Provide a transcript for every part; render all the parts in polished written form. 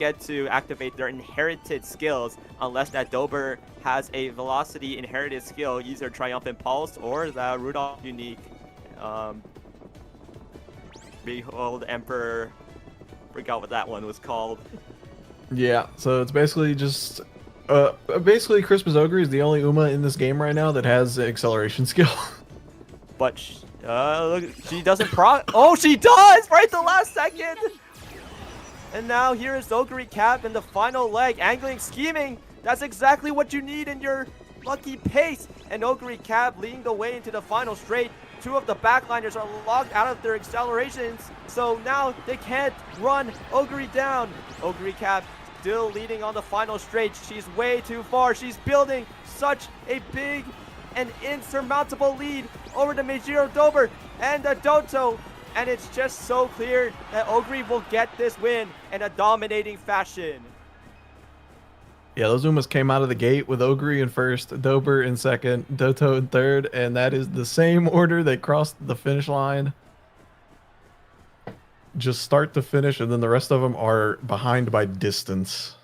get to activate their inherited skills unless that Dober has a velocity inherited skill, either Triumphant Pulse or the Rudolph unique. Behold Emperor. Forgot what that one was called. Yeah, so it's basically just basically Christmas Ogre is the only Uma in this game right now that has acceleration skill. But look, she doesn't proc. Oh, she does! Right the last second! And now here is Ogre Cap in the final leg. Angling, scheming. That's exactly what you need in your lucky pace. And Ogre Cap leading the way into the final straight. Two of the backliners are locked out of their accelerations. So now they can't run Ogre down. Ogre Cap still leading on the final straight. She's way too far. She's building such a big and insurmountable lead over the Meijiro Dober and the Doto. And it's just so clear that Ogre will get this win in a dominating fashion. Yeah, those Umas came out of the gate with Ogre in first, Dober in second, Doto in third, and that is the same order they crossed the finish line. Just start to finish, and then the rest of them are behind by distance.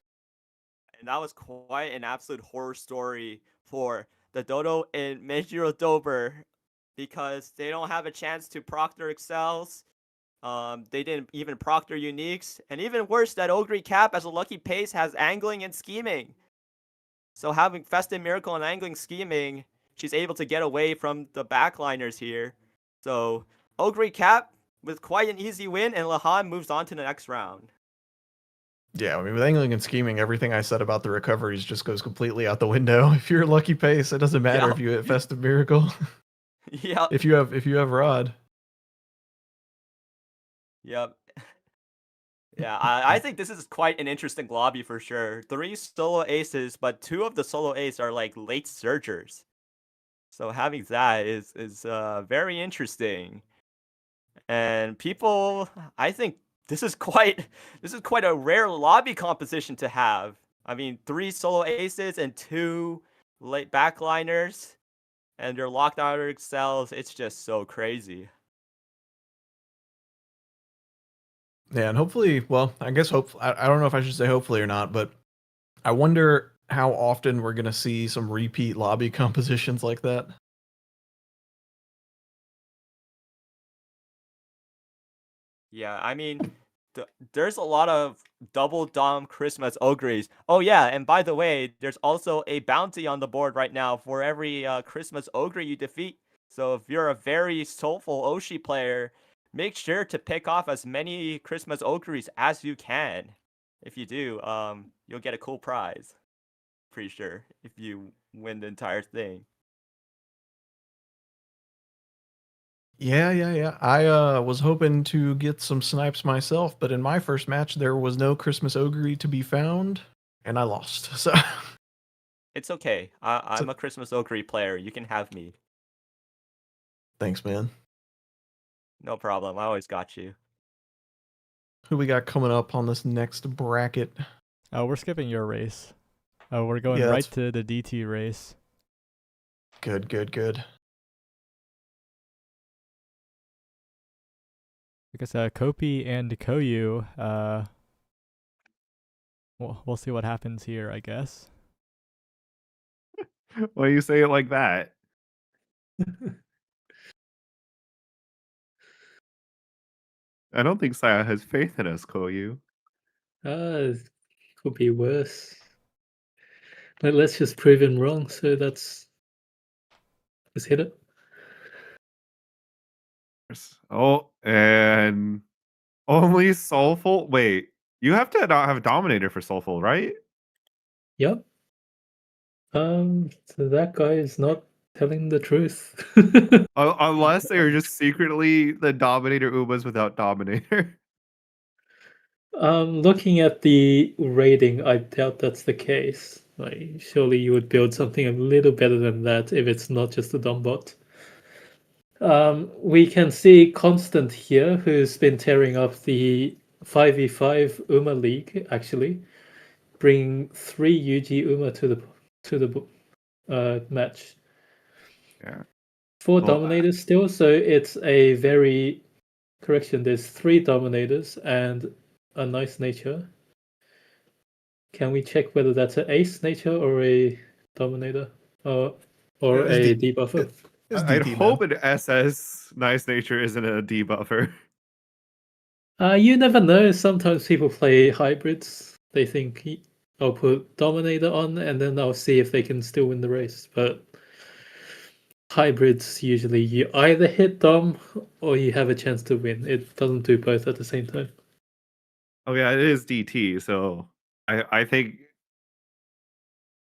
And that was quite an absolute horror story for the Dodo and Meijiro Dober, because they don't have a chance to proc their excels. They didn't even proc their uniques. And even worse, that Ogre Cap as a lucky pace has angling and scheming. So having Festive Miracle and angling scheming, she's able to get away from the backliners here. So Ogre Cap with quite an easy win, and Lahan moves on to the next round. Yeah, I mean, with angling and scheming, everything I said about the recoveries just goes completely out the window. If you're a lucky pace, it doesn't matter if you hit Festive Miracle. Yeah. If you have Rod. Yep. Yeah, I think this is quite an interesting lobby for sure. 3 solo aces, but 2 of the solo aces are like late surgers. So having that is very interesting. And people, I think this is quite a rare lobby composition to have. I mean, 3 solo aces and 2 late backliners, and they're locked out of excels. It's just so crazy. Yeah, and hopefully, well, I guess I don't know if I should say hopefully or not, but I wonder how often we're gonna see some repeat lobby compositions like that. Yeah, I mean, there's a lot of double dom Christmas ogres. Oh yeah, and by the way, there's also a bounty on the board right now for every Christmas ogre you defeat. So if you're a very soulful Oshi player, make sure to pick off as many Christmas ogres as you can. If you do, you'll get a cool prize. Pretty sure if you win the entire thing. Yeah. I was hoping to get some snipes myself, but in my first match there was no Christmas ogre to be found, and I lost. So it's okay. I'm a Christmas ogre player. You can have me. Thanks, man. No problem. I always got you. Who we got coming up on this next bracket? Oh, we're skipping your race. Oh, we're going right to the DT race. Good. I guess Kopi and Koyu, we'll see what happens here, I guess. Why you say it like that? I don't think Saya has faith in us, Koyu. It could be worse. But let's just prove him wrong, so let's hit it. Oh, and only Soulful. Wait, you have to not have a Dominator for Soulful, right? Yep. So that guy is not telling the truth. Unless they are just secretly the Dominator Umas without Dominator. Looking at the rating, I doubt that's the case. Like, surely you would build something a little better than that if it's not just a dumb bot. We can see Constant here, who's been tearing up the 5v5 Uma League, actually, bringing 3 UG Uma to the match. Yeah. 4 Dominators still, so it's a very... Correction, there's 3 Dominators and a nice nature. Can we check whether that's an ace nature or a dominator, or It's a D- debuffer? It's I'd DT, hope man. an SS Nice Nature isn't a debuffer. You never know. Sometimes people play hybrids. They think I'll put dominator on, and then I'll see if they can still win the race. But hybrids usually you either hit dom or you have a chance to win. It doesn't do both at the same time. Oh yeah, it is DT, so I think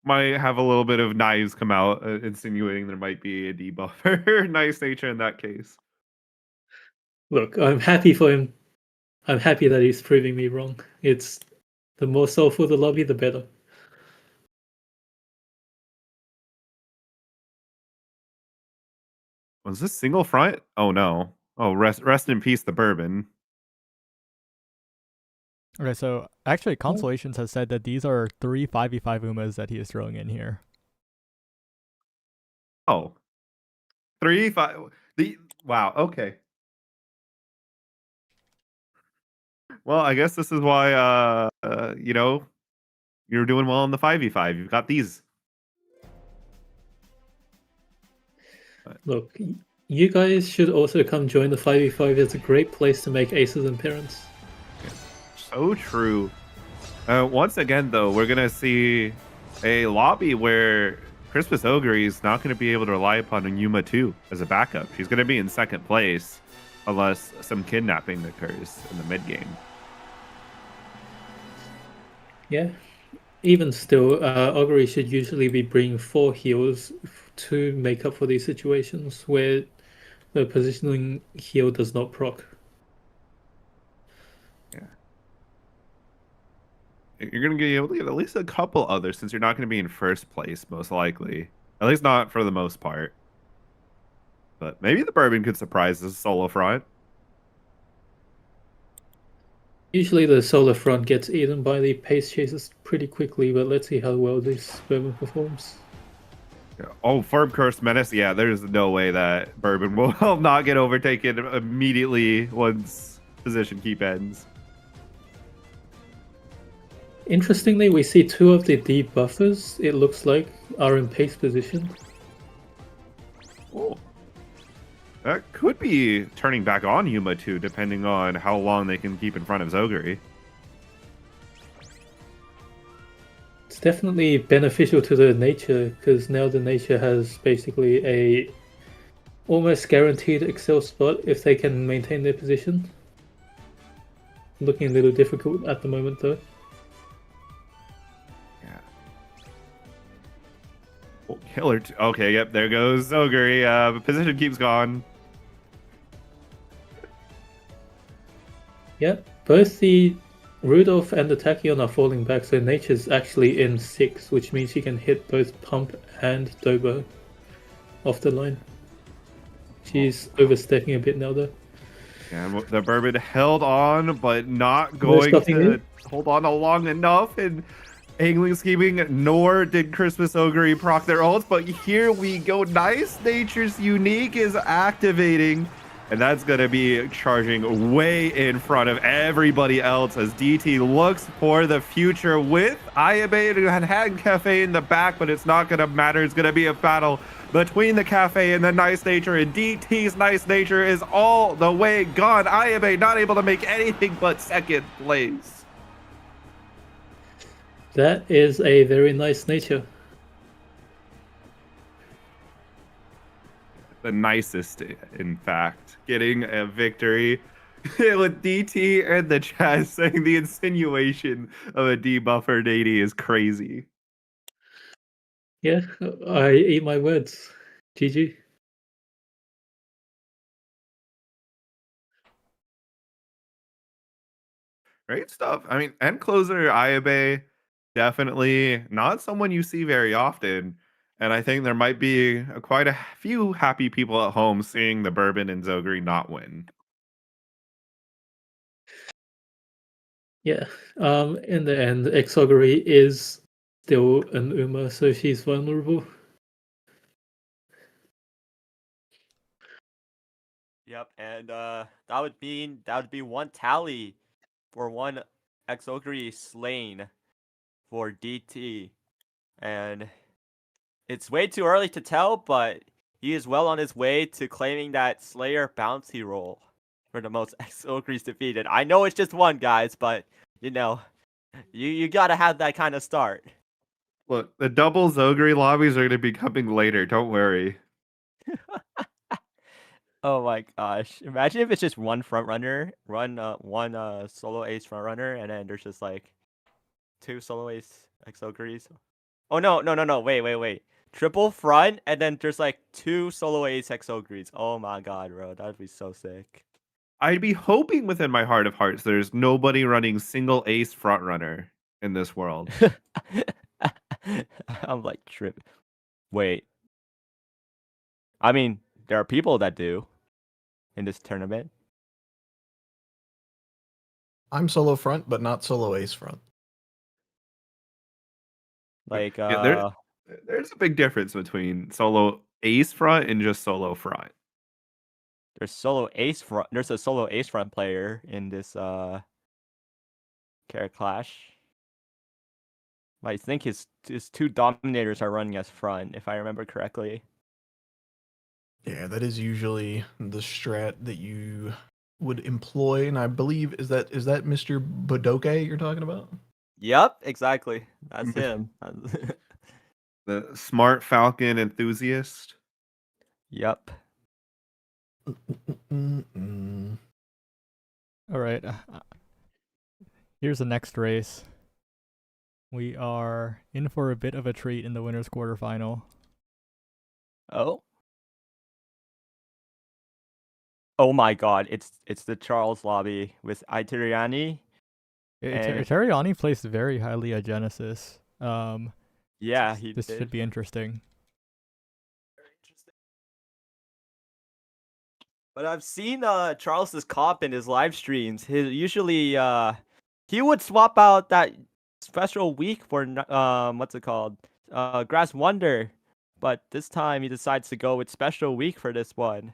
might have a little bit of knives come out, insinuating there might be a debuffer Nice Nature in that case. Look, I'm happy for him. I'm happy that he's proving me wrong. It's the more soulful the lobby, the better. Was this single front? Oh no. Oh, rest in peace, the bourbon. Okay, so actually, Consolations has said that these are 3 5v5 Umas that he is throwing in here. Oh. 3, 5. Wow, okay. Well, I guess this is why you're doing well in the 5v5. You've got these. Look, you guys should also come join the 5v5. It's a great place to make aces and parents. So true. Once again, though, we're going to see a lobby where Christmas Ogre is not going to be able to rely upon Yuma 2 as a backup. She's going to be in second place unless some kidnapping occurs in the mid game. Yeah. Even still, Augury should usually be bringing 4 heals to make up for these situations where the positioning heal does not proc. Yeah. You're going to be able to get at least a couple others since you're not going to be in first place, most likely. At least not for the most part. But maybe the bourbon could surprise the solo front. Usually the solo front gets eaten by the pace chasers pretty quickly, but let's see how well this bourbon performs. Yeah. Oh, Firm Curse Menace. Yeah, there's no way that bourbon will not get overtaken immediately once position keep ends. Interestingly, we see 2 of the debuffers, it looks like, are in pace position. Oh. That could be turning back on Yuma too, depending on how long they can keep in front of Zoguri. It's definitely beneficial to the nature, because now the nature has basically a almost guaranteed excel spot if they can maintain their position. Looking a little difficult at the moment though. Yeah. Oh, killer. Okay, yep, there goes Zoguri. Position keeps gone. Yeah, both the Rudolph and the Tachyon are falling back, so Nature's actually in 6, which means she can hit both Pump and Dobo off the line. She's overstepping a bit now though. And the bourbon held on, but not going to hold on long enough. And angling, scheming, nor did Christmas Ogre proc their ults. But here we go. Nice Nature's Unique is activating. And that's going to be charging way in front of everybody else as DT looks for the future with Ayabe and Hand Cafe in the back, but it's not going to matter. It's going to be a battle between the Cafe and the Nice Nature, and DT's Nice Nature is all the way gone. Ayabe not able to make anything but second place. That is a very nice nature. The nicest, in fact, getting a victory with DT and the chat saying the insinuation of a debuffer DD is crazy. Yeah, I eat my words. GG. Great stuff. I mean, end closer Ayabe, definitely not someone you see very often. And I think there might be quite a few happy people at home seeing the bourbon and Zoguri not win. Yeah. In the end, Exoguri is still an Uma, so she's vulnerable. Yep, and that would be one tally for one Exoguri slain. for DT. And it's way too early to tell, but he is well on his way to claiming that Slayer bounty role for the most Ogres defeated. I know it's just one, guys, but you know, you gotta have that kind of start. Look, the double Zogri lobbies are going to be coming later. Don't worry. Oh my gosh! Imagine if it's just one front runner, one solo ace front runner, and then there's just like 2 solo ace Ogres. Oh no! Wait! Triple front, and then there's like 2 solo ace Ogres. Oh my god, bro, that'd be so sick. I'd be hoping within my heart of hearts there's nobody running single ace front runner in this world. I'm like trip. Wait. I mean, there are people that do in this tournament. I'm solo front, but not solo ace front. Like Yeah, there's a big difference between solo ace front and just solo front. there's solo ace front. There's a solo ace front player in this Carat clash. I think his 2 dominators are running as front, if I remember correctly. Yeah, that is usually the strat that you would employ, and I believe is that Mr. Bodoke you're talking about? Yep, exactly. That's him. The smart falcon enthusiast. Yep. Mm-mm. All right. Here's the next race. We are in for a bit of a treat in the winners quarterfinal. Oh. Oh my god, it's the Charles lobby with Iteriani. And- Terriani placed very highly at Genesis. Yeah, he This did. should be interesting. But I've seen Charles's cop in his live streams. Usually he would swap out that special week for what's it called? Grass Wonder. But this time he decides to go with special week for this one.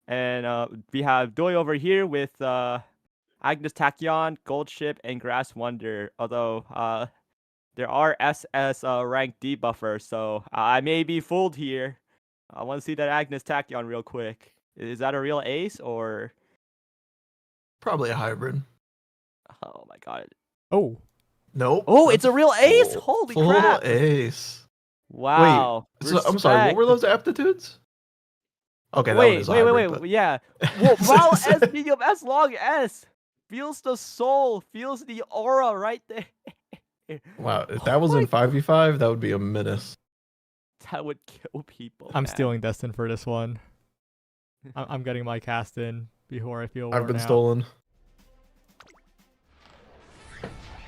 And we have Doi over here with Agnes Tachyon, Gold Ship, and Grass Wonder. Although there are SS ranked debuffers, so I may be fooled here. I want to see that Agnes Tachyon real quick. Is that a real ace or? Probably a hybrid. Oh my god! Oh, Nope. Oh, it's a real ace! full- Holy full crap! ace. Wow. So, I'm sorry. What were Respect. those aptitudes? Okay, that one is a hybrid, but- Yeah. Well, wow, S medium S long S feels the soul, feels the aura right there. Wow, if that was Oh in my- 5v5, that would be a menace. That would kill people. I'm man. stealing Destin for this one. I'm getting my cast in before I feel I've worn been out. stolen.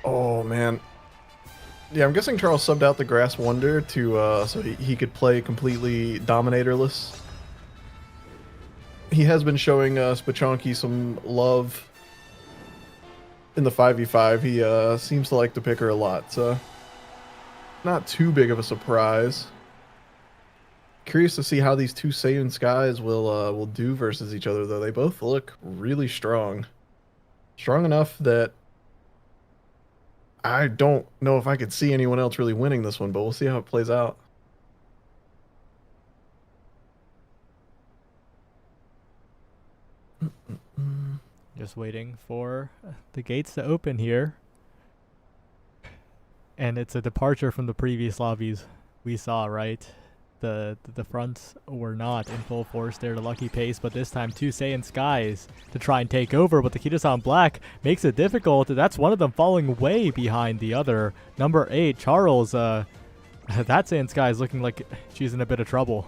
Oh man. Yeah, I'm guessing Charles subbed out the Grass Wonder to so he could play completely dominatorless. He has been showing Spachonky some love in the 5v5. He seems to like to pick her a lot, so not too big of a surprise. Curious to see how these 2 Saiyan Skies will do versus each other, though. They both look really strong. Strong enough that I don't know if I could see anyone else really winning this one, but we'll see how it plays out. Just waiting for the gates to open here. And it's a departure from the previous lobbies we saw, right? The fronts were not in full force there, the lucky pace, but this time 2 Saiyan Skies to try and take over, but the Kitasan Black makes it difficult. That's one of them falling way behind the other. Number 8, Charles, that Saiyan Sky is looking like she's in a bit of trouble.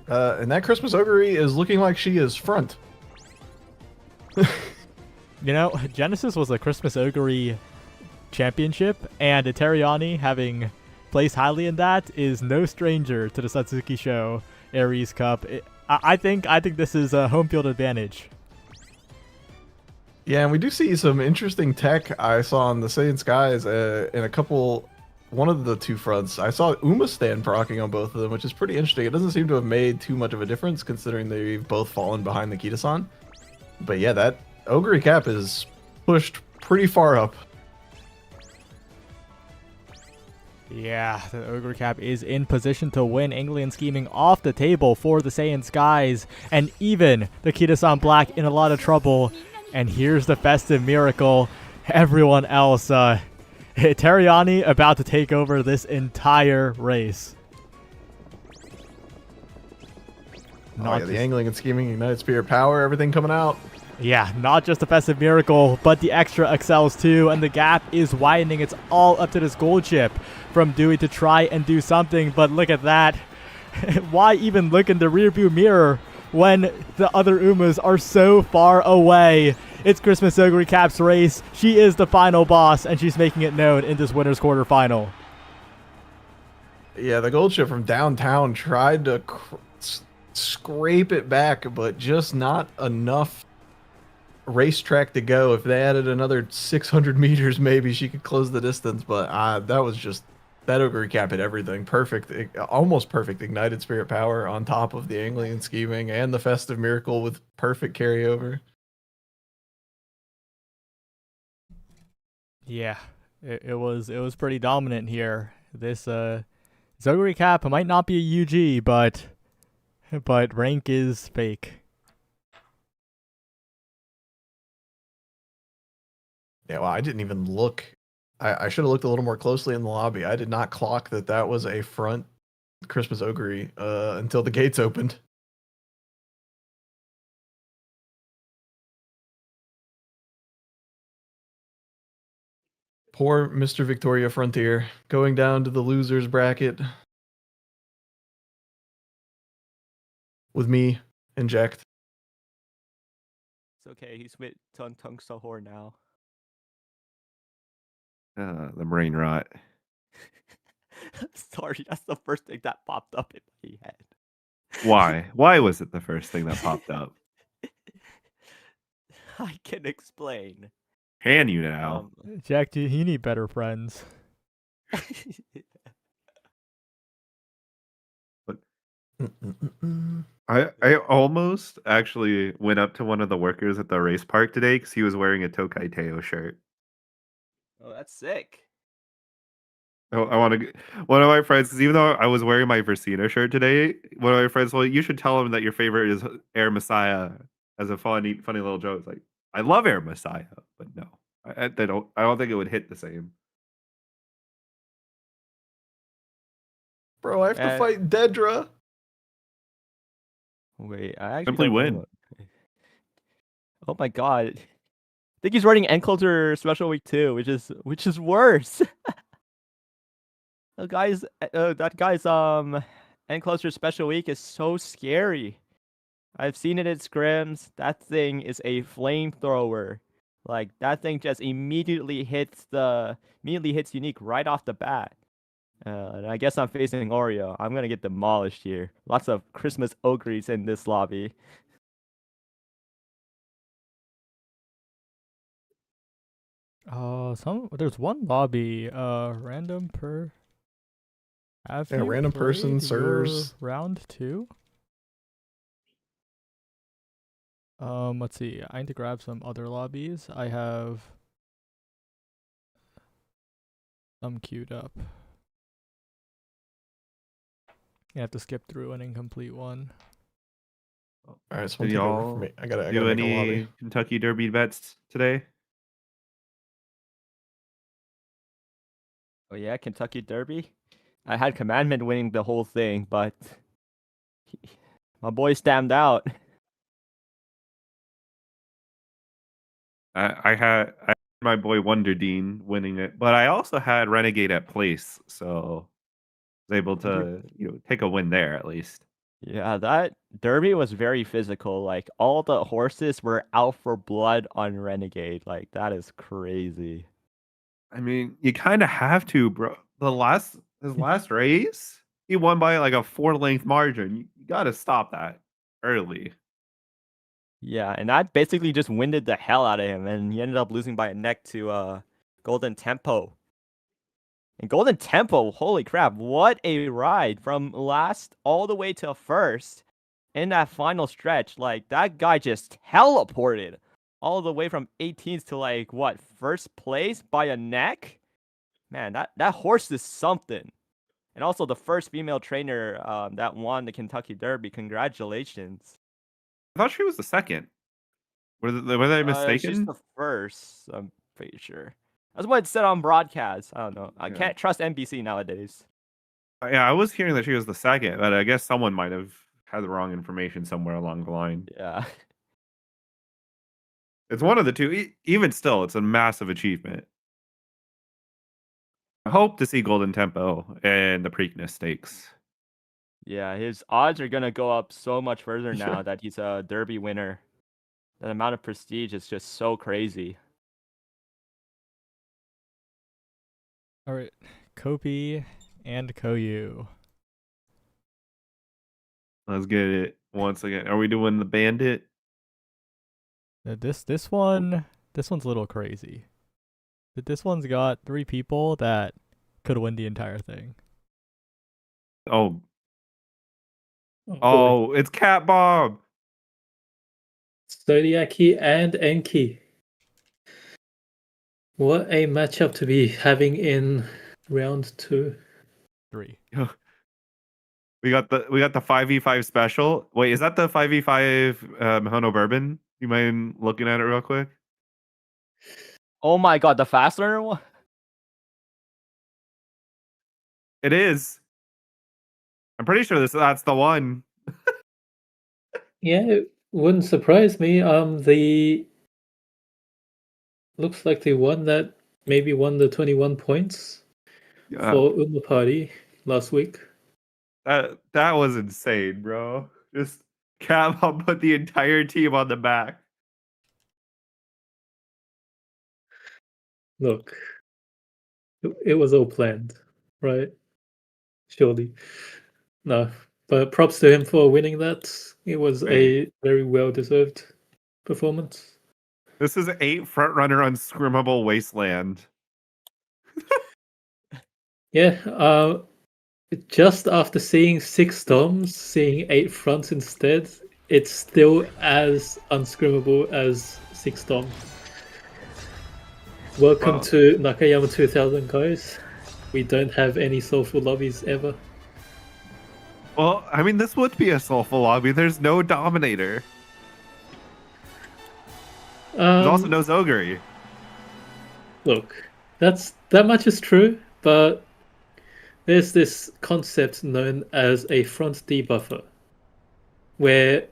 And that Christmas Ogre is looking like she is front. You know, Genesis was a Christmas Ogre championship, and Terriani having placed highly in that is no stranger to the Satsuki Show Aries Cup. I think this is a home field advantage. Yeah, and we do see some interesting tech I saw on the Saiyan Skies in a couple, one of the 2 fronts. I saw Uma stand procking on both of them, which is pretty interesting. It doesn't seem to have made too much of a difference considering they've both fallen behind the Kitasan. But yeah, that Ogre cap is pushed pretty far up. Yeah, the Ogre Cap is in position to win. Alien Scheming off the table for the Saiyan Skies. And even the Kitasan Black in a lot of trouble. And here's the Festive Miracle. Everyone else, Terriani about to take over this entire race. Oh, yeah, the angling and scheming, Ignited Spirit Power, everything coming out. Yeah, not just the Festive Miracle, but the extra excels too, and the gap is widening. It's all up to this gold chip from Dewey to try and do something, but look at that. Why even look in the rearview mirror when the other Umas are so far away? It's Christmas Ogre Cap's race. She is the final boss, and she's making it known in this winner's quarterfinal. Yeah, the gold chip from downtown tried to scrape it back, but just not enough racetrack to go. If they added another 600 meters, maybe she could close the distance, but that was just, that Ogre Cap hit everything. Perfect, almost perfect Ignited Spirit Power on top of the angling and scheming and the Festive Miracle with perfect carryover. Yeah, it was pretty dominant here. This Ogre Cap might not be a UG, but rank is fake. Yeah, well, I didn't even look. I should have looked a little more closely in the lobby. I did not clock that was a front Christmas Ogre until the gates opened. Poor Mr. Victoria Frontier going down to the losers bracket with me inject. It's okay. He's with Tung Sahor now. The brain rot. Sorry, that's the first thing that popped up in my head. Why? Why was it the first thing that popped up? I can explain. Can you now? Jack, you need better friends. I almost actually went up to one of the workers at the race park today because he was wearing a Tokai Teo shirt. Oh, that's sick. I want to. One of my friends, because even though I was wearing my Versino shirt today, one of my friends, well, you should tell him that your favorite is Air Messiah as a funny little joke. It's like, I love Air Messiah, but no, I don't think it would hit the same. Bro, I have to fight Dedra. Wait, I actually Simply don't win. know. Oh my god. I think he's running Enclosure Special Week 2, which is worse. that guy's Enclosure Special Week is so scary. I've seen it in scrims. That thing is a flamethrower. Like that thing just immediately hits unique right off the bat. And I guess I'm facing Oreo. I'm gonna get demolished here. Lots of Christmas ogres in this lobby. There's one lobby. Random per. Have you random person, played your sirs. round 2. Let's see. I need to grab some other lobbies. I have some queued up. You have to skip through an incomplete one. All right, someone Did take over y'all for me. I gotta do make a any lobby. Kentucky Derby bets today? Oh yeah, Kentucky Derby. I had Commandment winning the whole thing, but my boy stamped out. I had my boy Wonder Dean winning it, but I also had Renegade at place, so I was able to take a win there at least. Yeah, that Derby was very physical. Like all the horses were out for blood on Renegade. Like that is crazy. I mean, you kind of have to, bro. His last race, he won by like a 4-length margin. You got to stop that early. Yeah, and that basically just winded the hell out of him, and he ended up losing by a neck to Golden Tempo. And Golden Tempo, holy crap, what a ride from last all the way to first in that final stretch. Like that guy just teleported all the way from 18th to like what, first place by a neck? Man, that horse is something. And also the first female trainer that won the Kentucky Derby. Congratulations. I thought she was the second. Were they She's mistaken? the first, I'm pretty sure. That's what it said on broadcast. I don't know. I Yeah. can't trust NBC nowadays. Yeah, I was hearing that she was the second, but I guess someone might have had the wrong information somewhere along the line. Yeah. It's one of the two. Even still, it's a massive achievement. I hope to see Golden Tempo and the Preakness Stakes. Yeah, his odds are gonna go up so much further now Yeah. that he's a Derby winner. The amount of prestige is just so crazy. All right, Kopi and Koyu. Let's get it once again. Are we doing the Bandit? This one's a little crazy. This one's got 3 people that could win the entire thing. Oh, boy. it's Cat Bob. Zodiaki and Enki. What a matchup to be having in round 2. 3. We got the 5v5 special. Wait, is that the 5v5 Mihono Bourbon? You mind looking at it real quick? Oh my god, the fast learner one? It is. I'm pretty sure that's the one. Yeah, it wouldn't surprise me. Looks like the one that maybe won the 21 points for Uma Party last week. That was insane, bro. Just Cat Bob put the entire team on the back. Look, it was all planned, right? Surely. No, but props to him for winning that. It was a very well-deserved performance. This is 8 frontrunner unscrimmable wasteland. Yeah, just after seeing 6 Doms, seeing 8 fronts instead, it's still as unscrimmable as 6 Dom. Welcome to Nakayama 2000, guys. We don't have any soulful lobbies ever. Well, I mean, this would be a soulful lobby. There's no Dominator. There's also no Zoguri. Look, that much is true, but there's this concept known as a front debuffer, where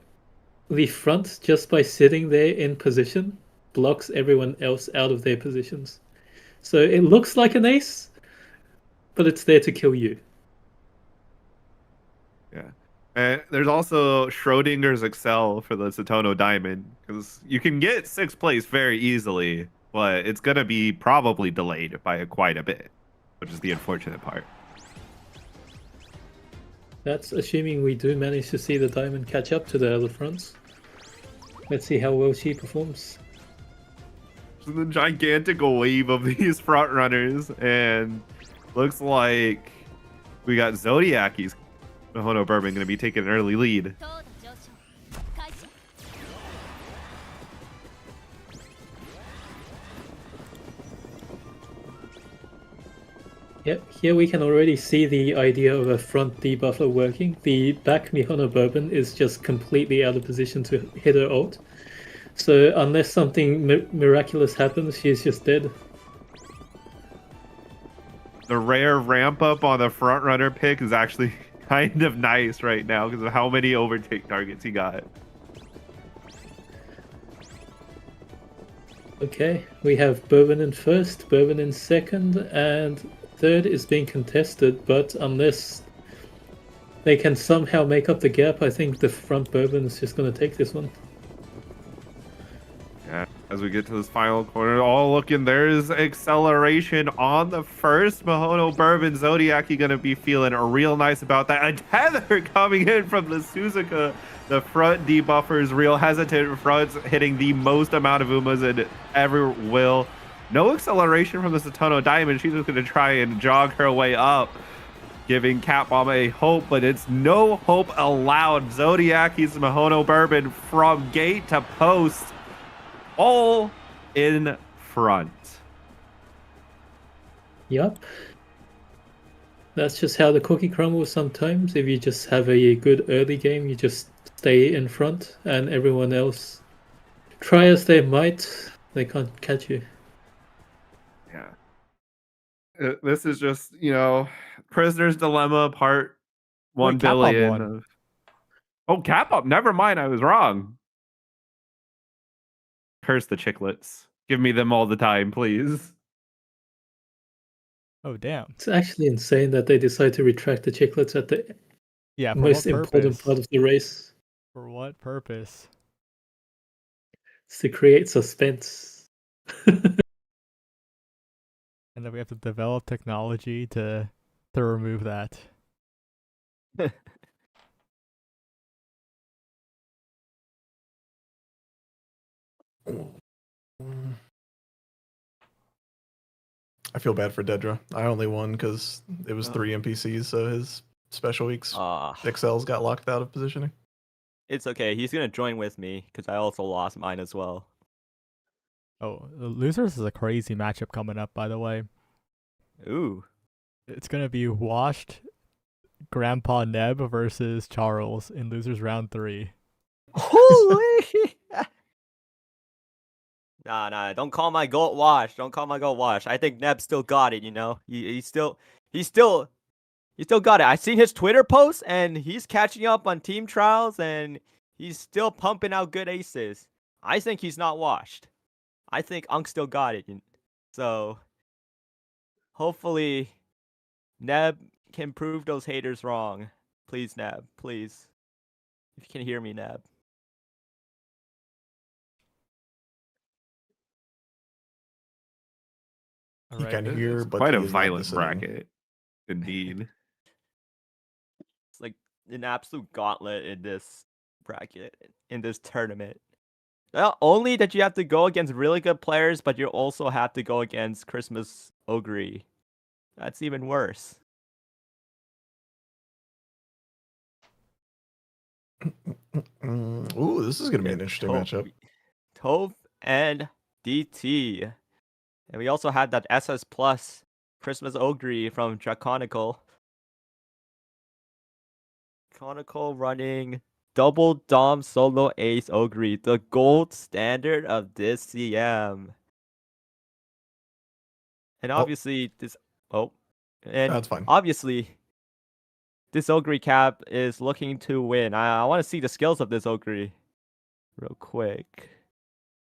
the front, just by sitting there in position, blocks everyone else out of their positions. So it looks like an ace, but it's there to kill you. Yeah. And there's also Schrodinger's Excel for the Satono Diamond, because you can get 6th place very easily, but it's going to be probably delayed by quite a bit, which is the unfortunate part. That's assuming we do manage to see the diamond catch up to the other fronts. Let's see how well she performs. The gigantic wave of these front runners, and looks like we got Zodiaki's Mihono Bourbon going to be taking an early lead. Yep, here we can already see the idea of a front debuffer working. The back Mihono Bourbon is just completely out of position to hit her ult. So unless something miraculous happens, she's just dead. The rare ramp up on the front runner pick is actually kind of nice right now because of how many overtake targets he got. Okay, we have Bourbon in first, Bourbon in second, and third is being contested, but unless they can somehow make up the gap, I think the front Bourbon is just going to take this one. Yeah, as we get to this final corner, looking, there's acceleration on the first Mihono Bourbon. Zodiaki going to be feeling real nice about that. And Tether coming in from the Suzuka. The front debuffers, real hesitant fronts, hitting the most amount of Umas it ever will. No acceleration from the Satono Diamond. She's just going to try and jog her way up, giving Cat Bomb a hope, but it's no hope allowed. Zodiaki's Mihono Bourbon from gate to post, all in front. Yep. That's just how the cookie crumbles sometimes. If you just have a good early game, you just stay in front, and everyone else, try as they might, they can't catch you. Yeah. This is just, prisoner's dilemma part 1 Wait, Cap Up billion won. of. Oh, cap up. Never mind. I was wrong. Curse the chiclets. Give me them all the time, please. Oh damn. It's actually insane that they decide to retract the chiclets at the Yeah, for most what important purpose? part of the race. For what purpose? It's to create suspense. And then we have to develop technology to remove that. I feel bad for Dedra. I only won because it was 3 NPCs, so his special weeks XLs got locked out of positioning. It's okay. He's gonna join with me because I also lost mine as well. Oh, the losers is a crazy matchup coming up, by the way. Ooh. It's gonna be Washed Grandpa Neb versus Charles in losers round 3. Holy! Nah, don't call my goat wash. Don't call my goat wash. I think Neb still got it, He still got it. I seen his Twitter posts and he's catching up on team trials and he's still pumping out good aces. I think he's not washed. I think Unk still got it. So hopefully Neb can prove those haters wrong. Please, Neb, please. If you can hear me, Neb. He can hear, It's but quite he a is not violent listening. bracket. Indeed. It's like an absolute gauntlet in this bracket, in this tournament. Not only that you have to go against really good players, but you also have to go against Christmas Ogre. That's even worse. Ooh, this is going to be an interesting matchup. twelfth and DT. And we also had that SS Plus Christmas Ogre from Draconical. Draconical running double Dom solo ace Ogre, the gold standard of this CM. And obviously that's fine. Obviously this Ogre cap is looking to win. I want to see the skills of this Ogre real quick.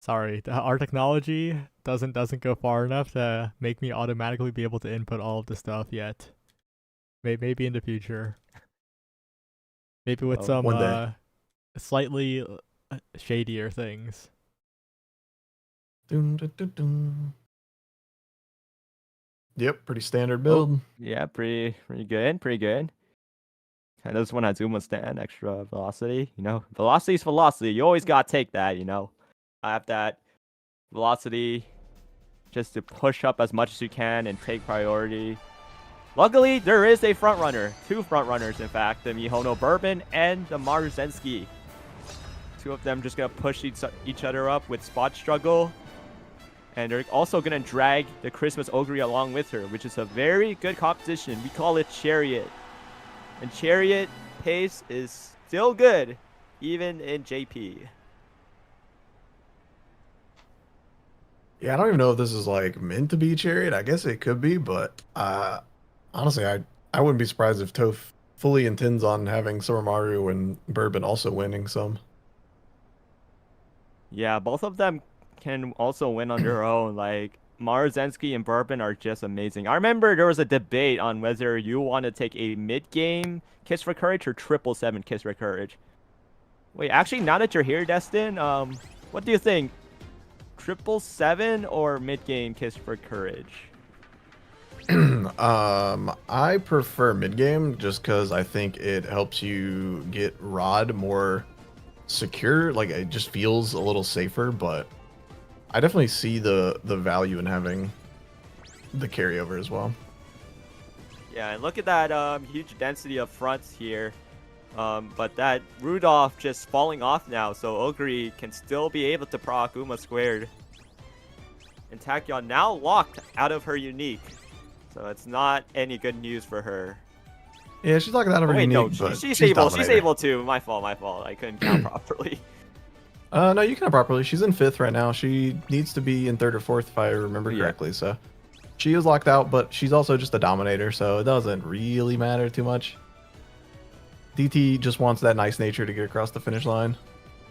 Sorry, our technology doesn't go far enough to make me automatically be able to input all of the stuff yet. Maybe in the future. Maybe with some one day. Slightly shadier things. Dun, dun, dun, dun. Yep, pretty standard build. Yeah, pretty good. And this one has Uma stand, extra velocity. Velocity is velocity. You always gotta take that. I have that velocity just to push up as much as you can and take priority. Luckily, there is a front runner. 2 front runners, in fact. The Mihono Bourbon and the Maruzensky. 2 of them just going to push each other up with spot struggle. And they're also going to drag the Christmas Ogre along with her, which is a very good competition. We call it Chariot. And Chariot pace is still good, even in JP. Yeah, I don't even know if this is meant to be Chariot. I guess it could be, but honestly, I wouldn't be surprised if Toph fully intends on having Summer Maru and Bourbon also winning some. Yeah, both of them can also win on their own. Maruzensky and Bourbon are just amazing. I remember there was a debate on whether you want to take a mid-game Kiss for Courage or 777 Kiss for Courage. Wait, actually, now that you're here, Destin, what do you think? 777 or mid-game Kiss for Courage? I prefer mid-game just because I think it helps you get Rod more secure. It just feels a little safer, but I definitely see the value in having the carryover as well. Yeah, and look at that huge density of fronts here. But that Rudolph just falling off now, so Ogre can still be able to proc Uma squared. And Tachyon now locked out of her unique. So it's not any good news for her. Yeah, she's locked out of her Wait, unique, no, but she's she's able. She's dominator. able to. My fault. My fault. I couldn't count properly. No, you count properly. She's in 5th right now. She needs to be in 3rd or 4th if I remember Yeah. correctly. So she is locked out, but she's also just a dominator, so it doesn't really matter too much. DT just wants that nice nature to get across the finish line.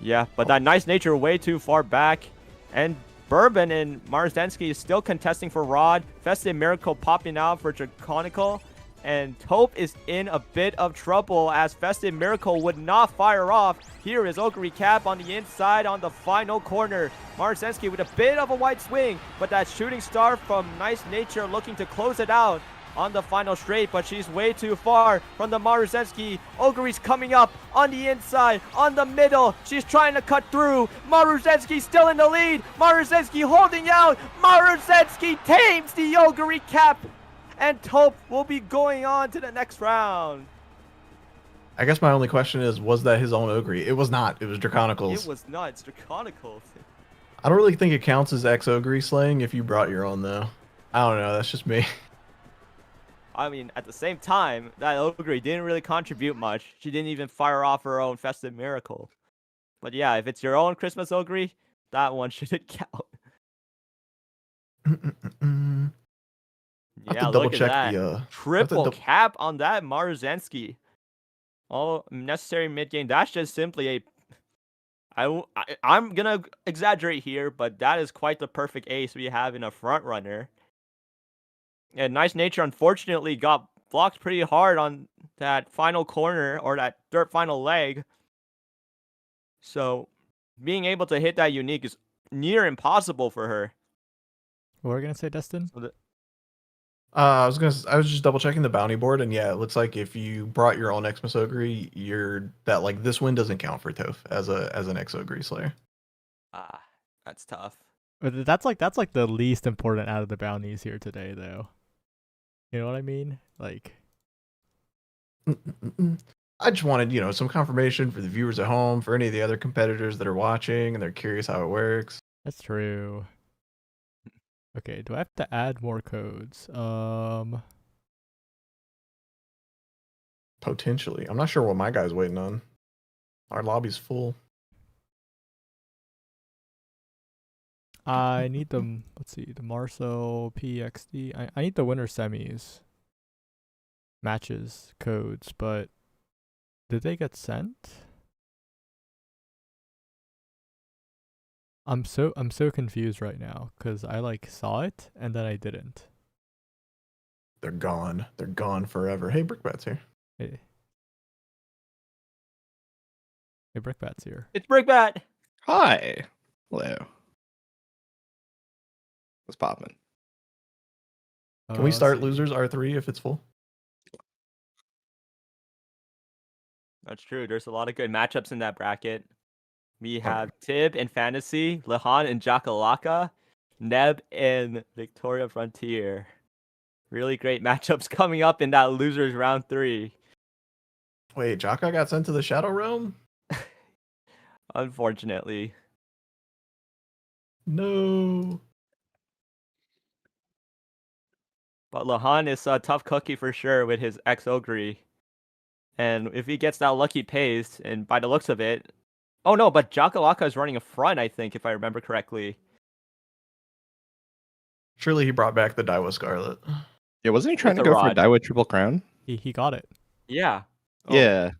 Yeah, but that nice nature way too far back. And Bourbon and Marzensky is still contesting for Rod. Festive Miracle popping out for Draconical. And Taupe is in a bit of trouble as Festive Miracle would not fire off. Here is Ogre Cap on the inside on the final corner. Marzensky with a bit of a wide swing, but that shooting star from Nice Nature looking to close it out on the final straight, but she's way too far from the Maruzenski. Ogre's coming up on the inside, on the middle. She's trying to cut through. Maruzenski still in the lead. Maruzenski holding out. Maruzenski tames the Ogre Cap. And Taupe will be going on to the next round. I guess my only question is, was that his own Ogre? It was not. It was Draconical's. It was not. It's Draconical. I don't really think it counts as Ogre slaying if you brought your own, though. I don't know. That's just me. I mean, at the same time, that Ogre didn't really contribute much. She didn't even fire off her own Festive Miracle. But yeah, if it's your own Christmas Ogre, that one shouldn't count. I have Yeah, to double look at check that. the Triple cap on that Marzensky. All necessary mid game. That's just simply a... I'm going to exaggerate here, but that is quite the perfect ace we have in a front runner. And Nice Nature, unfortunately, got blocked pretty hard on that final corner, or that third final leg. So, being able to hit that unique is near impossible for her. What were we gonna say, Destin? I was just double checking the bounty board, and yeah, it looks like if you brought your own Xmas Ogre, this win doesn't count for Toph as an X Ogre Slayer. Ah, that's tough. But that's like the least important out of the bounties here today, though. You know what I mean? Like, I just wanted, some confirmation for the viewers at home, for any of the other competitors that are watching and they're curious how it works. that's true. Okay, do I have to add more codes? Potentially. I'm not sure what my guy's waiting on. Our lobby's full. I need the, let's see, the Marcel PXD. I need the winner semis matches codes, but did they get sent? I'm so confused right now because I saw it and then I didn't. They're gone. They're gone forever. Hey, Brickbat's here. Hey, Brickbat's here. It's Brickbat! Hi. Hello. What's poppin'? Can we start let's see. losers R3 if it's full? That's true. There's a lot of good matchups in that bracket. We have Tib and Fantasy, Lehan and Jakalaka, Neb and Victoria Frontier. Really great matchups coming up in that losers round 3. Wait, Jaka got sent to the Shadow Realm? Unfortunately. No. But Lehan is a tough cookie for sure with his ex-Ogre. And if he gets that lucky pace, and by the looks of it... Oh no, but Jakalaka is running a front, I think, if I remember correctly. Surely he brought back the Daiwa Scarlet. Yeah, wasn't he trying With to a go for rod. Daiwa Triple Crown? He got it. Yeah. Oh. Yeah.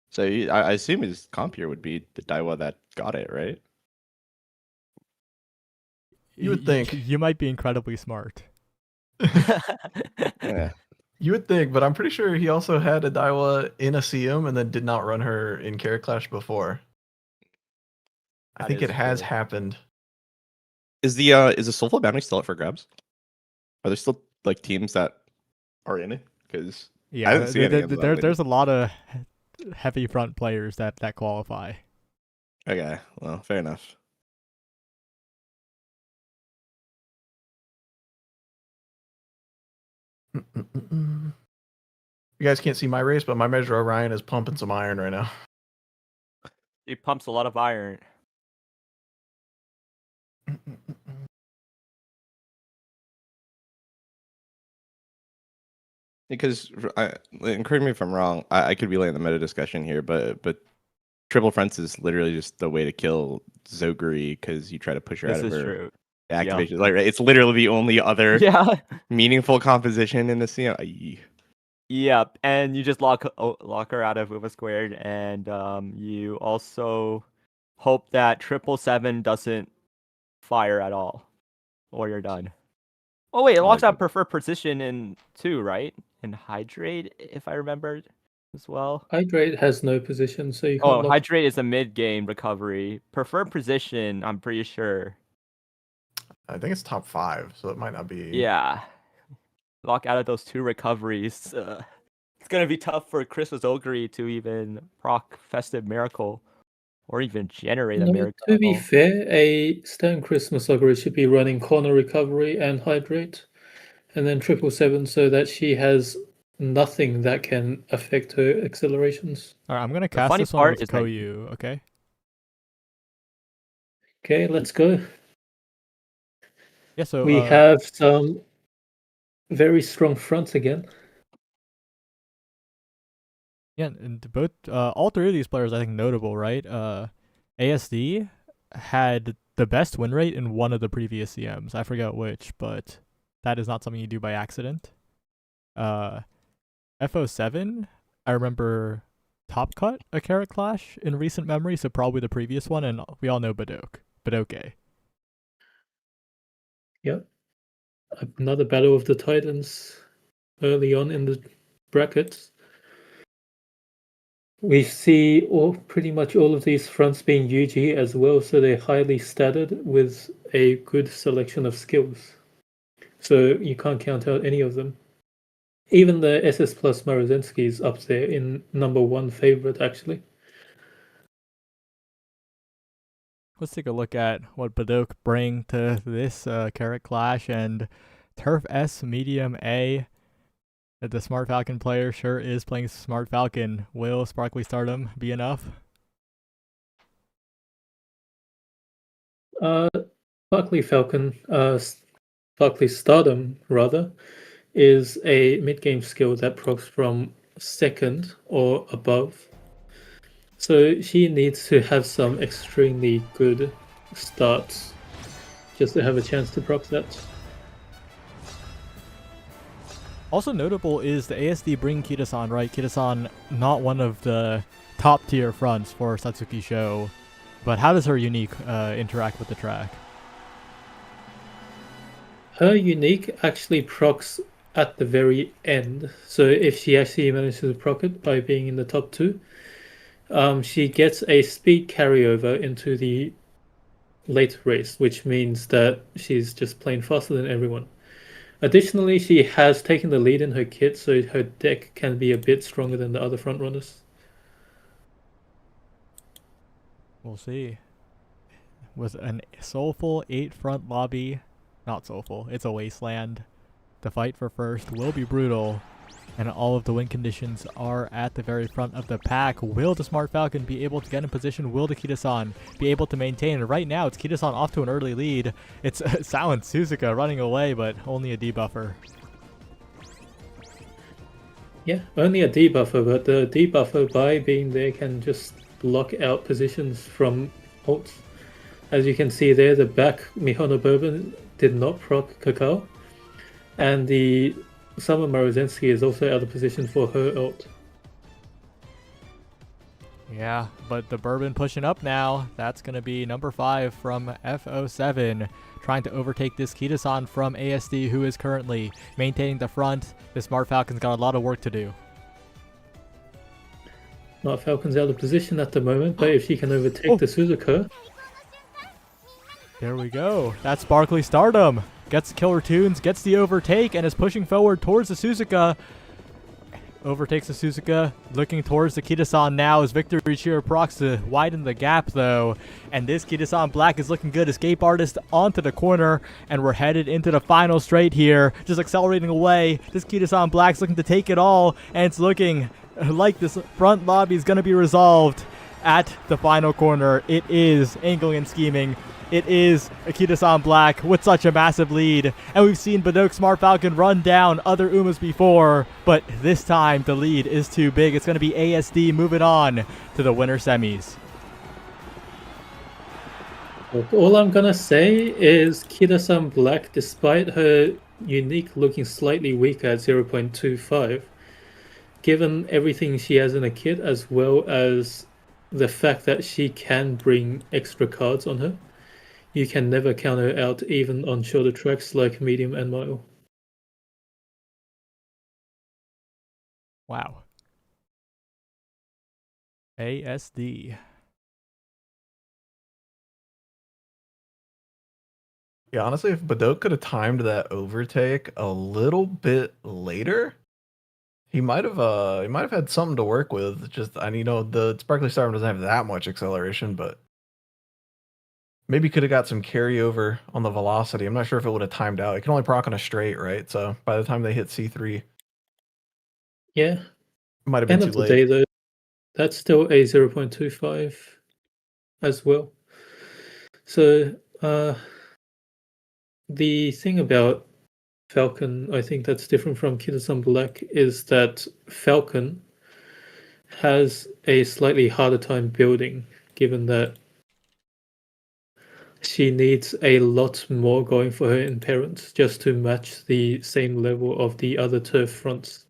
So I assume his comp here would be the Daiwa that got it, right? You would think. You might be incredibly smart. Yeah. You would think, but I'm pretty sure he also had a Daiwa in a CM and then did not run her in Carat Clash before. I That think is it has true. happened. Is the Soulful Bounty still up for grabs? Are there still teams that are in it? Because Yeah, haven't seen any of them lately. there's a lot of heavy front players that qualify. okay, well, fair enough. You guys can't see my race, but my Measure Orion is pumping some iron right now. He pumps a lot of iron. Because and correct me if I'm wrong, I could be late in the meta discussion here, but triple fronts is literally just the way to kill Zoguri because you try to push her This out of is her true. activation. Like it's literally the only other Yeah. meaningful composition in the scene. Yep, and you just lock her out of Uva squared, and you also hope that 777 doesn't fire at all, or you're done. Oh wait, it locks out preferred position in 2, right? And hydrate, if I remember as well. Hydrate has no position, so you can't lock. Hydrate is a mid-game recovery. Preferred position, I'm pretty sure. I think it's top 5, so it might not be. Yeah. Lock out of those 2 recoveries. It's gonna be tough for Christmas Ogre to even proc Festive Miracle, or even generate a miracle. To be fair, a Stone Christmas Ogre should be running corner recovery and hydrate, and then 777 so that she has nothing that can affect her accelerations. Alright, I'm gonna cast this one with Koyu, okay? Okay, let's go. Yeah, so we have some very strong fronts again. Yeah, and both all 3 of these players I think notable, right? ASD had the best win rate in one of the previous CMs. I forget which, but that is not something you do by accident. FO7, I remember top cut a Carat clash in recent memory, so probably the previous one, and we all know Badoke. Yep. Another Battle of the Titans early on in the brackets. We see pretty much all of these fronts being UG as well, so they're highly statted with a good selection of skills. So you can't count out any of them. Even the SS Plus Marozensky is up there in number 1 favorite, actually. Let's take a look at what Badoke bring to this Carat clash, and Turf S medium A. The Smart Falcon player sure is playing Smart Falcon. Will Sparkly Stardom be enough? Sparkly Stardom rather, is a mid-game skill that procs from 2nd or above. So she needs to have some extremely good starts just to have a chance to proc that. Also notable is the ASD bring Kitasan, right? Kitasan, not one of the top tier fronts for Satsuki Show, but how does her unique interact with the track? Her unique actually procs at the very end. So if she actually manages to proc it by being in the top 2, she gets a speed carryover into the late race, which means that she's just playing faster than everyone. Additionally, she has taken the lead in her kit, so her deck can be a bit stronger than the other frontrunners. We'll see. With a soulful 8 front lobby, not soulful, it's a wasteland. The fight for first will be brutal, and all of the win conditions are at the very front of the pack. Will the Smart Falcon be able to get in position? Will the Kitasan be able to maintain? And right now, it's Kitasan off to an early lead. It's Silent Suzuka running away, but only a debuffer. Yeah, only a debuffer, but the debuffer by being there can just block out positions from ults. As you can see there, the back Mihono Bourbon did not proc Kakao, and the Summer Marozensky is also out of position for her ult. Yeah, but the Bourbon pushing up now. That's going to be number 5 from FO7, trying to overtake this Kitasan from ASD, who is currently maintaining the front. The Smart Falcon's got a lot of work to do. Smart Falcon's out of position at the moment, but if she can overtake the Suzuka... There we go. That's Sparkly Stardom. Gets Killer Tunes, gets the overtake, and is pushing forward towards the Suzuka. Overtakes the Suzuka, looking towards the Kitasan now as Victor Richiro procs to widen the gap though. And this Kitasan Black is looking good. Escape Artist onto the corner, and we're headed into the final straight here. Just accelerating away. This Kitasan Black's looking to take it all, and it's looking like this front lobby is going to be resolved at the final corner. It is angling and scheming It is Akita-san Black with such a massive lead. And we've seen Badok Smart Falcon run down other Umas before, but this time the lead is too big. It's going to be ASD moving on to the winter semis. All I'm gonna say is Kida-san Black, despite her unique looking slightly weaker at 0.25, given everything she has in a kit as well as the fact that she can bring extra cards on her, you can never count her out even on shorter tracks like medium and mile. Wow. ASD. Yeah, honestly, if Badok could have timed that overtake a little bit later, he might have had something to work with. Just the Sparkly Star doesn't have that much acceleration, but maybe could have got some carryover on the velocity. I'm not sure if it would have timed out. It can only proc on a straight, right? So by the time they hit C3, Yeah. it might have been End too of the late. day, though, that's still a 0.25 as well. So the thing about Falcon, I think that's different from Kida-san Black, is that Falcon has a slightly harder time building, given that she needs a lot more going for her in parents just to match the same level of the other turf fronts,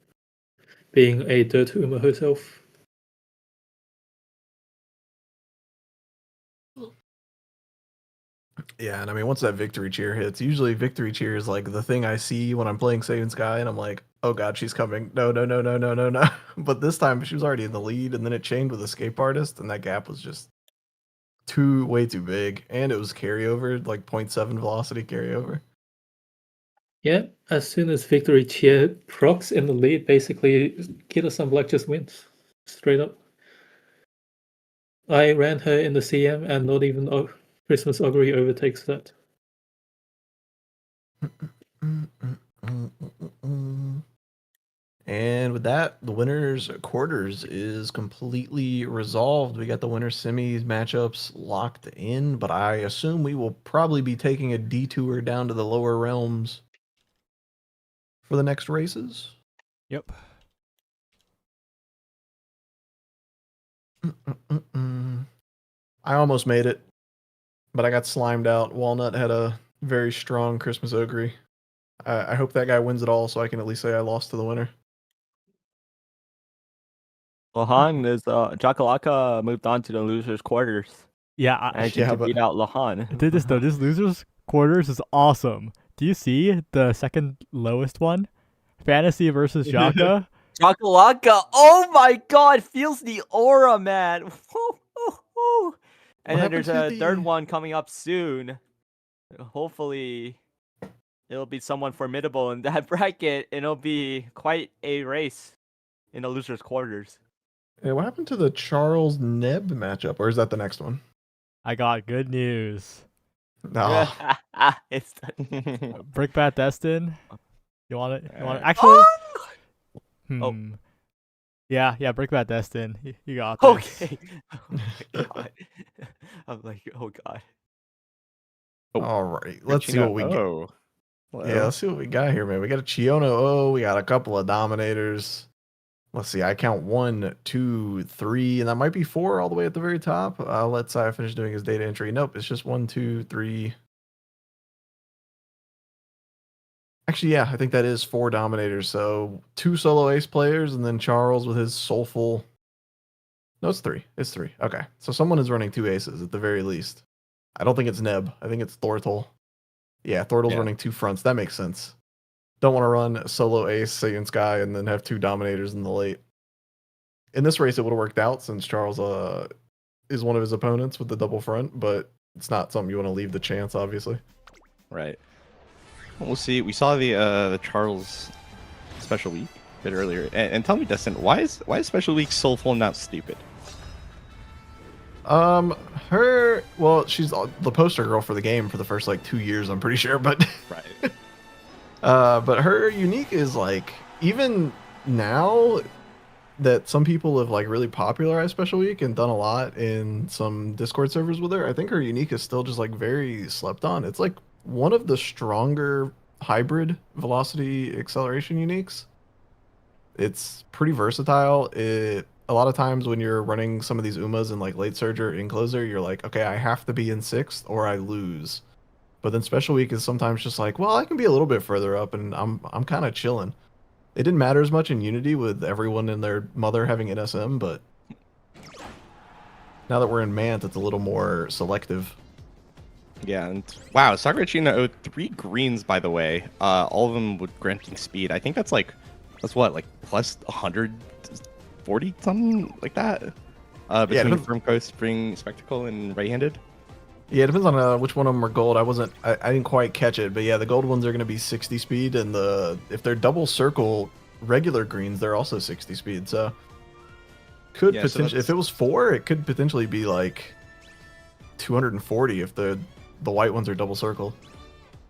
being a dirt Uma herself. Yeah, and I mean, once that victory cheer hits, usually victory cheer is like the thing I see when I'm playing Saiyan Sky, and I'm like, oh god, she's coming. No, no, no, no, no, no, no. But this time she was already in the lead, and then it chained with Escape Artist, and that gap was just way too big. And it was carryover, like 0.7 velocity carryover. Yeah, as soon as victory cheer procs in the lead, basically Kida-san Black just wins. Straight up. I ran her in the CM, and not even Christmas Augury overtakes that. And with that, the winners quarters is completely resolved. We got the winner semis matchups locked in, but I assume we will probably be taking a detour down to the lower realms for the next races. Yep. I almost made it, but I got slimed out. Walnut had a very strong Christmas Ogre. I hope that guy wins it all so I can at least say I lost to the winner. Lohan is Jakalaka moved on to the losers quarters. Yeah, And to beat out Lohan. this losers quarters is awesome. Do you see the second lowest one? Fantasy versus Jaka. Jakalaka, oh my god, feels the aura, man. And then there's a third one coming up soon. Hopefully, it'll be someone formidable in that bracket, and it'll be quite a race in the losers quarters. Hey, what happened to the Charles Neb matchup, or is that the next one? I got good news. No. It's Brickbat Destin. You want it? You want it? Actually. Oh. Yeah, Brickbat Destin. You got this. Okay. Oh my god. I'm like, oh god. All right, let's see what we get. Hello. Yeah, let's see what we got here, man. We got a Chiono O. We got a couple of Dominators. Let's see. I count 1, 2, 3, and that might be 4 all the way at the very top. Let's say I finish doing his data entry. Nope, it's just 1, 2, 3. Actually, yeah, I think that is 4 Dominators. So 2 solo ace players, and then Charles with his soulful. No, it's 3. It's 3. Okay, so someone is running 2 aces at the very least. I don't think it's Neb. I think it's Thortle. Yeah, Thortle's running 2 fronts. That makes sense. Don't want to run solo ace, Saiyan Sky, and then have 2 Dominators in the late. In this race, it would have worked out since Charles is one of his opponents with the double front, but it's not something you want to leave the chance, obviously. Right. We'll see. We saw the Charles special week a bit earlier, and tell me, Destin, why is special week soulful not stupid? She's the poster girl for the game for the first like 2 years, I'm pretty sure, but Right. but her unique is like, even now that some people have like really popularized Special Week and done a lot in some Discord servers with her. I think her unique is still just like very slept on. It's like one of the stronger hybrid velocity acceleration uniques. It's pretty versatile. It a lot of times when you're running some of these Umas in like late surge or in closer, you're like, okay, I have to be in 6th or I lose. But then Special Week is sometimes just like, well, I can be a little bit further up and I'm kind of chilling. It didn't matter as much in Unity with everyone and their mother having NSM, but now that we're in Mant, it's a little more selective. Yeah, and wow, Sakurachina owed 3 greens, by the way. All of them with granting speed. I think that's what, like plus 140 something like that. Between Firm Coast, Spring Spectacle, and right-handed. Yeah, it depends on which one of them are gold. I didn't quite catch it, but yeah, the gold ones are going to be 60 speed, and if they're double circle regular greens, they're also 60 speed. So could potentially, if it was 4, it could potentially be like 240 if the white ones are double circle.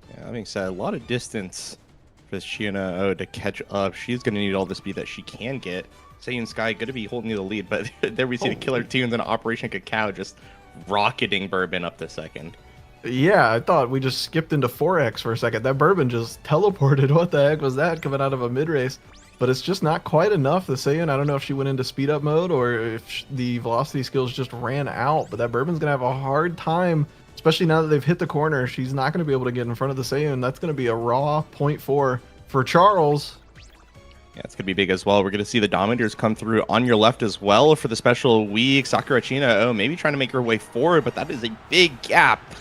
Yeah, that being said, a lot of distance for Shiona to catch up. She's going to need all the speed that she can get. Saiyan Sky going to be holding the lead, but there we see the Killer Tunes and Operation Cacao just rocketing Bourbon up to second. Yeah, I thought we just skipped into 4X for a second. That Bourbon just teleported. What the heck was that coming out of a mid-race? But it's just not quite enough. The Saiyan, I don't know if she went into speed up mode or if the velocity skills just ran out. But that Bourbon's going to have a hard time, especially now that they've hit the corner. She's not going to be able to get in front of the Saiyan. That's going to be a raw 0.4 for Charles. Yeah, it's going to be big as well. We're going to see the Dominators come through on your left as well for the special week. Sakurachina, maybe trying to make her way forward, but that is a big gap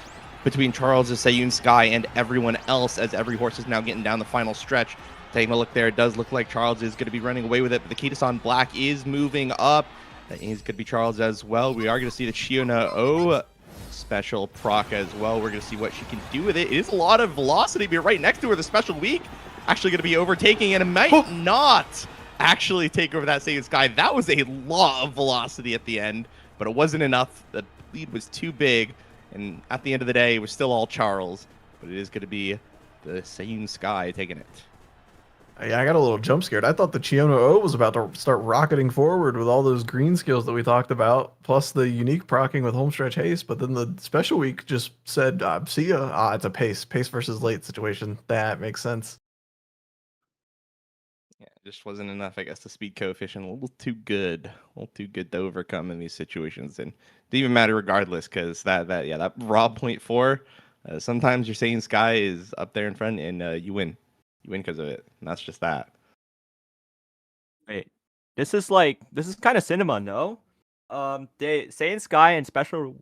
between Charles' Seiyun Sky and everyone else as every horse is now getting down the final stretch. Taking a look there, it does look like Charles is going to be running away with it, but the Kitasan Black is moving up. That is going to be Charles as well. We are going to see the Shiona special proc as well. We're going to see what she can do with it. It is a lot of velocity, but right next to her, the special week actually going to be overtaking, and it might not actually take over that Saiyan Sky. That was a lot of velocity at the end, but it wasn't enough. The lead was too big, and at the end of the day, it was still all Charles, but it is going to be the Saiyan Sky taking it. Yeah, I got a little jump scared. I thought the Chiona was about to start rocketing forward with all those green skills that we talked about, plus the unique procking with homestretch haste, but then the special week just said, see ya. It's a pace versus late situation. That makes sense. Yeah, it just wasn't enough. I guess the speed coefficient a little too good to overcome in these situations, and it didn't even matter regardless because that raw 0.4. Sometimes your Saiyan Sky is up there in front, and you win because of it, and that's just that. Wait, this is kind of cinema, no? Saiyan Sky and Special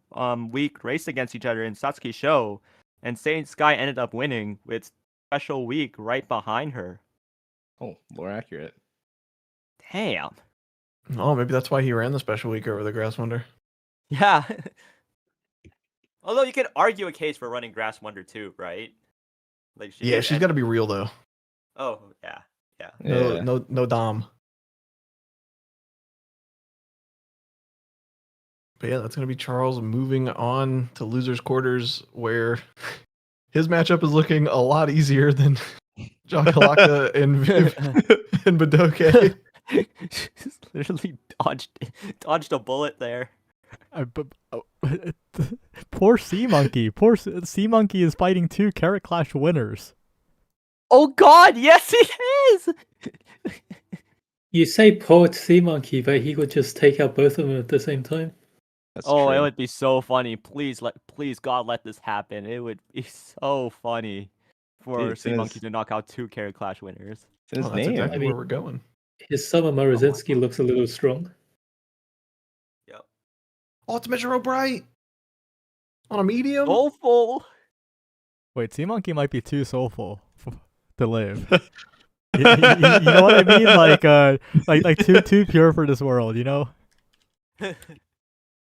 Week raced against each other in Satsuki Show, and Saiyan Sky ended up winning with Special Week right behind her. Oh, more accurate. Damn. Oh, maybe that's why he ran the special week over the Grass Wonder. Yeah. Although you could argue a case for running Grass Wonder too, right? Like she's got to be real though. Oh yeah. No Dom. But yeah, that's gonna be Charles moving on to losers quarters, where his matchup is looking a lot easier than Jakalaka and Badoke. Just literally dodged a bullet there. Poor Sea Monkey. Poor Sea Monkey is fighting 2 Carat Clash winners. Oh God, yes he is. You say poor Sea Monkey, but he could just take out both of them at the same time. That's true. It would be so funny. Please God let this happen. It would be so funny for Sea Monkey to knock out 2 Carat Clash winners. It's his That's name. exactly where we're going. His Summer Morozinski looks a little strong. Yep. Oh, it's Measure Bright on a medium. Soulful. Wait, Sea Monkey might be too soulful to live. you know what I mean? Like too pure for this world, you know?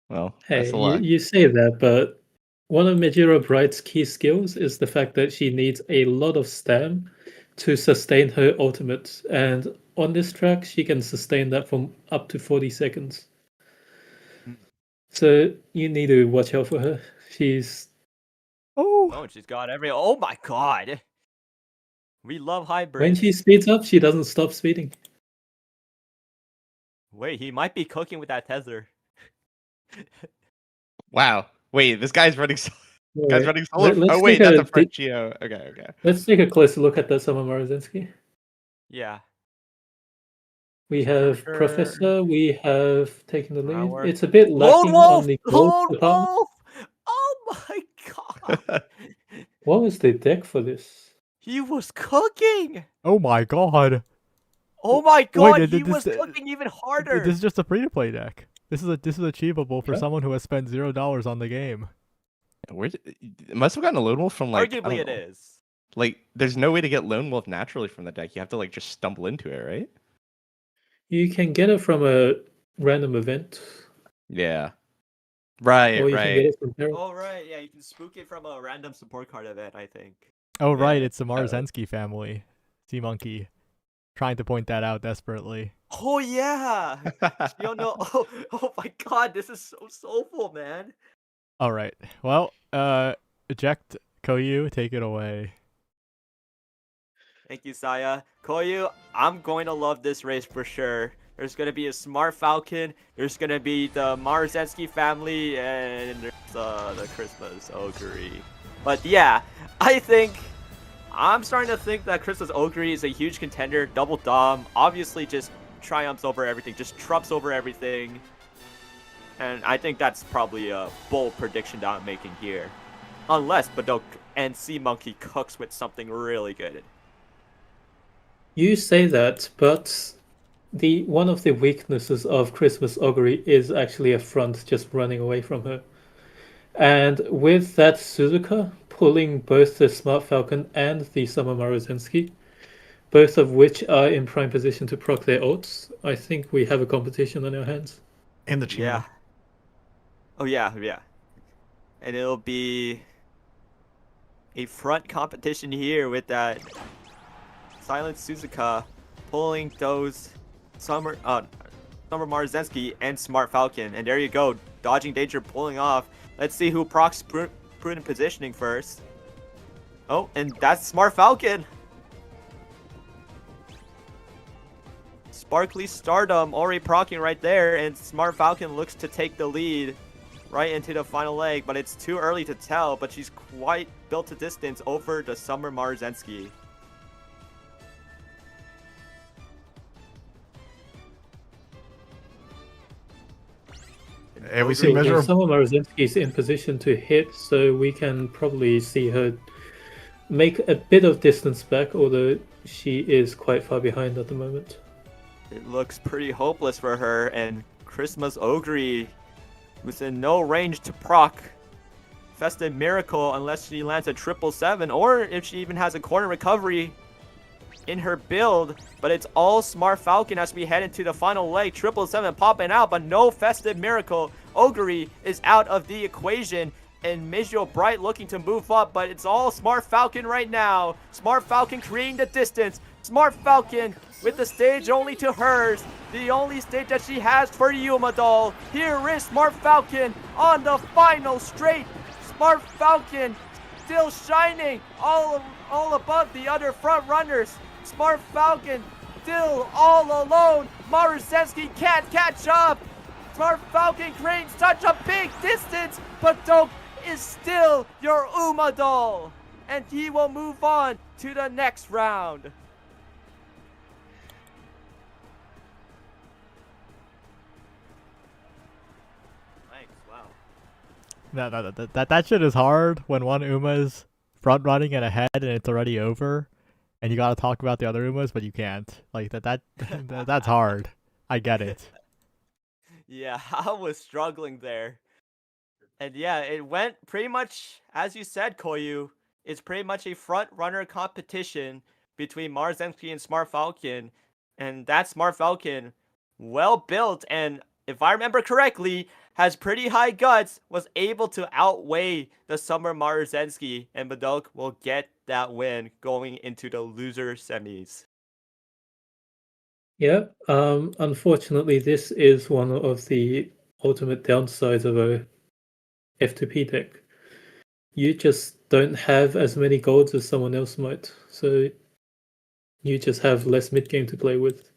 Well, hey, you say that, but one of Majiro Bright's key skills is the fact that she needs a lot of stam to sustain her ultimate, and on this track she can sustain that from up to 40 seconds. So you need to watch out for her. She's she's got oh my God. We love hybrids. When she speeds up, she doesn't stop speeding. Wait, he might be cooking with that tether. Wow. Wait, this guy's running. Guy's Alright, running solo. let's Oh wait, take that's a a French Geo. Okay, okay. let's take a closer look at that Summer Morozinski. Yeah. We have Sure. Professor, we have taken the lead. Our- It's a bit lacking Lone Wolf! on the gold Lone department. Wolf! Oh my god! What was the deck for this? He was cooking! Oh my god. Oh my god, Wait, he this- was cooking even harder! This is just a free-to-play deck. This is achievable for Yeah. someone who has spent $0 on the game. It must have gotten a lone wolf from like. I Arguably don't it know. is. Like, there's no way to get lone wolf naturally from the deck. You have to like just stumble into it, right? You can get it from a random event, Yeah. Right, or you can get right. it from Carat. Oh right, yeah, you can spook it from a random support card event, I think. Oh right, Yeah. it's the Marzensky family. Sea Monkey. Trying to point that out desperately. Oh yeah! You don't know. Oh my god, this is so soulful, man. Alright. Well, eject Koyu, take it away. Thank you, Saya. Koyu, I'm going to love this race for sure. There's going to be a Smart Falcon, there's going to be the Marzensky family, and there's the Christmas Ogre. But yeah, I'm starting to think that Christmas Ogre is a huge contender. Double Dom, obviously just triumphs over everything, just trumps over everything. And I think that's probably a bold prediction that I'm making here. Unless Badok and Sea Monkey cooks with something really good. You say that, but one of the weaknesses of Christmas Augury is actually a front just running away from her. And with that Suzuka pulling both the Smart Falcon and the Summer Morozinski, both of which are in prime position to proc their ults, I think we have a competition on our hands. And the Chima. Yeah. Oh yeah, yeah. And it'll be a front competition here with that Silent Suzuka pulling those Summer Marzensky and Smart Falcon. And there you go, dodging danger, pulling off. Let's see who procs prudent positioning first. Oh, and that's Smart Falcon. Sparkly Stardom already proccing right there, and Smart Falcon looks to take the lead right into the final leg, but it's too early to tell, but she's quite built a distance over the Summer Marzensky. And we see Ogre- measure of Summer Morozinski is in position to hit, so we can probably see her make a bit of distance back, although she is quite far behind at the moment. It looks pretty hopeless for her, and Christmas Ogre was in no range to proc Festive Miracle unless she lands a 777, or if she even has a corner recovery in her build. But it's all Smart Falcon as we head into the final leg. 777 popping out, but no Festive Miracle. Ogre is out of the equation, and Mijo Bright looking to move up, but it's all Smart Falcon right now. Smart Falcon creating the distance. Smart Falcon with the stage only to hers. The only stage that she has for Umadol. Here is Smart Falcon on the final straight. Smart Falcon still shining all above the other front runners. Smart Falcon still all alone. Marzensky can't catch up. Smart Falcon creating such a big distance, but Dope is still your Umadol, and he will move on to the next round. Thanks, wow. That shit is hard when one Uma's front running and ahead and it's already over, and you gotta talk about the other Umas, but you can't. Like that's hard. I get it. Yeah, I was struggling there. And yeah, it went pretty much as you said, Koyu. It's pretty much a front runner competition between Marzensky and Smart Falcon. And that Smart Falcon, well built, and if I remember correctly, has pretty high guts, was able to outweigh the Summer Marzensky, and Badok will get that win going into the loser semis. Yeah, unfortunately, this is one of the ultimate downsides of a F2P deck. You just don't have as many golds as someone else might, so you just have less mid game to play with.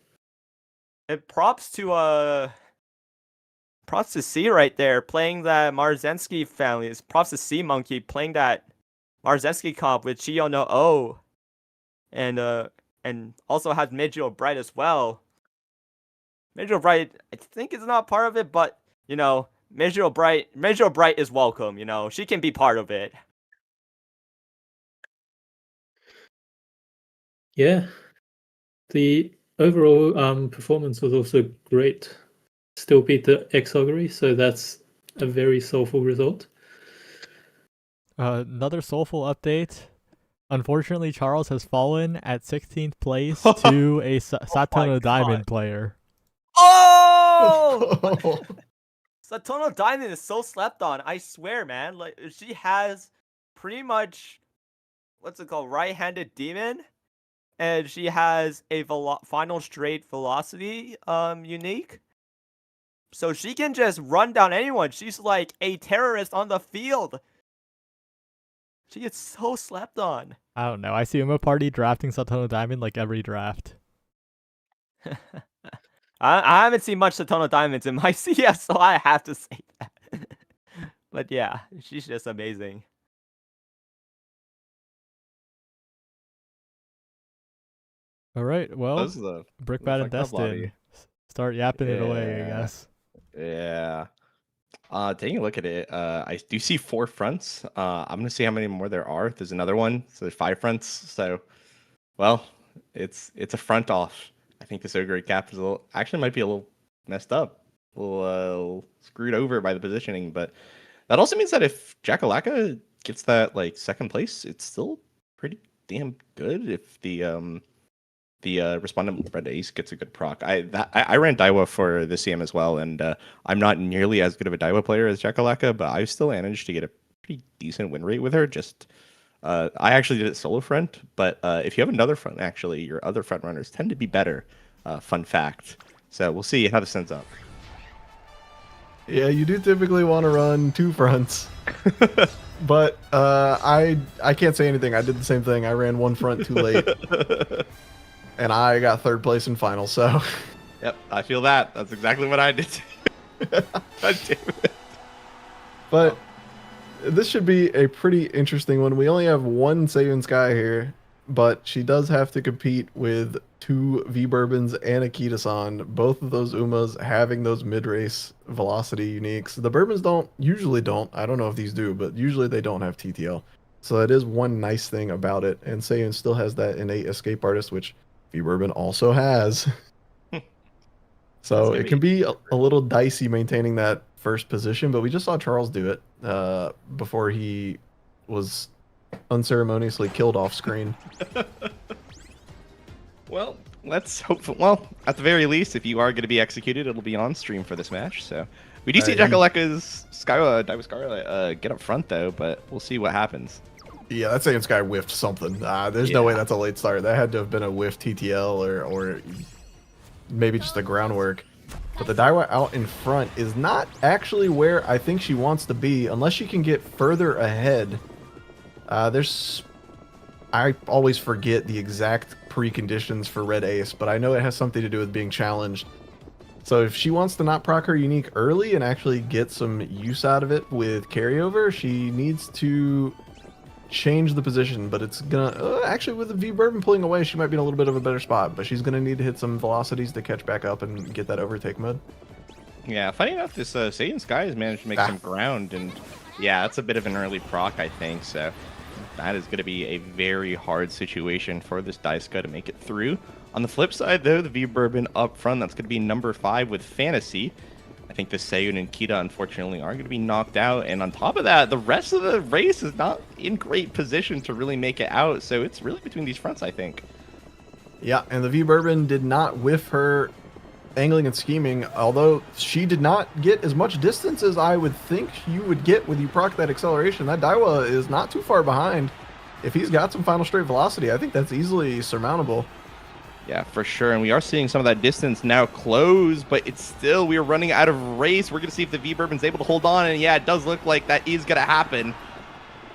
And props to C right there playing that Marzensky family. It's props to C Monkey playing that Marzensky comp with Chiyo no O. And also has Midgeo Bright as well. Midgeo Bright, I think is not part of it, but you know, Midgeo Bright is welcome, you know. She can be part of it. Yeah. The overall performance was also great. Still beat the X Augury, so that's a very soulful result. Another soulful update. Unfortunately, Charles has fallen at 16th place to a Satono Diamond player. Oh! Satono Diamond is so slept on. I swear, man. Like she has pretty much what's it called, right-handed demon, and she has a final straight velocity unique. So she can just run down anyone. She's like a terrorist on the field. She is so slept on. I don't know. I see Uma Party drafting Satono Diamond like every draft. I haven't seen much Satono Diamonds in my CS, so I have to say that. But yeah, she's just amazing. All right, well, Brickbat and Destin. Start yapping it away, I guess. Yeah. Taking a look at it, I do see 4 fronts. I'm gonna see how many more there are. There's another one, so there's 5 fronts. So, well, it's a front off. I think this Ogre cap is actually might be a little messed up, a little screwed over by the positioning. But that also means that if Jackalaka gets that like 2nd place, it's still pretty damn good. If the respondent Red Ace gets a good proc. I ran Daiwa for the CM as well, and I'm not nearly as good of a Daiwa player as Jackalaka, but I still managed to get a pretty decent win rate with her. Just I actually did it solo front, but if you have another front, actually, your other front runners tend to be better. Fun fact. So we'll see how this ends up. Yeah, you do typically want to run 2 fronts. But I can't say anything. I did the same thing. I ran 1 front too late. And I got 3rd place in final, so. Yep, I feel that. That's exactly what I did. God damn it. But this should be a pretty interesting one. We only have 1 Seiyun Sky here, but she does have to compete with 2 V-Bourbons and a Kita-san. Both of those Umas having those mid-race velocity uniques. The Bourbons usually don't. I don't know if these do, but usually they don't have TTL. So that is one nice thing about it. And Seiyun still has that innate escape artist, which V-Bourbon also has. So it can be a little dicey maintaining that first position, but we just saw Charles do it before he was unceremoniously killed off screen. Well, let's hope. Well, at the very least, if you are going to be executed, it'll be on stream for this match. So we do see Jackaleka's Daiwa Scarlet get up front, though, but we'll see what happens. Yeah, that Saiyan Sky whiffed something. There's no way that's a late start. That had to have been a whiff TTL or maybe just the groundwork. But the Daiwa out in front is not actually where I think she wants to be, unless she can get further ahead. I always forget the exact preconditions for Red Ace, but I know it has something to do with being challenged. So if she wants to not proc her unique early and actually get some use out of it with carryover, she needs to change the position. But it's gonna actually, with the V-Bourbon pulling away, she might be in a little bit of a better spot, but she's gonna need to hit some velocities to catch back up and get that overtake mode. Yeah, funny enough, this Saiyan Sky has managed to make some ground, and yeah, that's a bit of an early proc, I think. So that is going to be a very hard situation for this Daiska to make it through. On the flip side, though, the V-Bourbon up front, that's going to be number 5 with Fantasy. I think the Seiyun and Kita, unfortunately, are going to be knocked out. And on top of that, the rest of the race is not in great position to really make it out. So it's really between these fronts, I think. Yeah, and the V-Bourbon did not whiff her angling and scheming, although she did not get as much distance as I would think you would get when you proc that acceleration. That Daiwa is not too far behind. If he's got some final straight velocity, I think that's easily surmountable. Yeah, for sure. And we are seeing some of that distance now close, but it's still, we are running out of race. We're going to see if the V-Bourbon's able to hold on. And yeah, it does look like that is going to happen.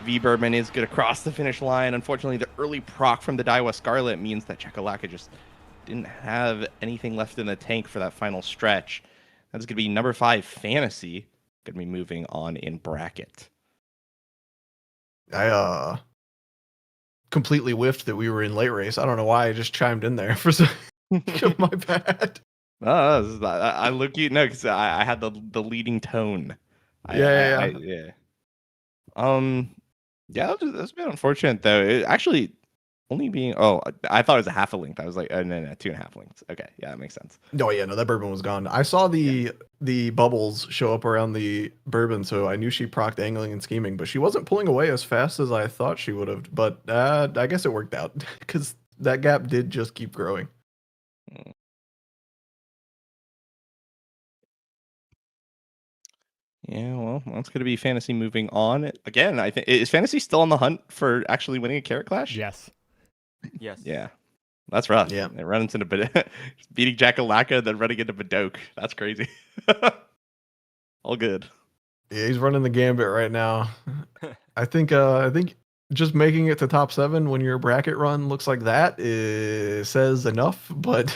V-Bourbon is going to cross the finish line. Unfortunately, the early proc from the Daiwa Scarlet means that Chakalaka just didn't have anything left in the tank for that final stretch. That's going to be number 5, Fantasy. Going to be moving on in bracket. I completely whiffed that we were in late race. I don't know why I just chimed in there for some. My bad. I look you no because I had the leading tone. Yeah. Yeah. Yeah, that's been unfortunate though. It actually only being I thought it was a half a length. I was like, oh no, 2.5 lengths. Okay, yeah, that makes sense. No, yeah, no, that bourbon was gone. I saw the bubbles show up around the bourbon, so I knew she procced angling and scheming, but she wasn't pulling away as fast as I thought she would have. But I guess it worked out because that gap did just keep growing. Yeah, well, that's going to be Fantasy moving on. Again, I think is Fantasy still on the hunt for actually winning a Carat Clash? Yes. Yes. Yeah. That's rough. Yeah. It runs into beating Jackalaka, then running into Badoke. That's crazy. All good. Yeah, he's running the gambit right now. I think just making it to top 7 when your bracket run looks like that says enough, but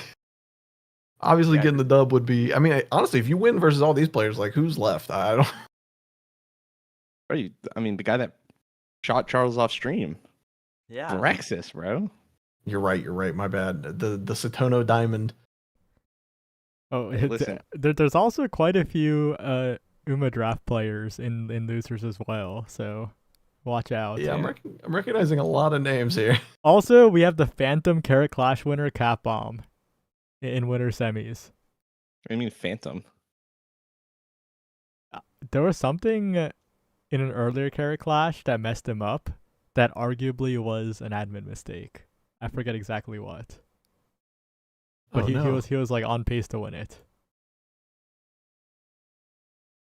obviously getting the dub would be. I mean, honestly, if you win versus all these players, like who's left? I don't. I mean, the guy that shot Charles off stream. Yeah. Rexus, bro. You're right. My bad. The Satono Diamond. Oh, Listen. there's also quite a few Uma draft players in losers as well, so watch out. Yeah, I'm recognizing a lot of names here. Also, we have the Phantom Carat Clash winner Cat Bomb in winter semis. What do you mean Phantom? There was something in an earlier Carat Clash that messed him up that arguably was an admin mistake. I forget exactly what. But he was like on pace to win it.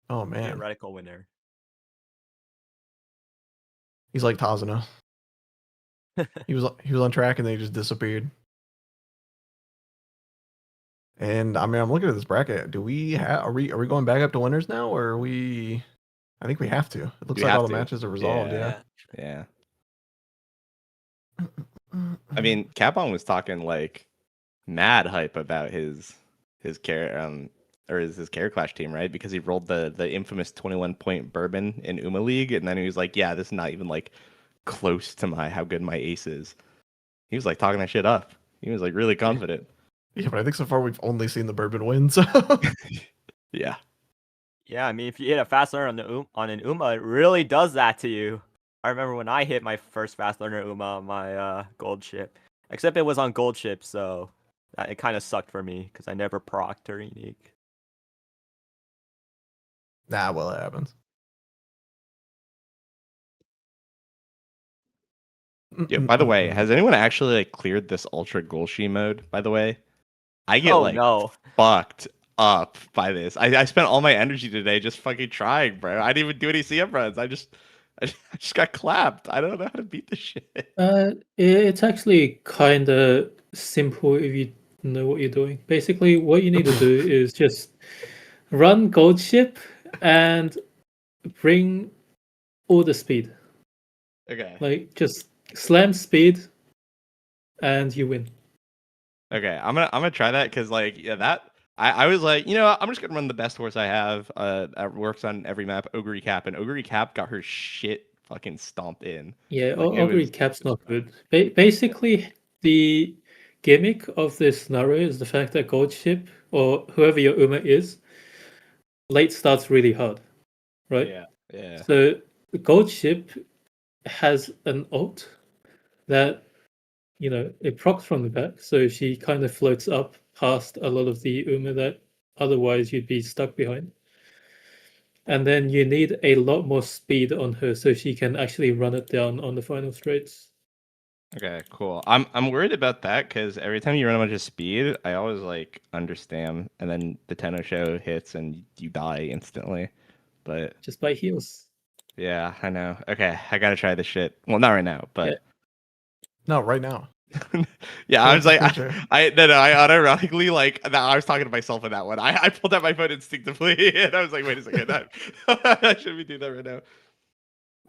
Oh man, Theoretical winner. he's like Tazuna. he was on track and then he just disappeared. And I mean, I'm looking at this bracket. Do we have? Are we going back up to winners now, or are we? I think we have to. It looks like all the matches are resolved. Yeah. I mean, Capon was talking like mad hype about his Carat Clash team, right? Because he rolled the infamous 21-point bourbon in Uma League, and then he was like, "Yeah, this is not even like close to how good my ace is." He was like talking that shit up. He was like really confident. Yeah, but I think so far we've only seen the bourbon win. So yeah. Yeah, I mean, if you hit a fast learner on an Uma, it really does that to you. I remember when I hit my first fast learner Uma on my gold ship. Except it was on gold ship, so it kind of sucked for me because I never procced her unique. nah, well, it happens. Yeah. By the way, has anyone actually like cleared this Ultra Golshi mode? By the way, I get fucked up by this. I spent all my energy today just fucking trying, bro. I didn't even do any CM runs. I just got clapped. I don't know how to beat this shit. It's actually kind of simple if you know what you're doing. Basically, what you need to do is just run gold ship and bring all the speed. Okay. Like just slam speed, and you win. Okay, I'm gonna try that because I was like, you know what? I'm just gonna run the best horse I have. That works on every map, Ogre Cap, and Ogre Cap got her shit fucking stomped in. Yeah, Ogre Cap's not good. Basically, the gimmick of this scenario is the fact that gold ship or whoever your Uma is, late starts really hard, right? Yeah. So the gold ship has an ult that it procs from the back, so she kind of floats up past a lot of the Uma that otherwise you'd be stuck behind. And then you need a lot more speed on her so she can actually run it down on the final straights. Okay, cool. I'm worried about that because every time you run a bunch of speed, I always like understand, and then the Tenno show hits and you die instantly. But just by heals. Yeah, I know. Okay, I gotta try this shit. Well, not right now, but Yeah. No, right now. yeah, I was like, I unironically like that. I was talking to myself in that one. I pulled out my phone instinctively, and I was like, wait a second, I should be doing that right now.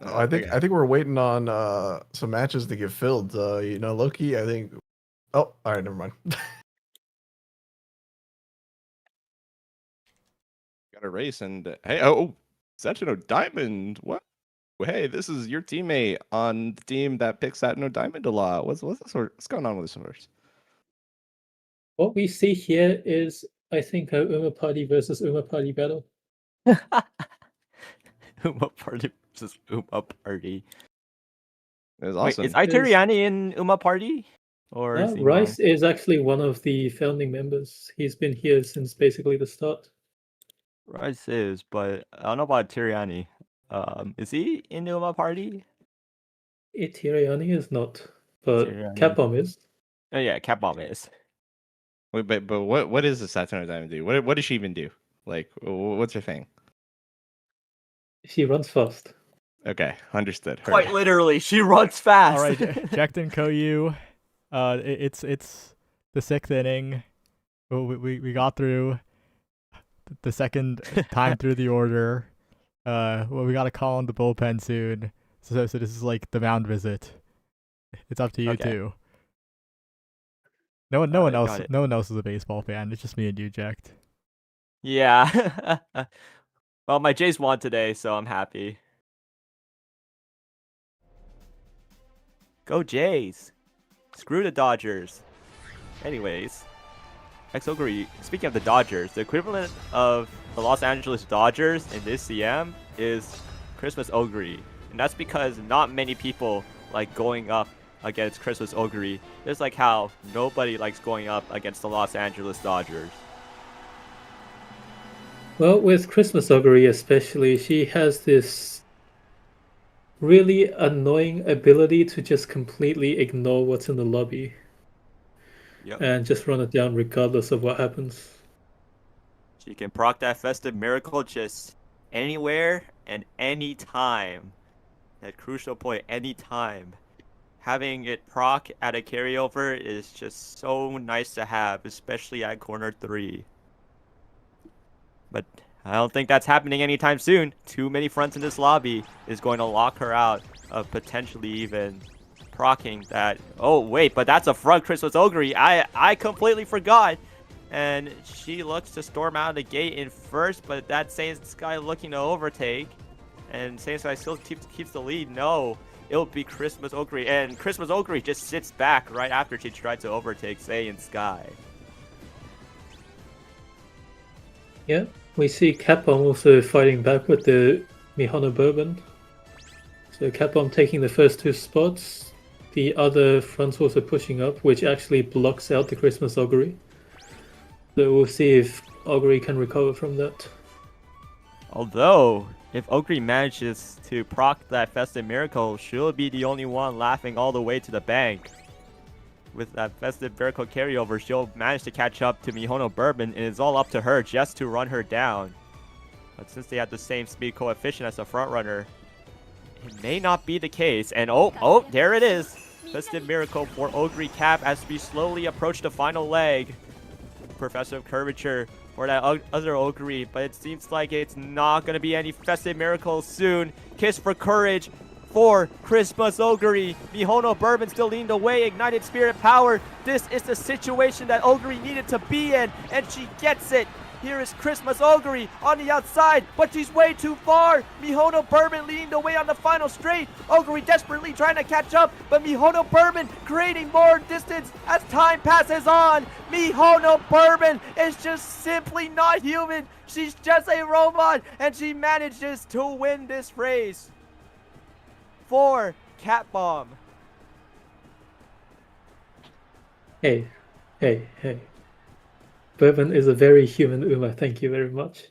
I think we're waiting on some matches to get filled. Loki. I think. Oh, all right, never mind. Got a race and hey, oh, Sentinel Diamond. What? Well, hey, this is your teammate on the team that picks Sentinel Diamond a lot. What's going on with this horse? What we see here is, I think, a Uma Party versus Uma Party battle. Uma Party versus Uma Party. It was Wait, awesome. is Itariani in Uma Party? Or is he Rice is actually one of the founding members. He's been here since basically the start. Rice is, but I don't know about Tiriani. Is he in Uma Party? Itiriani is not, but Itiriani. Capcom is. Oh yeah, Cat Bomb is. Wait, but what is the Sentinel Diamond do? What does she even do? Like, what's her thing? She runs fast. Okay, understood. Heard. Quite literally, she runs fast. All right, Jekton Koyu. It's the 6th inning. We got through the second time through the order. We got to call in the bullpen soon. So this is like the mound visit. It's up to you two. No one else is a baseball fan. It's just me and you, Jekt. Yeah. Well, my Jays won today, so I'm happy. Go Jays. Screw the Dodgers. Anyways, Ogre, speaking of the Dodgers, the equivalent of the Los Angeles Dodgers in this CM is Christmas Ogre. And that's because not many people like going up against Christmas Ogre. Just like how nobody likes going up against the Los Angeles Dodgers. Well, with Christmas Ogre especially, she has this really annoying ability to just completely ignore what's in the lobby. Yep. And just run it down regardless of what happens. She can proc that Festive Miracle just anywhere and any time. That crucial point, any time. Having it proc at a carryover is just so nice to have, especially at corner 3. But I don't think that's happening anytime soon. Too many fronts in this lobby is going to lock her out of potentially even procking that. Oh wait, but that's a front Christmas Ogre. I completely forgot. And she looks to storm out of the gate in first, but that Saiyan Sky looking to overtake. And Saiyan Sky still keeps the lead. No, it'll be Christmas Ogre. And Christmas Ogre just sits back right after she tried to overtake Saiyan Sky. Yeah, we see Capcom also fighting back with the Mihono Bourbon. So Capcom taking the first 2 spots. The other fronts also pushing up, which actually blocks out the Christmas Ogre. So we'll see if Ogre can recover from that. Although, if Ogre manages to proc that Festive Miracle, she'll be the only one laughing all the way to the bank. With that Festive Miracle carryover, she'll manage to catch up to Mihono Bourbon, and it's all up to her just to run her down. But since they have the same speed coefficient as the front runner, it may not be the case. And oh, there it is. Festive Miracle for Ogre Cap as we slowly approach the final leg. Professor of Curvature for that other Ogre, but it seems like it's not going to be any Festive Miracle soon. Kiss for Courage for Christmas Ogre. Mihono Bourbon still leaned away. Ignited Spirit Power. This is the situation that Ogre needed to be in, and she gets it. Here is Christmas Ogre on the outside, but she's way too far. Mihono Bourbon leading the way on the final straight. Ogre desperately trying to catch up, but Mihono Bourbon creating more distance as time passes on. Mihono Bourbon is just simply not human. She's just a robot, and she manages to win this race for Cat Bomb. Hey. Bourbon is a very human Uma, thank you very much.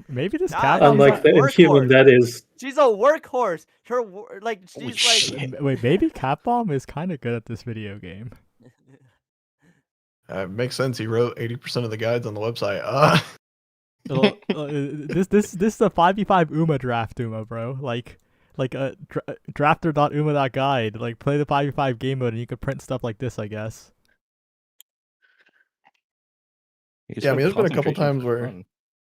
Maybe this Nah, cat. Unlike the inhuman that is. She's a workhorse. She's like. Wait, maybe Cat Bomb is kind of good at this video game. It makes sense. He wrote 80% of the guides on the website. This is a 5v5 Uma draft Uma, bro. Like drafter.uma.guide. Like play the 5v5 game mode and you could print stuff like this, I guess. Yeah, I mean, there's been a couple times where,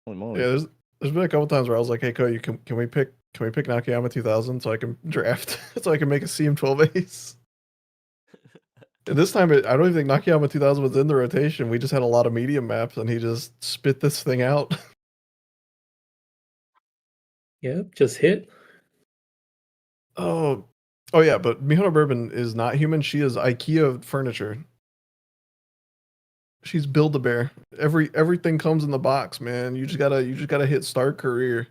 holy moly. yeah, there's been a couple times where I was like, hey, Ko, can we pick Nakayama 2000 so I can draft, so I can make a CM12 ace? And this time, I don't even think Nakayama 2000 was in the rotation. We just had a lot of medium maps, and he just spit this thing out. Yep, just hit. Oh, oh yeah, but Mihono Bourbon is not human. She is IKEA furniture. She's Build-A-Bear. Everything comes in the box, man. You just gotta hit start career.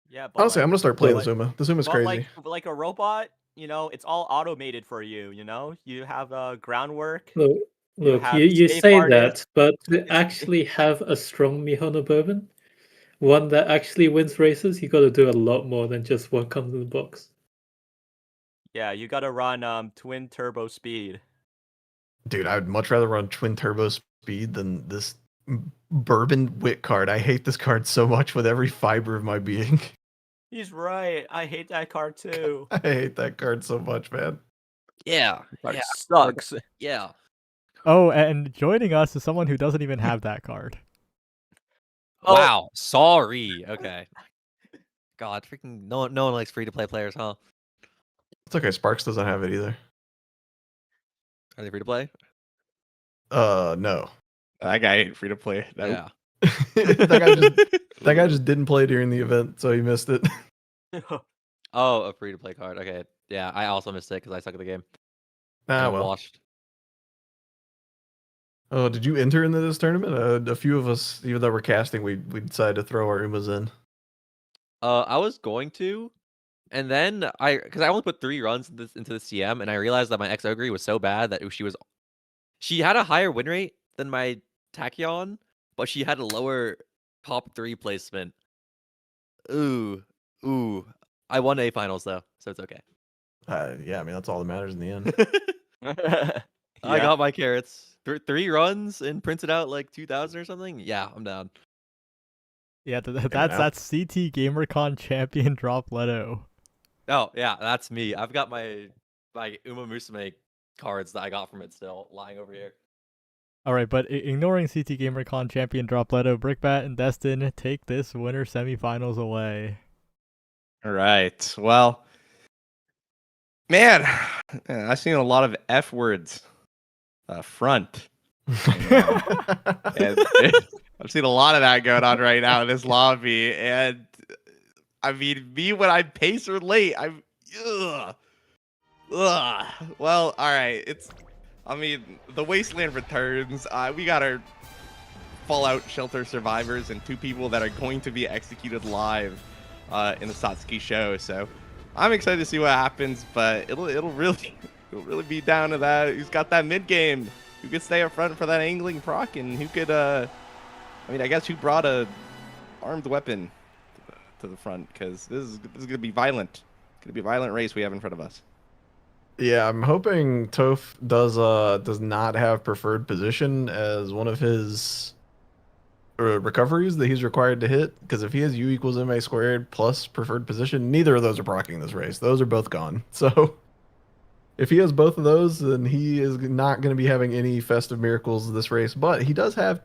Yeah, but Honestly, like, I'm gonna start playing but the Zuma. The Zuma's crazy. like a robot, it's all automated for you. You have groundwork. Look, You look, have you safe say harness. that, but to It's- actually have a strong Mihono Bourbon, one that actually wins races, you got to do a lot more than just what comes in the box. Yeah, you gotta run twin turbo speed. Dude, I would much rather run twin turbo speed than this Bourbon Wit card. I hate this card so much with every fiber of my being. He's right. I hate that card too. I hate that card so much, man. Yeah. Card Yeah. sucks. Yeah. Oh, and joining us is someone who doesn't even have that card. Oh. Wow. Sorry. Okay. God, freaking no one likes free to play players, huh? It's okay. Sparks doesn't have it either. Are they free to play? No. That guy ain't free to play. No. Yeah. that guy just didn't play during the event, so he missed it. Oh, a free to play card. Okay. Yeah, I also missed it because I suck at the game. Ah, I'm well. washed. Oh, did you enter into this tournament? A few of us, even though we're casting, we decided to throw our Umas in. I was going to, and then because I only put 3 runs into the CM, and I realized that my ex Ogre was so bad that she had a higher win rate than my Tachyon, but she had a lower top 3 placement. Ooh. I won A finals though, so it's okay. Yeah, I mean that's all that matters in the end. I got my carrots. 3 runs and printed out like 2,000 or something. Yeah, I'm down. Yeah, that's CT GamerCon champion Drop Leto. Oh yeah, that's me. I've got my Umamusume cards that I got from it still lying over here. All right, but ignoring CT GamerCon champion Drop Leto, Brickbat and Destin take this winner semifinals away. All right. Well, man, I've seen a lot of F words. Front. And I've seen a lot of that going on right now in this lobby, and I mean, me when I'm pace or late, I'm ugh. Well, all right. The Wasteland returns. We got our Fallout Shelter survivors and 2 people that are going to be executed live in the Satsuki show. So I'm excited to see what happens, but it'll really be down to that. Who's got that mid game? Who could stay up front for that angling proc, and who could I guess who brought a armed weapon to the front, because this is gonna be violent. It's gonna be a violent race we have in front of us. Yeah, I'm hoping Toph does not have preferred position as one of his recoveries that he's required to hit, because if he has U equals MA squared plus preferred position, neither of those are proccing this race. Those are both gone. So if he has both of those, then he is not going to be having any festive miracles this race. But he does have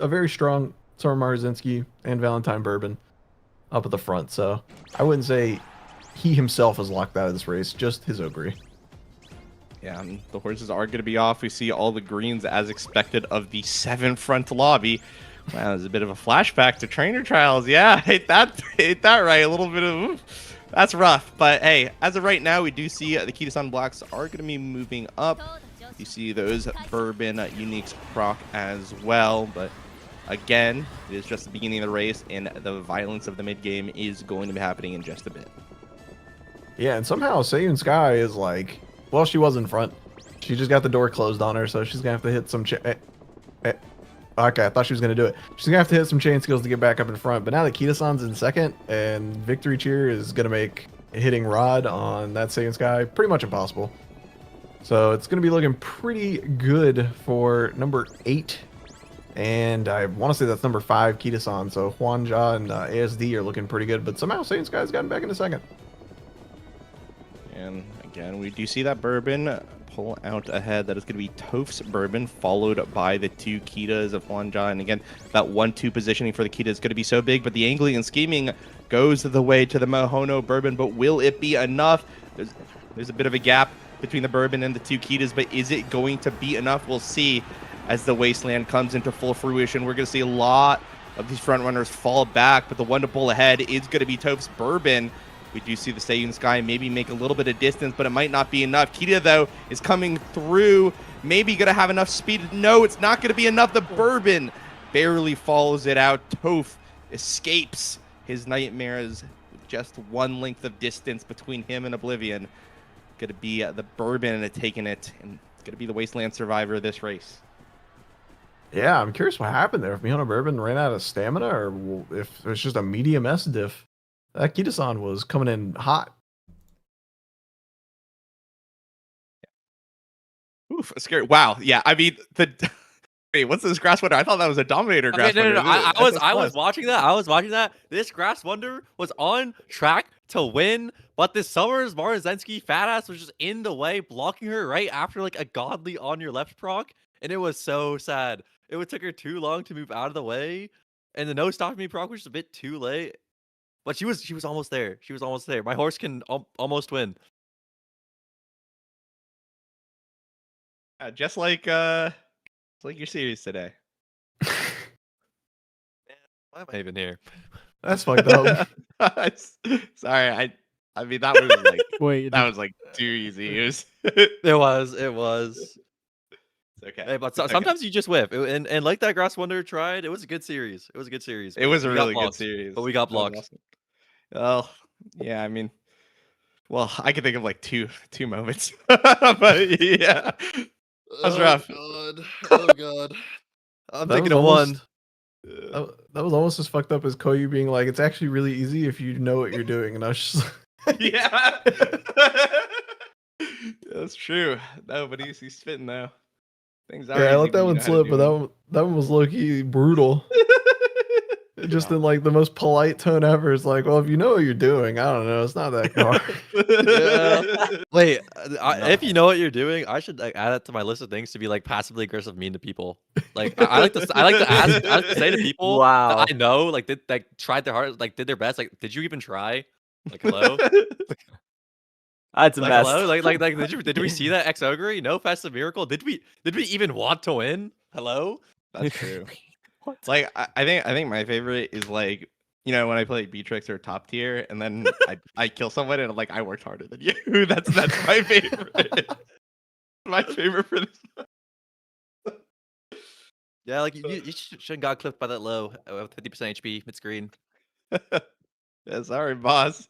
a very strong Summer Marzinski and Valentine Bourbon up at the front. So I wouldn't say he himself is locked out of this race, just his Ogre. Yeah, the horses are going to be off. We see all the greens as expected of the 7 front lobby. Wow, there's a bit of a flashback to trainer trials. Yeah, hate that right. A little bit of oof. That's rough. But hey, as of right now, we do see the Kita-san blocks are going to be moving up. You see those Bourbon uniques proc as well. But again, it is just the beginning of the race, and the violence of the mid game is going to be happening in just a bit. Yeah, and somehow Seiyun Sky is like, well, she was in front. She just got the door closed on her, so she's gonna have to hit some. Okay, I thought she was gonna do it. She's gonna have to hit some chain skills to get back up in front. But now that Kita-san's in second, and Victory Cheer is gonna make hitting Rod on that Seiyun Sky pretty much impossible. So it's gonna be looking pretty good for number 8, and I want to say that's number 5, Kita-san. So Huanja and ASD are looking pretty good, but somehow Seiyun Sky's gotten back into second. And again, we do see that Bourbon pull out ahead. That is going to be Toph's Bourbon, followed by the 2 Kitas of Huanja. And again, that 1-2 positioning for the Kita is going to be so big, but the angling and scheming goes the way to the Mihono Bourbon. But will it be enough? There's a bit of a gap between the Bourbon and the 2 Kitas, but is it going to be enough? We'll see as the Wasteland comes into full fruition. We're going to see a lot of these front runners fall back, but the one to pull ahead is going to be twelfth's Bourbon. We do see the Seiyun Sky maybe make a little bit of distance, but it might not be enough. Kita, though, is coming through. Maybe going to have enough speed. No, it's not going to be enough. The Bourbon barely follows it out. twelfth escapes his nightmares with just one length of distance between him and Oblivion. Going to be the Bourbon taking it, and going to be the Wasteland survivor of this race. Yeah, I'm curious what happened there. If Mihono Bourbon ran out of stamina, or if it was just a medium S diff. That Kita-san was coming in hot. Oof, scary. Wow. Yeah, I mean, wait, what's this Grass Wonder? I thought that was a Dominator Grass No. Wonder. I was watching that. I was watching that. This Grass Wonder was on track to win, but this Summer's Marzensky fat ass was just in the way, blocking her right after like a godly on your left proc, and it was so sad. It would took her too long to move out of the way, and the no stop me proc was just a bit too late. But she was almost there. She was almost there. My horse can almost win. Just like your series today. Why am I even here? That's fucked up. Sorry, I mean that was like Wait, that was like too easy. It was. It was. It's okay. Hey, but It's sometimes you just whiff, and like that Grass Wonder tried. It was a good series. It was a good series. It was a We got really good blocked, series, but we got That was blocked. awesome. Oh, yeah. I mean, well, I can think of like two moments, but yeah, that's rough. God. Oh god. I'm That thinking was of one. almost- That was almost as fucked up as Koyu being like, it's actually really easy if you know what you're doing. And I was just like, Yeah, that's true. No, but he's spitting though. Things are yeah, I easy let that when you one know how to slip, do but them. that one was low key brutal. Just in like the most polite tone ever. It's like, well, if you know what you're doing, I don't know. It's not that hard. Yeah. Wait, if you know what you're doing, I should like add it to my list of things to be like passively aggressive, mean to people. Like I like to ask, I like to say to people Wow. that I know, like did like tried their hardest, like did their best. Like, did you even try? Like, hello. That's a Like, mess. hello. Like did we see that X Ogre? No festive miracle. Did we even want to win? Hello. That's true. Like I think my favorite is like, you know, when I play Beatrix or top tier and then I kill someone and I'm like, I worked harder than you. That's my favorite. My favorite for this. Yeah, like you shouldn't got clipped by that low with 50% HP mid screen. Yeah, sorry, boss.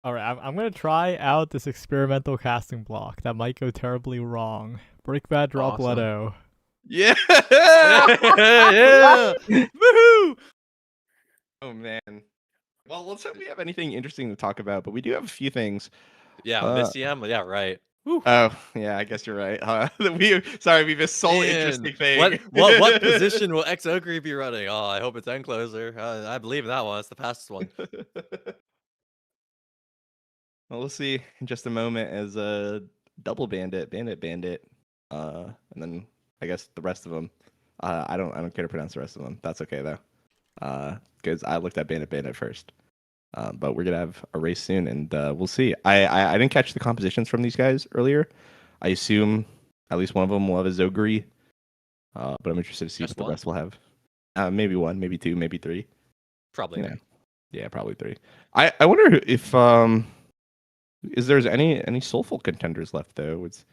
All right, I'm gonna try out this experimental casting block that might go terribly wrong. Break bad, drop Awesome. Leto. Yeah. Yeah. Woohoo! Oh man. Well, let's hope we have anything interesting to talk about, but we do have a few things. Yeah, this CM. Yeah, right. Oh, yeah, I guess you're right. We missed so Man, interesting thing. What position will X Ogre be running? Oh, I hope it's end closer. I believe in that one. It's the fastest one. Well, we'll see in just a moment as a double bandit, and then I guess the rest of them. I don't care to pronounce the rest of them. That's okay though, because I looked at bandit first. But we're gonna have a race soon, and we'll see. I didn't catch the compositions from these guys earlier. I assume at least one of them will have a Zogri, but I'm interested to see Just what the one? rest will have. Maybe one, maybe two, maybe three. Probably. You know. Yeah, probably three. I wonder if is there's any soulful contenders left though? It's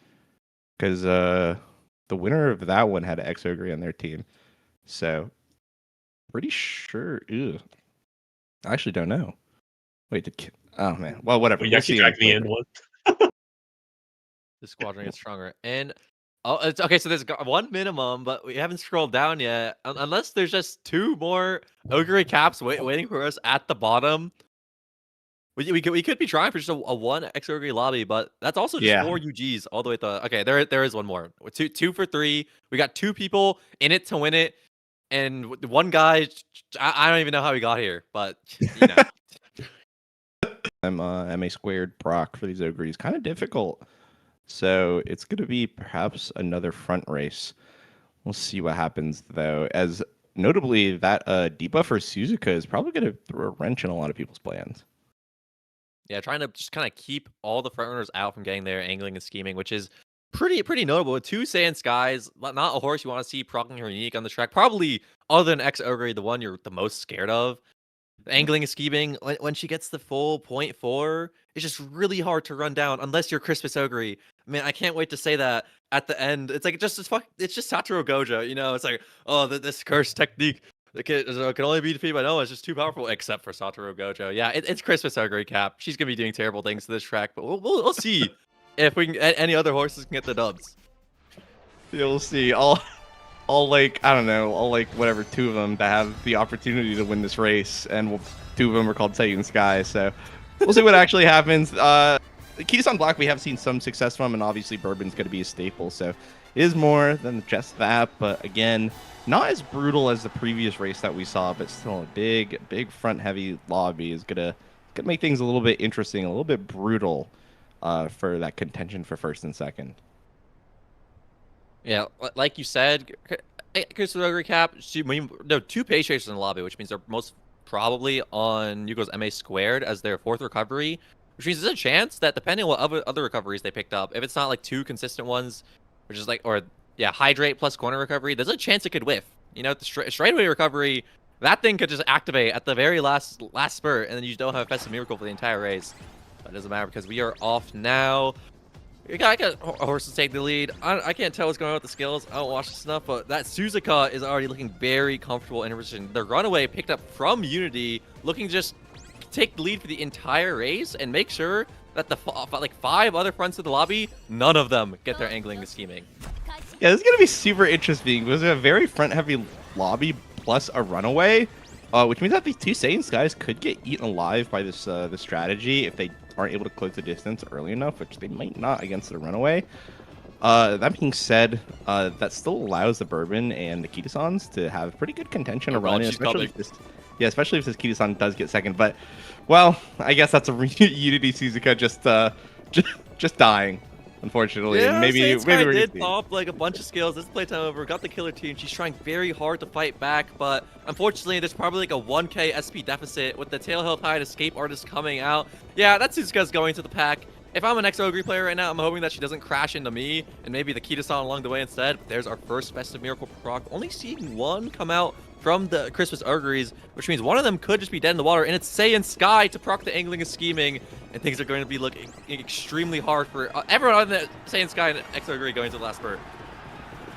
because the winner of that one had an X Ogre on their team, so pretty sure. Ew. I actually don't know. Wait, oh man. Well, whatever. Well, We'll see. Yakidrag in one. The squadron gets stronger. And it's okay. So there's one minimum, but we haven't scrolled down yet. Unless there's just two more Ogre caps waiting for us at the bottom. We could be trying for just a one X Ogre lobby, but that's also just 4 UGs all the way to. Okay, there is one more. Two for 3. We got 2 people in it to win it, and one guy. I don't even know how he got here, but you know. I'm MA squared proc for these Ogres. Kind of difficult. So it's going to be perhaps another front race. We'll see what happens, though. As notably, that debuff for Suzuka is probably going to throw a wrench in a lot of people's plans. Yeah, trying to just kind of keep all the front runners out from getting there, angling and scheming, which is pretty notable. With 2 Saiyan Skies, not a horse you want to see proccing her unique on the track. Probably other than X Ogre, the one you're the most scared of. Angling and scheming, when she gets the full 0.4, it's just really hard to run down unless you're Crispus Ogre. I mean, I can't wait to say that at the end. It's like it's just Satoru Gojo, you know? It's like, oh, this cursed technique can only be defeated by Noah. It's just too powerful, except for Satoru Gojo. Yeah, it's Crispus Ogre Cap. She's gonna be doing terrible things to this track, but we'll see if we can, any other horses can get the dubs. Yeah, we'll see. I'll like, I don't know, I'll like whatever 2 of them that have the opportunity to win this race, and 2 of them are called Seiun Sky, so we'll see what actually happens. Kitasan Black we have seen some success from, and obviously Bourbon's going to be a staple, so it is more than just that, but again, not as brutal as the previous race that we saw, but still a big front heavy lobby is gonna make things a little bit interesting, a little bit brutal for that contention for first and second. Yeah, like you said, Crispus Ogre Cap, 2 pace chasers in the lobby, which means they're most probably on Yugo's MA squared as their 4th recovery, which means there's a chance that depending on what other recoveries they picked up, if it's not like 2 consistent ones, which is like, or yeah, hydrate plus corner recovery, there's a chance it could whiff. You know, the straightaway recovery, that thing could just activate at the very last spurt, and then you don't have a festive miracle for the entire race. That doesn't matter because we are off now. I got a horse to take the lead. I can't tell what's going on with the skills. I don't watch this enough, but that Suzuka is already looking very comfortable in her position. The runaway picked up from Unity, looking to just take the lead for the entire race and make sure that the like 5 other fronts of the lobby, none of them get their angling and scheming. Yeah, this is going to be super interesting because we have a very front-heavy lobby plus a runaway, which means that these 2 Saiyan Skies could get eaten alive by this this strategy if they aren't able to close the distance early enough, which they might not against the runaway. That being said, that still allows the Bourbon and the Kita-sans to have pretty good contention around it, especially if this Kita-san does get second. But, well, I guess that's a Unity Suzuka just dying, unfortunately. Yeah, And maybe we're did pop like a bunch of skills. This playtime over, got the killer team. She's trying very hard to fight back, but unfortunately, there's probably like a 1k SP deficit with the Tail Hill Tide Escape Artist coming out. Yeah, that Suzuka's going to the pack. If I'm an X-Ogre player right now, I'm hoping that she doesn't crash into me and maybe the Kita-san along the way instead. There's our first Festive Miracle proc. Only seeing 1 come out from the Crispus Ogres, which means one of them could just be dead in the water, and it's Saiyan Sky to proc the angling and scheming, and things are going to be looking extremely hard for everyone other than Saiyan Sky and X-Ogre going to the last spurt.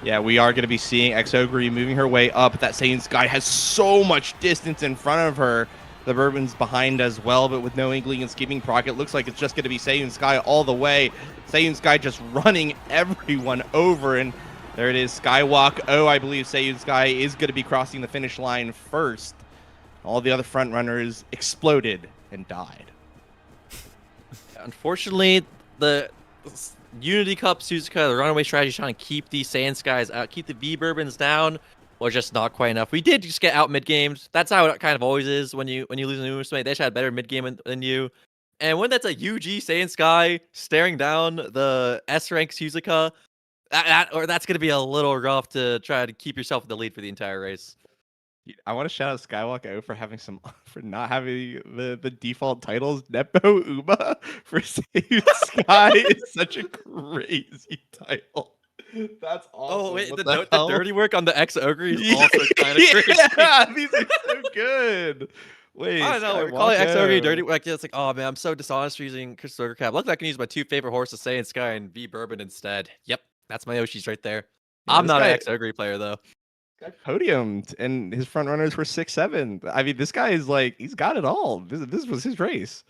Yeah, we are going to be seeing X-Ogre moving her way up. That Saiyan Sky has so much distance in front of her. The Bourbon's behind as well, but with no angling and scheming proc, it looks like it's just going to be Saiyan Sky all the way. Saiyan Sky just running everyone over, and there it is, Skywalk. Oh, I believe Saiyan Sky is going to be crossing the finish line first. All the other front runners exploded and died. Unfortunately, the Unity Cup Suzuka, the runaway strategy is trying to keep these Saiyan Skies out, keep the V Bourbons down, was just not quite enough. We did just get out mid-games. That's how it kind of always is when you lose an Umamusume. They should have better mid-game than you. And when that's a UG Saiyan Sky staring down the S-rank Suzuka, that's going to be a little rough to try to keep yourself in the lead for the entire race. I want to shout out Skywalk O for not having the default titles. Nepo Uma for Saiyan Sky is such a crazy title. That's awesome. Oh wait, What the hell? dirty work on the X-Ogre is also kind of crazy. Yeah, these are so good. Wait, I don't know. We're calling X-Ogre dirty. Like it's like, oh man, I'm so dishonest for using Crispus Ogre Cap. Look, I can use my 2 favorite horses, Saiyan Sky and V Bourbon instead. Yep, that's my Yoshi's right there. Yeah, I'm not guy, an X-Ogre player though. This guy podiumed, and his front runners were 6, 7. I mean, this guy is like, he's got it all. This was his race.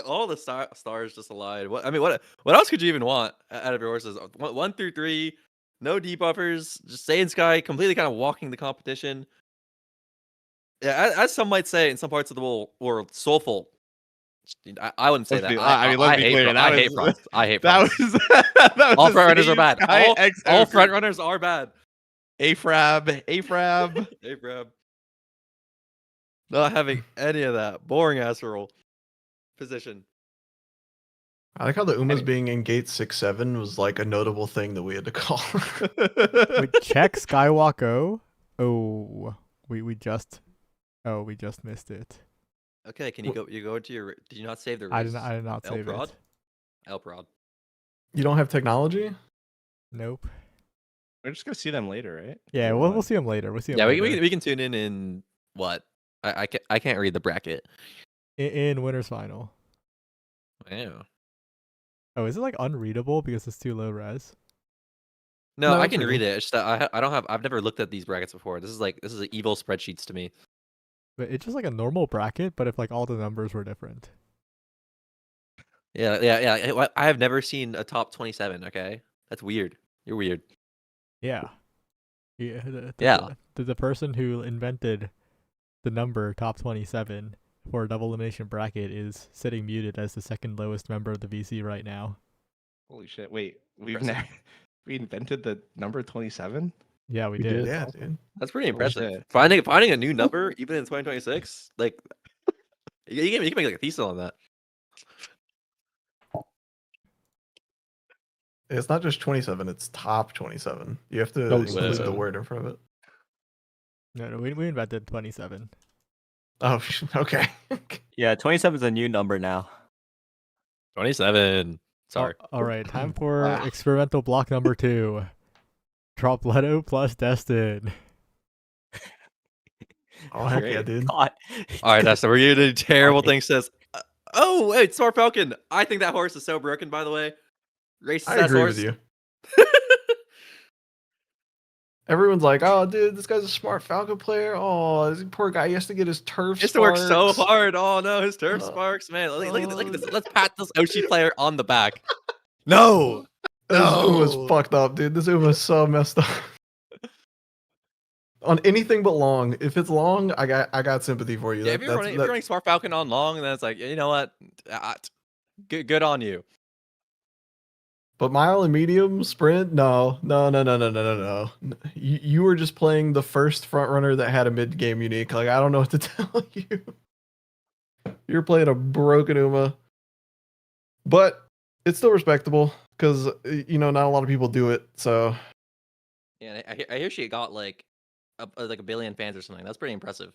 All the stars just aligned. What else could you even want out of your horses? 1 through 3, no debuffers, just Saiyan Sky completely kind of walking the competition. Yeah, as some might say in some parts of the world, soulful. I wouldn't say that. Let's be clear. I hate fronts. I hate That fronts. was All front runners are bad. All front front runners are bad. Afrab. Hey, Brab. Not having any of that boring ass role position. I like how the Umas being in gate 6-7 was like a notable thing that we had to call. Wait, check Skywalk O. Oh, we just missed it. Okay, can you go? You go into your. Did you not save the race? I did not save it. El Prod. You don't have technology? Nope. We're just gonna see them later, right? Yeah, we'll see him later. We'll see him Yeah, later. we can tune in what? I can't read the bracket. In winners final. Yeah. Oh, is it like unreadable because it's too low res? No, No, I it's can read real. it. It's just that I don't have. I've never looked at these brackets before. This is evil spreadsheets to me. But it's just like a normal bracket, but if like all the numbers were different. Yeah. I have never seen a top 27. Okay, that's weird. You're weird. Yeah. Yeah. Yeah. The person who invented the number top 27 for a double elimination bracket is sitting muted as the second lowest member of the VC right now. Holy shit! Wait, we invented the number 27. Yeah, we We did. did. Yeah, dude. That's pretty impressive. shit. Finding a new number even in 2026, like you can make like a thesis on that. It's not just 27, it's top 27. You have to Oh, include the 27. word in front of it. No, we invented 27. Oh, okay. Yeah, 27 is a new number now. 27. Sorry. All right, time for Wow. experimental block number 2. Drop Leto plus Destin. Oh, heck yeah, Great. dude. God. All right, so we're gonna do terrible things. Says, oh wait, Smart Falcon. I think that horse is so broken. By the way, racist I ass agree horse. with you. Everyone's like, oh, dude, this guy's a smart Falcon player. Oh, this poor guy, he has to get his turf He has to work so sparks." hard. Oh no, his turf sparks, man. Look at this. Let's pat this Oshi player on the back. No, This Uma's No. fucked up, dude. This Uma's so messed up. On anything but long. If it's long, I got sympathy for you. yeah, if you're running Smart Falcon on long, then it's like, you know what? Good on you. But mile and medium sprint, no. You were just playing the first front runner that had a mid game unique. Like, I don't know what to tell you. You're playing a broken Uma, but it's still respectable because not a lot of people do it. So Yeah, I hear she got like a billion fans or something. That's pretty impressive.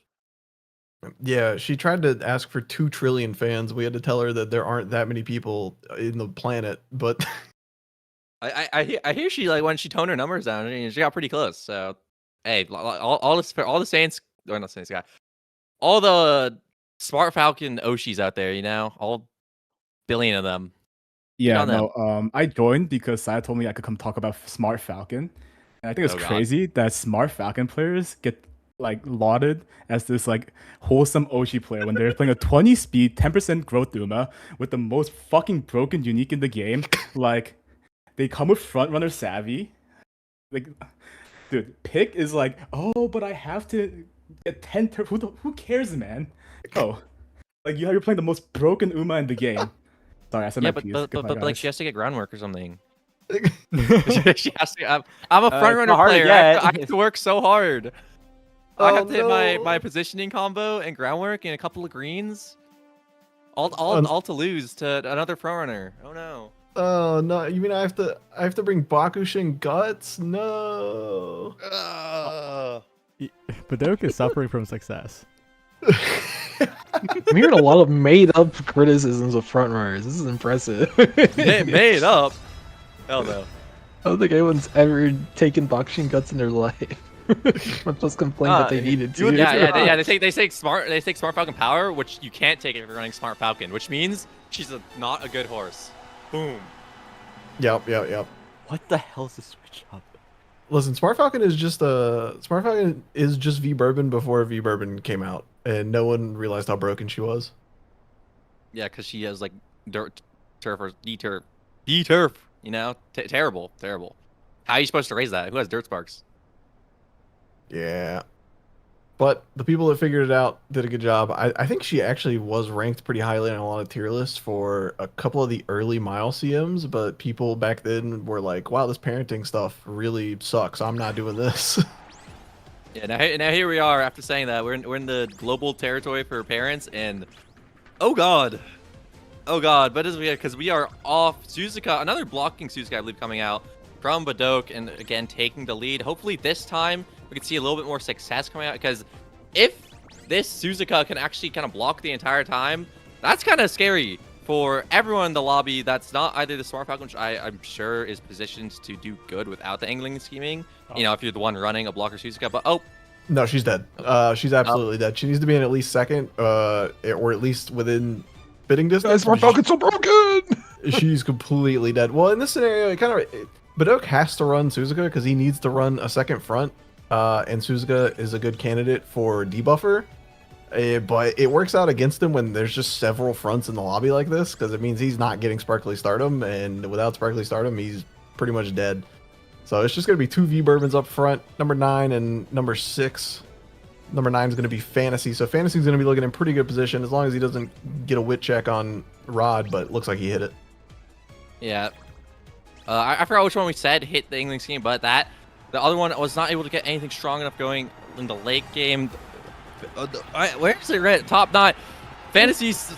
yeah, she tried to ask for 2 trillion fans. We had to tell her that there aren't that many people in the planet, but. I hear she, like, when she toned her numbers down, she got pretty close. So hey, all the Saints, or not Saints guy, all the Smart Falcon Oshis out there, all billion of them. Yeah, on them. no. I joined because Saya told me I could come talk about Smart Falcon, and I think it's Oh, God. crazy that Smart Falcon players get like lauded as this like wholesome Oshi player when they're playing a 20 speed, 10% growth Uma with the most fucking broken unique in the game. Like, they come with front runner savvy. Like, dude, pick is like, oh, but I have to get 10 turf. Who cares, man? Oh, like you're playing the most broken Uma in the game. Sorry, I said Yeah, my but piece. but Goodbye, like guys. she has to get groundwork or something. She has to. I'm a front runner not hard to player. I have get. to work so hard. I Oh, have to hit no. my positioning combo and groundwork and a couple of greens. All to lose to another front runner. Oh no. Oh no! You mean I have to bring Bakushin guts? No. Badok is suffering from success. I'm hearing a lot of made-up criticisms of frontrunners. This is impressive. Made up. Hell no. I don't think anyone's ever taken boxing guts in their life. Much less complain that they needed to. Yeah. They take smart Falcon power, which you can't take if you're running Smart Falcon, which means she's not a good horse. Boom. Yep. What the hell is the switch up? Listen, Smart Falcon is just V Bourbon before V Bourbon came out, and no one realized how broken she was. Yeah, because she has like dirt, turf, or D-turf. D-turf, terrible. How are you supposed to raise that? Who has dirt sparks? Yeah. But the people that figured it out did a good job. I think she actually was ranked pretty highly on a lot of tier lists for a couple of the early mile CMs, but people back then were like, wow, this parenting stuff really sucks. I'm not doing this. Yeah, now here we are after saying that. We're in the global territory for parents, and oh god, but as because we are off Suzuka, another blocking Suzuka I believe coming out from Badok, and again taking the lead. Hopefully this time we can see a little bit more success coming out, because if this Suzuka can actually kind of block the entire time, that's kind of scary for everyone in the lobby that's not either the Smart Falcon, which I'm sure is positioned to do good without the angling and scheming. You know, if you're the one running a blocker Suzuka, but No, she's dead. She's absolutely dead. She needs to be in at least second, or at least within spitting distance. Smart Falcon's so broken! She's completely dead. Well, in this scenario, Badok has to run Suzuka because he needs to run a second front, and Suzuka is a good candidate for debuffer. But it works out against him when there's just several fronts in the lobby like this, because it means he's not getting Sparkly Stardom, and without Sparkly Stardom, he's pretty much dead. So it's just going to be 2 V-Bourbons up front, number 9 and number 6. Number 9 is going to be Fantasy, so Fantasy's going to be looking in pretty good position as long as he doesn't get a wit check on Rod, but it looks like he hit it. yeah. I forgot which one we said hit the angling scheme, but the other one was not able to get anything strong enough going in the late game. Where's it right? Top 9. Fantasy's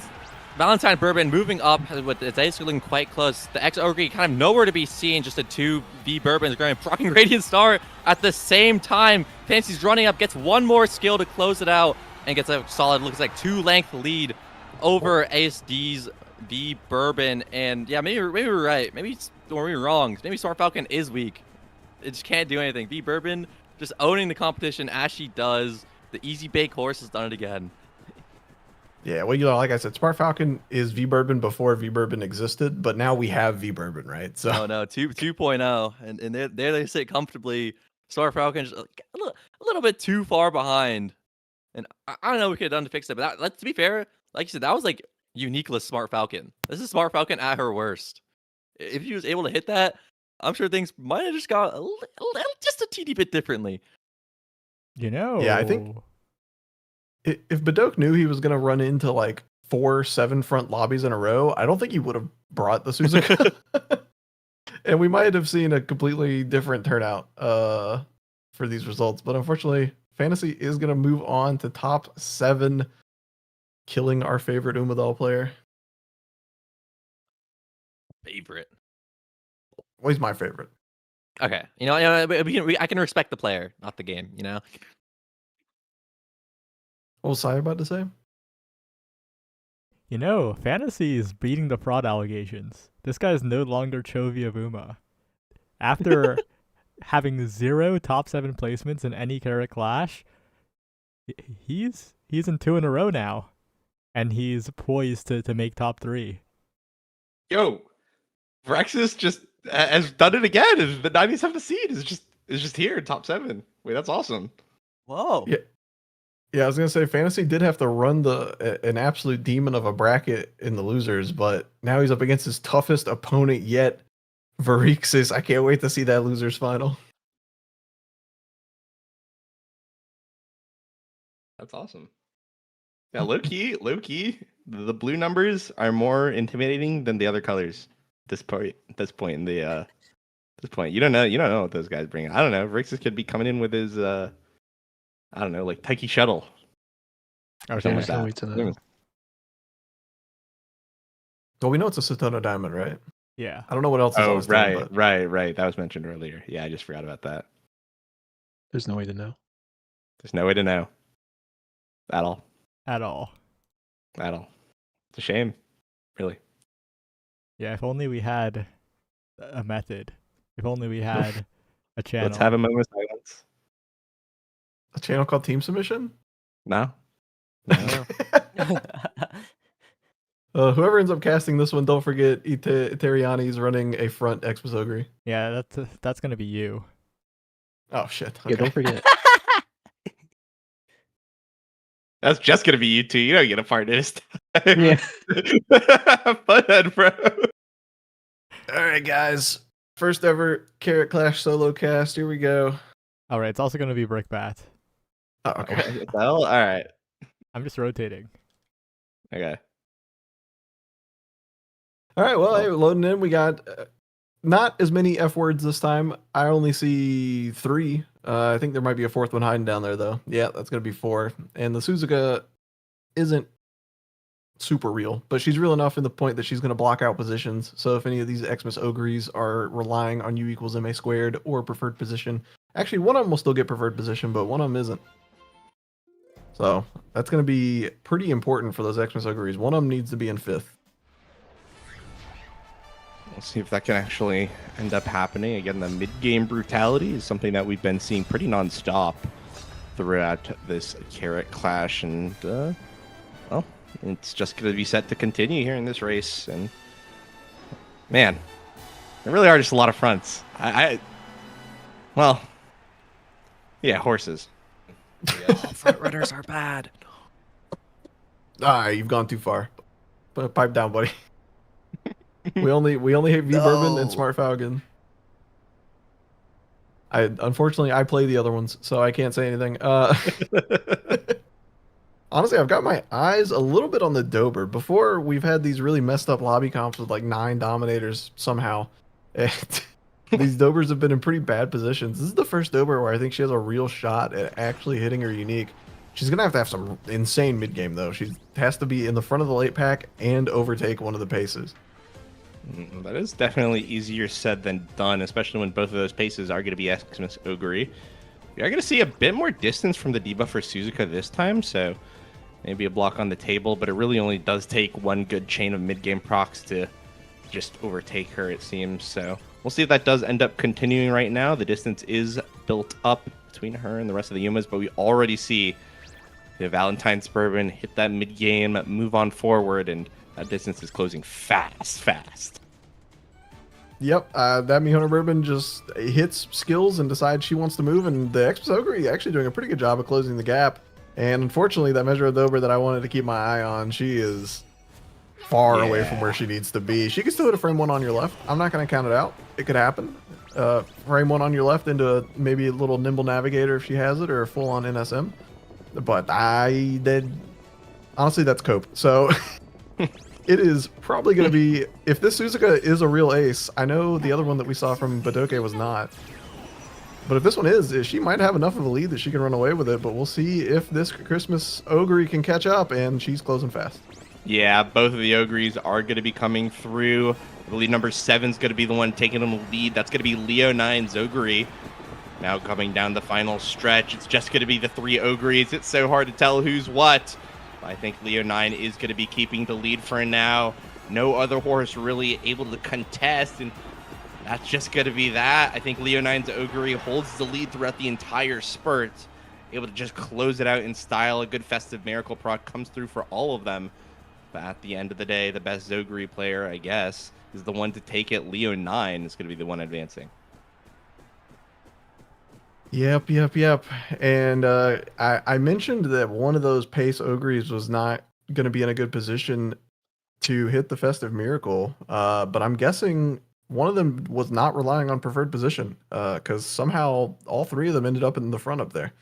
Valentine Bourbon moving up with its ace looking quite close. The X-Ogre kind of nowhere to be seen, just a 2 V-Bourbons proccing Radiant Star at the same time. Fantasy's running up, gets one more skill to close it out, and gets a solid, looks like 2-length lead over Ace D's V-Bourbon. And yeah, maybe we're right. Maybe we're wrong. Maybe Smart Falcon is weak. It just can't do anything. V-Bourbon just owning the competition as she does. The easy bake horse has done it again. Yeah, well, like I said, Smart Falcon is V-Bourbon before V-Bourbon existed, but now we have V-Bourbon, right? So Oh no, 2.0, and there they sit comfortably. Smart Falcon just a little bit too far behind, and I don't know what we could have done to fix it. But to be fair, like you said, that was like uniqueless Smart Falcon. This is Smart Falcon at her worst. If she was able to hit that, I'm sure things might have just got just a teeny bit differently. You know. Yeah, I think if Badok knew he was going to run into like 4 7-front lobbies in a row, I don't think he would have brought the Suzuka. And we might have seen a completely different turnout for these results. But unfortunately, Fantasy is going to move on to top 7, killing our favorite Umadal player. Favorite. Well, he's my favorite. Okay, I can respect the player, not the game. You know. What was Sai about to say? You know, Fantasy is beating the fraud allegations. This guy is no longer Chovy of Uma. After having 0 top 7 placements in any Carat clash, he's in 2 in a row now, and he's poised to make top 3. Yo, Vrexus just has done it again. The 97th seed is just here, top 7. Wait, that's awesome. Whoa. Yeah, I was gonna say Fantasy did have to run an absolute demon of a bracket in the losers, but now he's up against his toughest opponent yet, Varixis. I can't wait to see that losers final. That's awesome. Yeah, low key, the blue numbers are more intimidating than the other colors. This point in the this point, you don't know what those guys bring. I don't know. Vrixis could be coming in with his I don't know, like Taiki Shuttle. Or something something like that. to know. Well, we know it's a Satono Diamond, right? Yeah. I don't know what else is on Oh, this team, right, but right. That was mentioned earlier. Yeah, I just forgot about that. There's no way to know. There's no way to know. At all. At all. It's a shame, really. Yeah, if only we had a method. If only we had a channel. Let's have a moment of silence. a channel called Team Submission? No. Whoever ends up casting this one, don't forget Iteriani's running a front Xmas Ogre. Yeah, that's gonna be you. Oh shit. Yeah, don't forget. That's just gonna be you two. You don't get a part in this. Yeah. Fun, bro. Alright guys. First ever Carat Clash solo cast. Here we go. Alright, it's also gonna be Brickbat. Oh, okay. Well, all right. I'm just rotating. Okay. All right, well, hey, loading in. We got not as many F words this time. I only see 3. I think there might be a 4th one hiding down there, though. Yeah, that's going to be 4. And the Suzuka isn't super real, but she's real enough in the point that she's going to block out positions. So if any of these Xmas Ogres are relying on U equals MA squared or preferred position, actually, one of them will still get preferred position, but one of them isn't. So that's going to be pretty important for those Xmas Ogres. One of them needs to be in 5th. We'll see if that can actually end up happening. Again, the mid-game brutality is something that we've been seeing pretty non-stop throughout this Carat clash, and well, it's just going to be set to continue here in this race. And man, there really are just a lot of fronts. Well, yeah, horses. Front runners are bad. You've gone too far. But pipe down, buddy. we only hate V Bourbon and Smart Falcon. Unfortunately I play the other ones, so I can't say anything. Honestly, I've got my eyes a little bit on the Dober. Before, we've had these really messed up lobby comps with like 9 Dominators somehow. And these Dobers have been in pretty bad positions. This is the first Dober where I think she has a real shot at actually hitting her unique. She's going to have some insane mid-game, though. She has to be in the front of the late pack and overtake one of the paces. That is definitely easier said than done, especially when both of those paces are going to be Xmas Ogre. We are going to see a bit more distance from the debuffer Suzuka this time, so maybe a block on the table, but it really only does take one good chain of mid-game procs to just overtake her, it seems. So we'll see if that does end up continuing right now. The distance is built up between her and the rest of the Yumas, but we already see the Valentine's Bourbon hit that mid-game, move on forward, and that distance is closing fast. Yep, that Mihona Bourbon just hits skills and decides she wants to move, and the Xmas Ogre actually doing a pretty good job of closing the gap. And unfortunately, that measure of Dober that I wanted to keep my eye on, she is far away from where she needs to be. She can still hit a frame 1 on your left. I'm not going to count it out. It could happen. Frame 1 on your left into maybe a little Nimble Navigator if she has it, or a full-on NSM. But honestly, that's cope. So it is probably going to be, if this Suzuka is a real ace, I know the other one that we saw from Badoke was not. But if this one is, she might have enough of a lead that she can run away with it. But we'll see if this Christmas Ogre can catch up, and she's closing fast. Yeah, both of the Ogres are going to be coming through. I believe number 7 is going to be the one taking them the lead. That's going to be Leo 9's Ogre. Now coming down the final stretch, it's just going to be the 3 Ogres. It's so hard to tell who's what. I think Leo 9 is going to be keeping the lead for now. No other horse really able to contest, and that's just going to be that. I think Leo 9's Ogre holds the lead throughout the entire spurt, able to just close it out in style. A good festive miracle proc comes through for all of them. But at the end of the day, the best Ogre player, I guess, is the one to take it. Leo 9 is going to be the one advancing. Yep. And I mentioned that one of those pace Ogres was not going to be in a good position to hit the festive miracle. But I'm guessing one of them was not relying on preferred position, because somehow all 3 of them ended up in the front up there.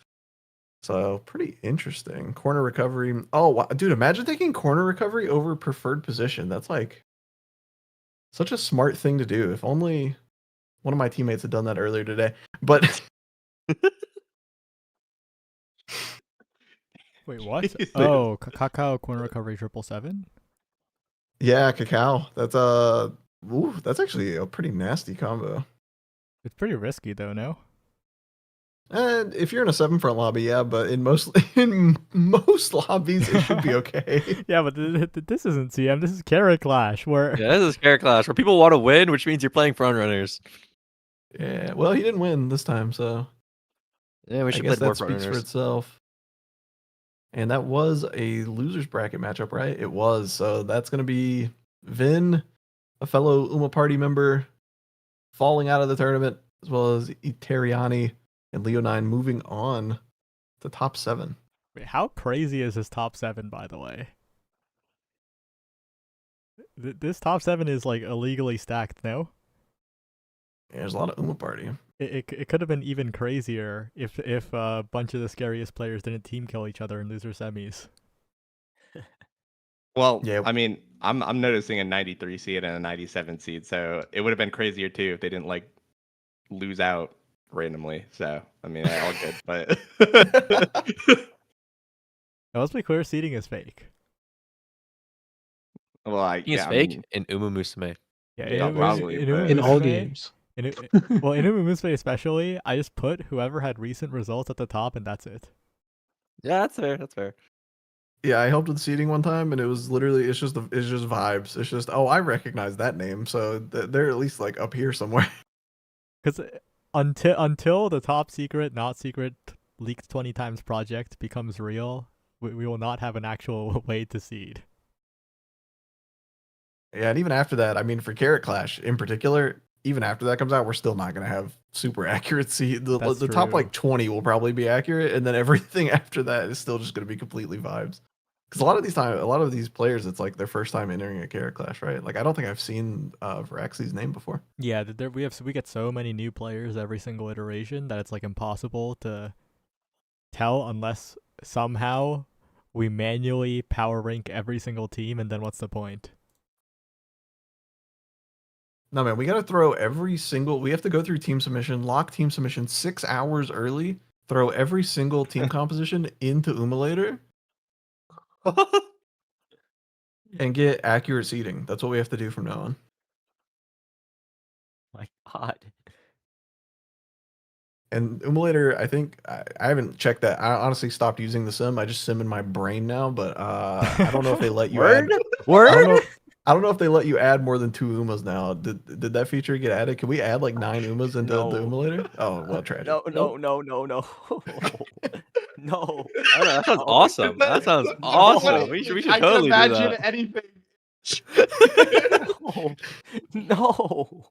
So pretty interesting. Corner recovery. Oh, wow. Dude, imagine taking corner recovery over preferred position. That's like such a smart thing to do. If only one of my teammates had done that earlier today. But Wait, what? Oh, Cacao corner recovery 777? yeah, Cacao. That's actually a pretty nasty combo. It's pretty risky though, no? And if you're in a 7 front lobby, yeah, but in most lobbies it should be okay. Yeah, but this isn't CM. This is Carat Clash, where Yeah, this is Carat Clash, where people want to win, which means you're playing front runners. Yeah, well, he didn't win this time, so Yeah, we I should guess play more that front speaks for runners. itself. And that was a losers bracket matchup, right? It was. So that's going to be Vin, a fellow Uma party member, falling out of the tournament, as well as Iteriani and Leo 9 moving on to top 7. Wait, how crazy is this top 7, by the way? This top 7 is like illegally stacked, no? Yeah, there's a lot of Uma party. It could have been even crazier if a bunch of the scariest players didn't team kill each other in loser semis. Well, Yeah. I mean, I'm noticing a 93 seed and a 97 seed, so it would have been crazier too if they didn't like lose out randomly. So I mean, all good, but Now, let's be clear, seeding is fake. well, He's fake in Umamusume. Yeah, Yeah, probably, but- In all Umamusume- games. In Umamusume especially, I just put whoever had recent results at the top, and that's it. Yeah, that's fair. That's fair. Yeah, I helped with seeding one time, and it was literally it's just vibes. It's just I recognize that name, so they're at least like up here somewhere. Because until the top secret, not secret, leaked 20 times project becomes real, we will not have an actual way to seed. Yeah, and even after that, I mean, for Carat Clash in particular, even after that comes out, we're still not going to have super accuracy. The top true. like 20 will probably be accurate, and then everything after that is still just going to be completely vibes. Because a lot of these players, it's like their first time entering a Carat Clash, right? Like I don't think I've seen Veraxi's name before. Yeah, we get so many new players every single iteration that it's like impossible to tell unless somehow we manually power rank every single team, and then what's the point? No, man, we got to throw every single. We have to go through team submission, lock team submission 6 hours early, throw every single team composition into Umulator, and get accurate seeding. That's what we have to do from now on. My God. And Umulator, I think I haven't checked that. I honestly stopped using the sim. I just sim in my brain now, but I don't know if they let you add. I don't know if they let you add more than 2 Umas now. Did that feature get added? Can we add like 9 Umas into the Umulator? Oh, well, tragic. No. No. That sounds awesome. That sounds awesome. We should totally do that. Anything. No.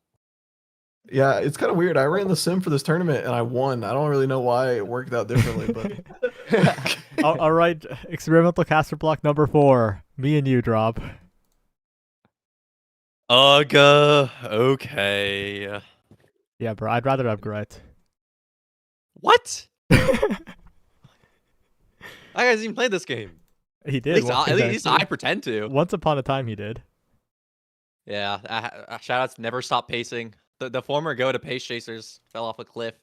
Yeah, it's kind of weird. I ran the sim for this tournament and I won. I don't really know why it worked out differently, but All right, experimental caster block number 4. Me and you drop. Okay. Yeah, bro, I'd rather have Gret. What? I hasn't even played this game. He did. At least I pretend to. Once upon a time, he did. Yeah. Shoutouts never stop pacing. The former go to pace chasers fell off a cliff.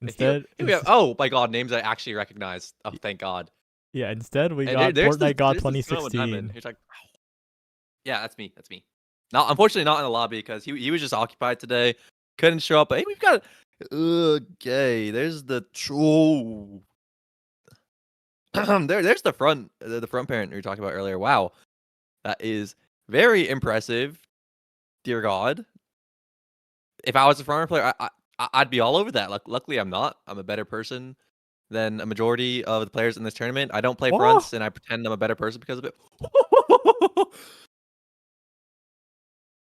Instead, oh my God, names I actually recognize. Oh, thank God. Yeah, instead we got Fortnite God 2016. He's like, yeah, that's me. Not unfortunately not in the lobby because he was just occupied today, couldn't show up. But hey, we've got okay. There's the there's the front parent we were talking about earlier. Wow, that is very impressive. Dear God, if I was a front player, I'd be all over that. Luckily, I'm not. I'm a better person than a majority of the players in this tournament. I don't play fronts, and I pretend I'm a better person because of it.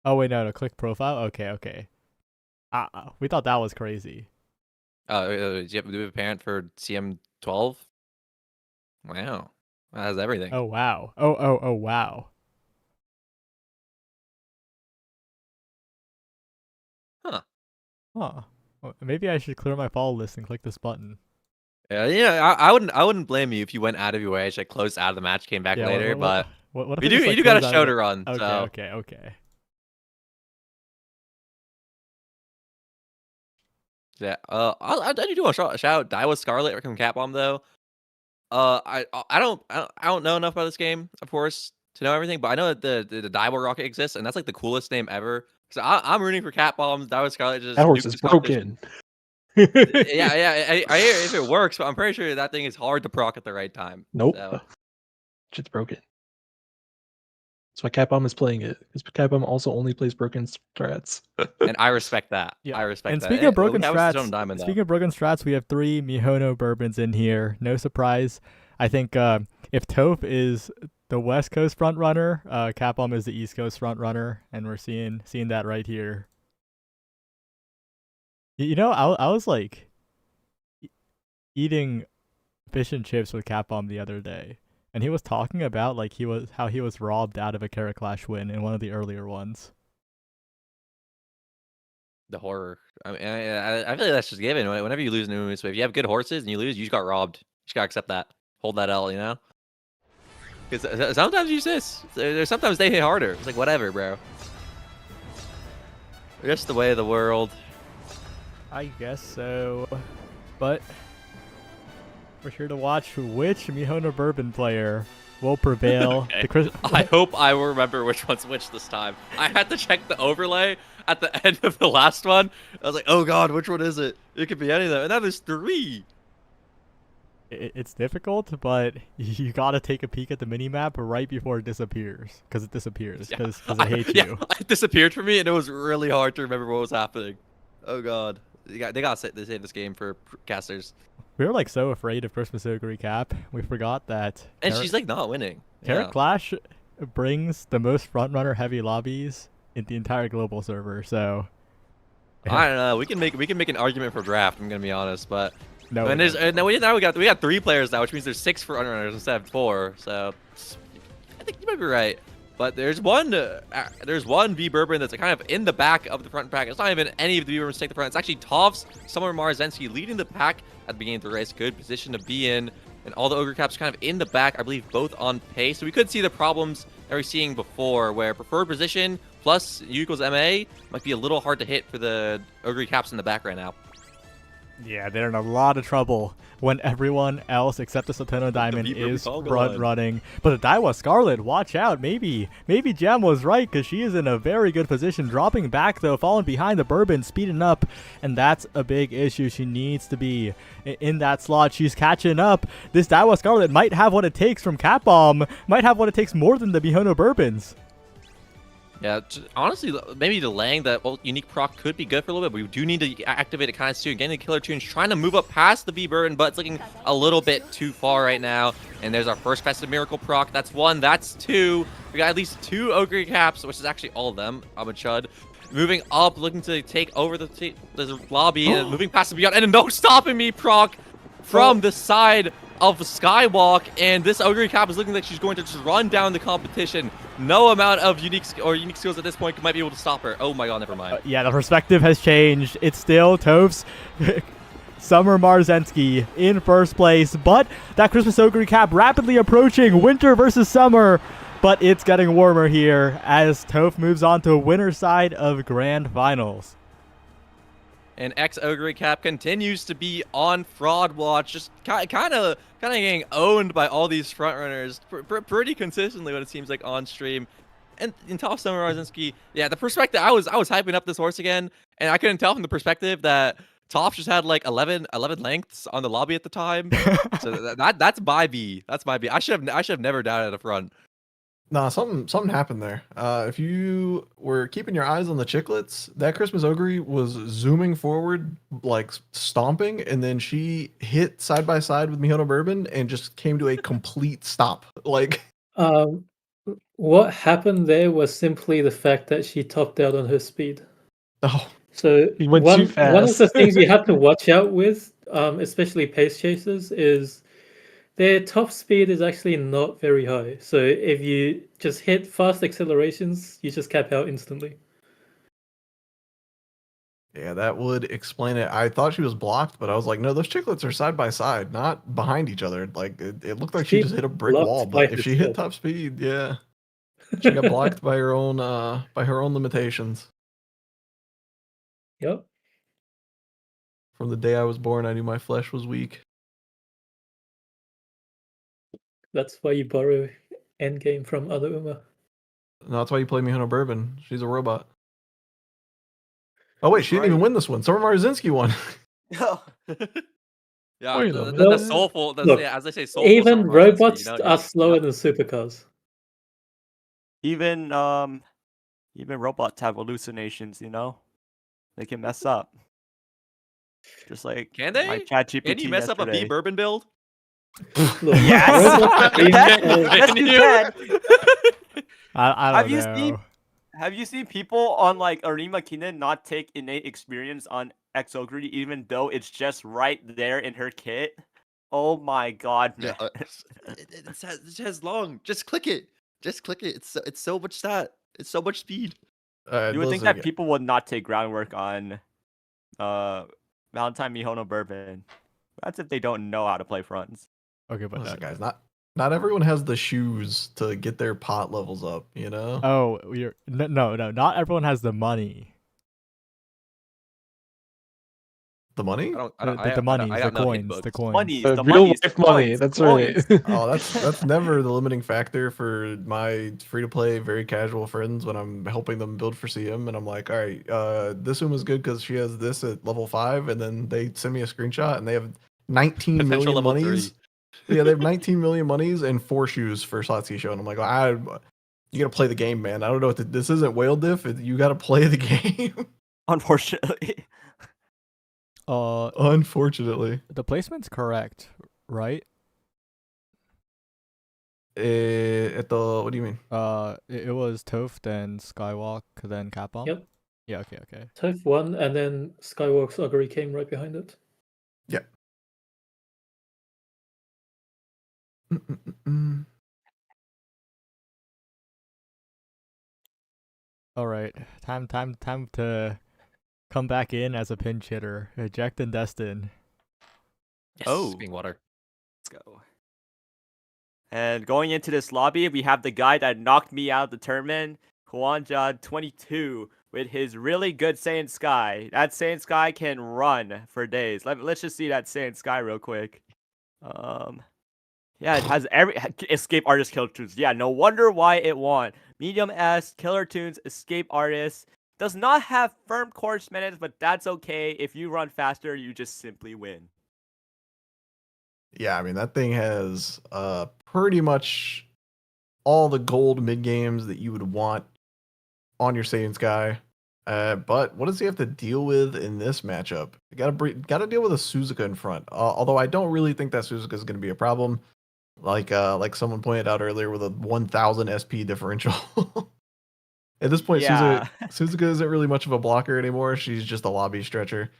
Oh wait, no, click profile. Okay. We thought that was crazy. Do you have a parent for CM12? Wow, that has everything. Oh wow. Oh wow. Huh. Well, maybe I should clear my follow list and click this button. Yeah. I wouldn't blame you if you went out of your way to closed out of the match, came back later. But what if you do got a show to run. Okay. Yeah. I do want to shout out Daiwa Scarlet from Cat Bomb though. I don't know enough about this game, of course, to know everything, but I know that the Daiwa Rocket exists, and that's like the coolest name ever. So I'm rooting for Cat Bombs. Daiwa Scarlet just that horse is broken. yeah. I hear if it works, but I'm pretty sure that thing is hard to proc at the right time. Nope, so. Shit's broken. That's why Cat Bomb is playing it. Because Cat Bomb also only plays broken strats. And I respect that. Yeah. I respect and that. Speaking of broken strats, we have 3 Mihono Bourbons in here. No surprise. I think if Toph is the West Coast front runner, Cat Bomb is the East Coast front runner, and we're seeing that right here. You know, I was like eating fish and chips with Cat Bomb the other day. And he was talking about like how he was robbed out of a Carat Clash win in one of the earlier ones. The horror. I mean, I feel like that's just given. Whenever you lose in Umamusume, if you have good horses and you lose, you just got robbed. You just gotta accept that. Hold that L, you know? Because sometimes you just sometimes they hit harder. It's like whatever, bro. Just the way of the world. I guess so. But we're here to watch which Mihono Bourbon player will prevail. Okay. I hope I will remember which one's which this time. I had to check the overlay at the end of the last one. I was like, oh God, which one is it? It could be any of them. And now there's 3. It's difficult, but you gotta take a peek at the minimap right before it disappears, because it disappears, because it hates you. It disappeared for me, and it was really hard to remember what was happening. Oh god, they got to save this game for casters. We were like so afraid of Christmas Ogre Cap, we forgot that. And she's like not winning. Carat Yeah. Clash brings the most frontrunner heavy lobbies in the entire global server, so. I don't know. We can make an argument for draft. I'm gonna be honest, but No. and now we got 3 players now, which means there's 6 frontrunners instead of 4. So I think you might be right. But there's one V Bourbon that's kind of in the back of the front pack. It's not even any of the V Bourbons take the front. It's actually toff's Summer Marzensky leading the pack at the beginning of the race. Good position to be in. And all the Ogre Caps kind of in the back, I believe both on pace. So we could see the problems that we're seeing before, where preferred position plus U equals MA might be a little hard to hit for the Ogre Caps in the back right now. Yeah, they're in a lot of trouble when everyone else except the Soteno Diamond is front running. But the Daiwa Scarlet, watch out. Maybe Jam was right, because she is in a very good position. Dropping back, though, falling behind the Bourbon, speeding up. And that's a big issue. She needs to be in that slot. She's catching up. This Daiwa Scarlet might have what it takes from Cat Bomb. Might have what it takes more than the Mihono Bourbons. Yeah, honestly, maybe delaying that unique proc could be good for a little bit, but we do need to activate it kind of soon. Getting the killer tunes, trying to move up past the V Burden, but it's looking a little bit too far right now. And there's our first Festive Miracle proc. That's 1, that's 2. We got at least 2 Ogre Caps, which is actually all of them. Chud. Moving up, looking to take over the lobby, and moving past the Beyond, and no stopping me proc from the side of Skywalk, and this Ogre Cap is looking like she's going to just run down the competition. No amount of unique skills at this point might be able to stop her. Oh my god, never mind. Yeah, the perspective has changed. It's still Toph's Summer Marzensky in first place, but that Christmas Ogre Cap rapidly approaching winter versus summer, but it's getting warmer here as Toph moves on to winner's side of Grand Finals. And Ogre Cap continues to be on fraud watch, just kind of getting owned by all these frontrunners pretty consistently, what it seems like on stream. And in Top Summer Marzensky, yeah, the perspective, I was hyping up this horse again, and I couldn't tell from the perspective that Toph just had like 11 lengths on the lobby at the time. So that's my B. That's my B. I should have never doubted a front. Nah, something happened there. If you were keeping your eyes on the chiclets, that Christmas Ogre was zooming forward, like stomping, and then she hit side by side with Mihono Bourbon and just came to a complete stop. Like, what happened there was simply the fact that she topped out on her speed. oh, So He went one too fast. of the things you have to watch out with, especially pace chasers, is their top speed is actually not very high. So if you just hit fast accelerations, you just cap out instantly. yeah, that would explain it. I thought she was blocked, but I was like, no, those chiclets are side by side, not behind each other. Like, it looked like she just hit a brick blocked wall. by But if she hit herself. top speed, yeah, she got blocked by her own limitations. Yep. From the day I was born, I knew my flesh was weak. That's why you borrow endgame from other Uma. No, that's why you play Mihono Bourbon. She's a robot. Oh wait, she didn't even win this one. Summer Marzensky won. Yeah, Wait a the minute. soulful, Look, yeah, as they say, soulful. Even Summer Marzensky, robots you know? are slower than supercars. Even robots have hallucinations, you know? They can mess up. Just like Can they? my ChatGPT Can you mess up a B yesterday. Bourbon build? Look, Yes! robots are Yes, being- you can. I Have don't you know. seen Have you seen people on like Arima Kinen not take innate experience on Ogre even though it's just right there in her kit? Oh my god, man. It has long. Just click it. Just click it. It's so much stat. It's so much speed. You would think that people would not take groundwork on Valentine Mihono Bourbon. That's if they don't know how to play fronts. Okay, but Listen, guys, not everyone has the shoes to get their pot levels up, you know? oh, no, not everyone has the money. The money? The money, the coins, the coins. Money, The the real money, life money. That's right. Oh, that's never the limiting factor for my free-to-play, very casual friends when I'm helping them build for CM, and I'm like, all right, this one was good because she has this at level 5, and then they send me a screenshot, and they have 19 Potential million level monies. Yeah, they have 19 million monies and 4 shoes for Satsuki Show. And I'm like, you gotta play the game, man. I don't know what this isn't whale diff. You gotta play the game. Unfortunately. Unfortunately. The placement's correct, right? At the what do you mean? It was Toft, then Skywalk, then Capom. Yep. Yeah. Okay. Tough one, and then Skywalk's Augury came right behind it. Yeah. All right. Time to come back in as a pinch hitter. Eject and Destin. Yes, Oh. being water. Let's go. And going into this lobby, we have the guy that knocked me out of the tournament, Huanja 22, with his really good Saiyan Sky. That Saiyan Sky can run for days. Let's just see that Saiyan Sky real quick. Yeah, it has every escape artist killer tunes. Yeah, no wonder why it won. Medium S killer tunes, escape artist. Does not have firm course minutes, but that's okay. If you run faster, you just simply win. Yeah, I mean that thing has pretty much all the gold mid games that you would want on your Saiyan Sky. But what does he have to deal with in this matchup? You gotta deal with a Suzuka in front. Although I don't really think that Suzuka is going to be a problem. Like someone pointed out earlier, with a 1,000 SP differential. At this point, Yeah. Suzuka isn't really much of a blocker anymore. She's just a lobby stretcher.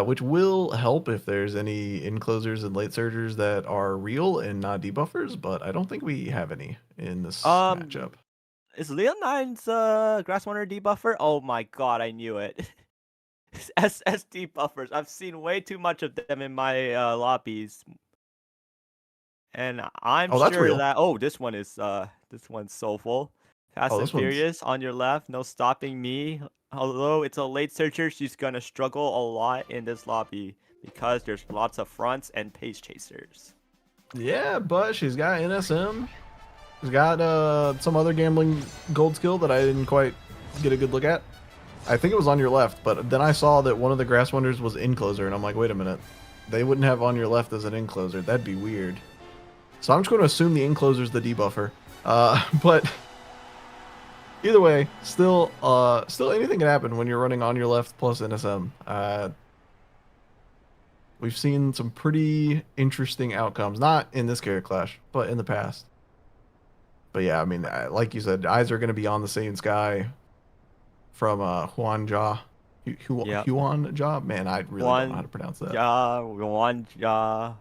Which will help if there's any in-closers and late surgers that are real and not debuffers, but I don't think we have any in this matchup. Is Leonine's Grass Wonder debuffer? Oh my god, I knew it. SS debuffers. I've seen way too much of them in my lobbies. And I'm Oh, that's sure real. that this one's soulful. Fast Oh, and this one's- Furious on your left, no stopping me. Although it's a late searcher, she's gonna struggle a lot in this lobby because there's lots of fronts and pace chasers. Yeah, but she's got NSM. She's got some other gambling gold skill that I didn't quite get a good look at. I think it was on your left, but then I saw that one of the Grass Wonders was in-closer, and I'm like, wait a minute. They wouldn't have on your left as an in-closer. That'd be weird. So I'm just going to assume the in-closer is the debuffer. But either way, still anything can happen when you're running on your left plus NSM. We've seen some pretty interesting outcomes, not in this character clash, but in the past. But yeah, I mean, like you said, eyes are going to be on the Saiyan Sky from Huanja. Huanja? Man, I really don't know how to pronounce that. Wanja.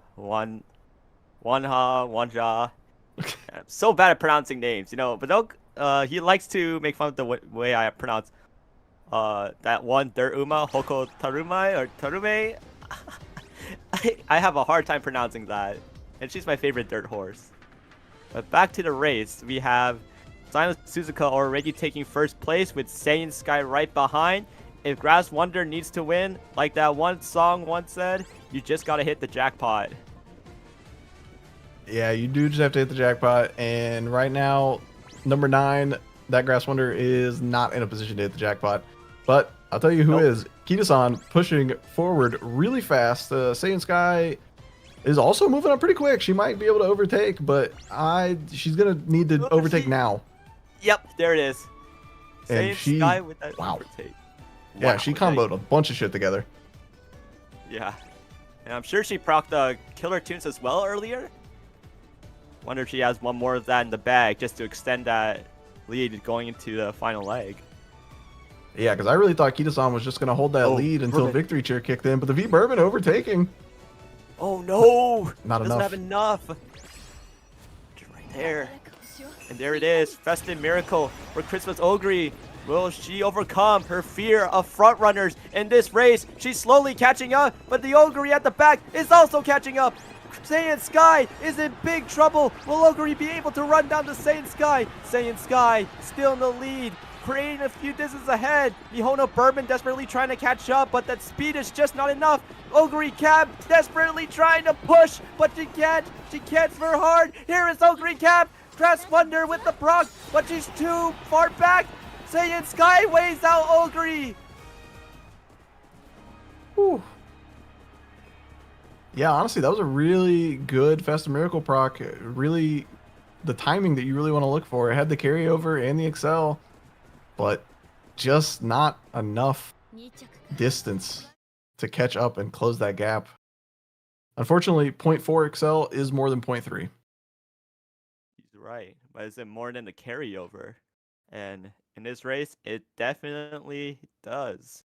I'm so bad at pronouncing names, but he likes to make fun of the way I pronounce that one Dirt Uma, Hoko Tarumai or Tarume. I have a hard time pronouncing that, and she's my favorite dirt horse. But back to the race, we have Silent Suzuka already taking first place with Saiyan Sky right behind. If Grass Wonder needs to win, like that one song once said, you just gotta hit the jackpot. Yeah, you do just have to hit the jackpot, and right now, number 9, that Grass Wonder is not in a position to hit the jackpot. But I'll tell you who is. Kita-san pushing forward really fast. Saiyan Sky is also moving up pretty quick. She might be able to overtake, but she's gonna need to overtake now. Yep, there it is. And Saiyan Sky with that wow. overtake. Yeah, Wow, she comboed a bunch of shit together. Yeah, and I'm sure she procced the killer tunes as well earlier. Wonder if she has one more of that in the bag just to extend that lead going into the final leg. Yeah, because I really thought Kita-san was just going to hold that lead until Bourbon. Victory Cheer kicked in, but the V-Bourbon overtaking. Oh no! Not Doesn't enough. have enough. Right there. And there it is, Festive Miracle for Christmas Ogre. Will she overcome her fear of front runners in this race? She's slowly catching up, but the Ogre at the back is also catching up. Saiyan Sky is in big trouble. Will Ogre be able to run down the Saiyan Sky? Saiyan Sky still in the lead, creating a few distance ahead. Mihona Bourbon desperately trying to catch up, but that speed is just not enough. Ogre Cab desperately trying to push, but she can't. She can't very hard. Here is Ogre Cab. Grass Wonder with the proc, but she's too far back. Saiyan Sky weighs out Ogre. Whew. Yeah, honestly, that was a really good Fast and Miracle proc. Really, the timing that you really want to look for. It had the carryover and the excel, but just not enough distance to catch up and close that gap. Unfortunately, 0.4 excel is more than 0.3. He's right, but is it more than the carryover? And in this race, it definitely does.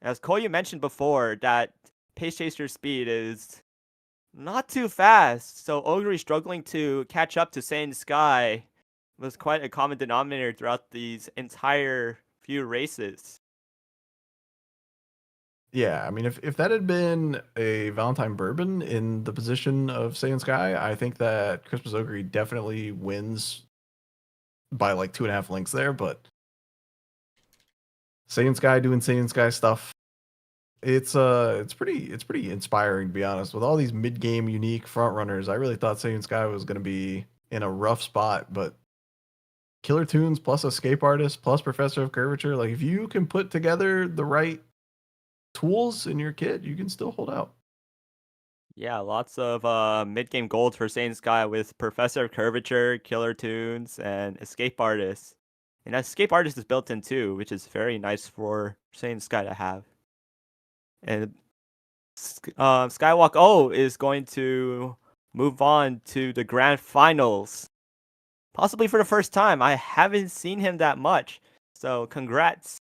As Koyu mentioned before, that Pace Chaser speed is not too fast, so Ogre struggling to catch up to Saiyan Sky was quite a common denominator throughout these entire few races. Yeah, I mean, if that had been a Valentine Bourbon in the position of Saiyan Sky, I think that Christmas Ogre definitely wins by like 2.5 links there, but Saiyan Sky doing Saiyan Sky stuff. It's pretty inspiring, to be honest. With all these mid-game unique front runners, I really thought Saiyan Sky was going to be in a rough spot, but Killer Tunes plus Escape Artist plus Professor of Curvature, like if you can put together the right tools in your kit, you can still hold out. Yeah, lots of mid-game gold for Saiyan Sky with Professor of Curvature, Killer Tunes, and Escape Artist. And Escape Artist is built in too, which is very nice for Saiyan Sky to have. And Skywalk O is going to move on to the grand finals. Possibly for the first time. I haven't seen him that much. So congrats.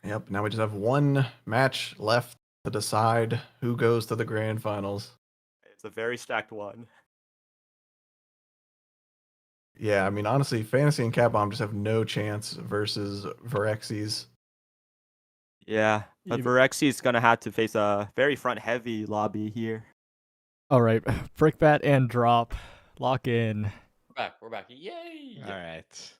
Yep, now we just have one match left to decide who goes to the grand finals. It's a very stacked one. Yeah, I mean, honestly, Fantasy and Cat Bomb just have no chance versus Virexes. Yeah, but Virexi's going to have to face a very front-heavy lobby here. All right, Brickbat and Drop. Lock in. We're back. Yay! All right.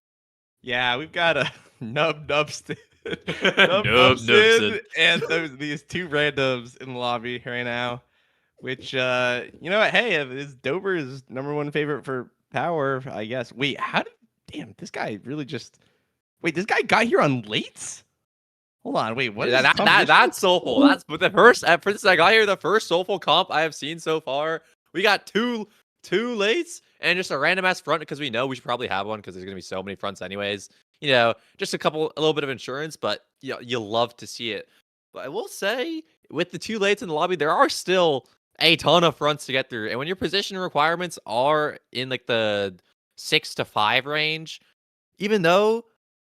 Yeah, we've got a Nubston. Nubston. And these two randoms in the lobby right now, which, you know what? Hey, is Dober's #1 favorite for power, I guess. Wait, damn, this guy really just, wait, this guy got here on lates? Hold on, wait, what? That's soulful. That's but the first since I got here, the first soulful comp I have seen so far. We got two lates and just a random ass front because we know we should probably have one because there's gonna be so many fronts anyways. You know, just a little bit of insurance, but you love to see it. But I will say, with the two lates in the lobby, there are still a ton of fronts to get through. And when your position requirements are in like the 6 to 5 range, even though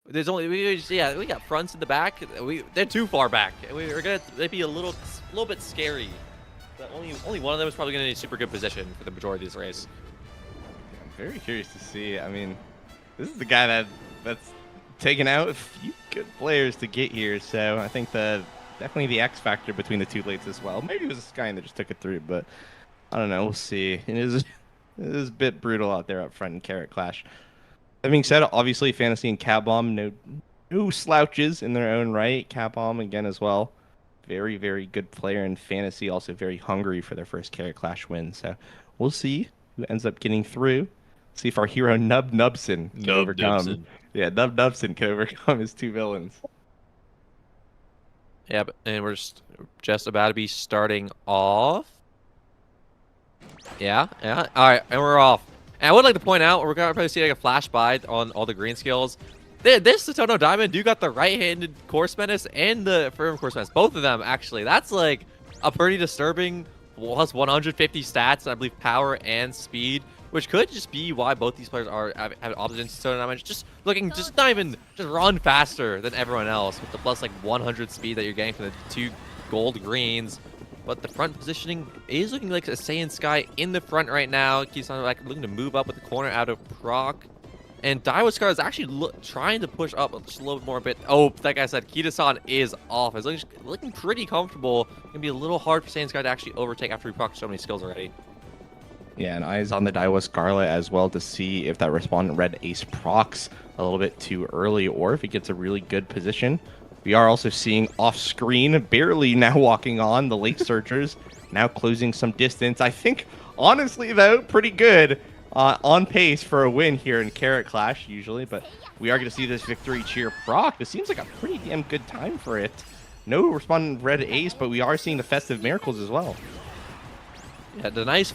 there's only we got fronts in the back, they're too far back. They'd be a little bit scary. But only one of them is probably gonna be in a super good position for the majority of this race. I'm very curious to see. I mean, this is the guy that's taken out a few good players to get here, so I think definitely the X factor between the two lates as well. Maybe it was Sky that just took it through, but I don't know. We'll see. It is a bit brutal out there up front in Carat Clash. That being said, obviously Fantasy and Cat Bomb, no slouches in their own right. Cat Bomb again as well. Very, very good player in Fantasy, also very hungry for their first Carat Clash win. So we'll see who ends up getting through. See if our hero Nubson can overcome. Yeah, Nubson can overcome his two villains. Yep, and we're just about to be starting off. Yeah. All right, and we're off. And I would like to point out, we're gonna probably see like a flash by on all the green skills. This Satono Diamond do got the right-handed Course Menace and the firm Course Menace, both of them actually. That's like a pretty disturbing plus 150 stats, I believe power and speed, which could just be why both these players have opposite Satono Diamond. Just run faster than everyone else with the plus like 100 speed that you're getting from the two gold greens. But the front positioning is looking like a Saiyan Sky in the front right now. Keeps on like looking to move up with the corner out of proc. And Daiwa Scar is actually trying to push up just a little bit more bit. Oh, like I said, Kita-san is off. It's looking pretty comfortable. It's going to be a little hard for Saiyan Sky to actually overtake after we proc so many skills already. Yeah, and eyes on the Daiwa Scarlet as well to see if that Respondent Red Ace procs a little bit too early or if he gets a really good position. We are also seeing off-screen, barely now walking on, the Lake Searchers, now closing some distance. I think, honestly, though, pretty good. On pace for a win here in Carat Clash, usually, but we are going to see this victory cheer proc. This seems like a pretty damn good time for it. No responding red ace, but we are seeing the festive miracles as well. Yeah, the nice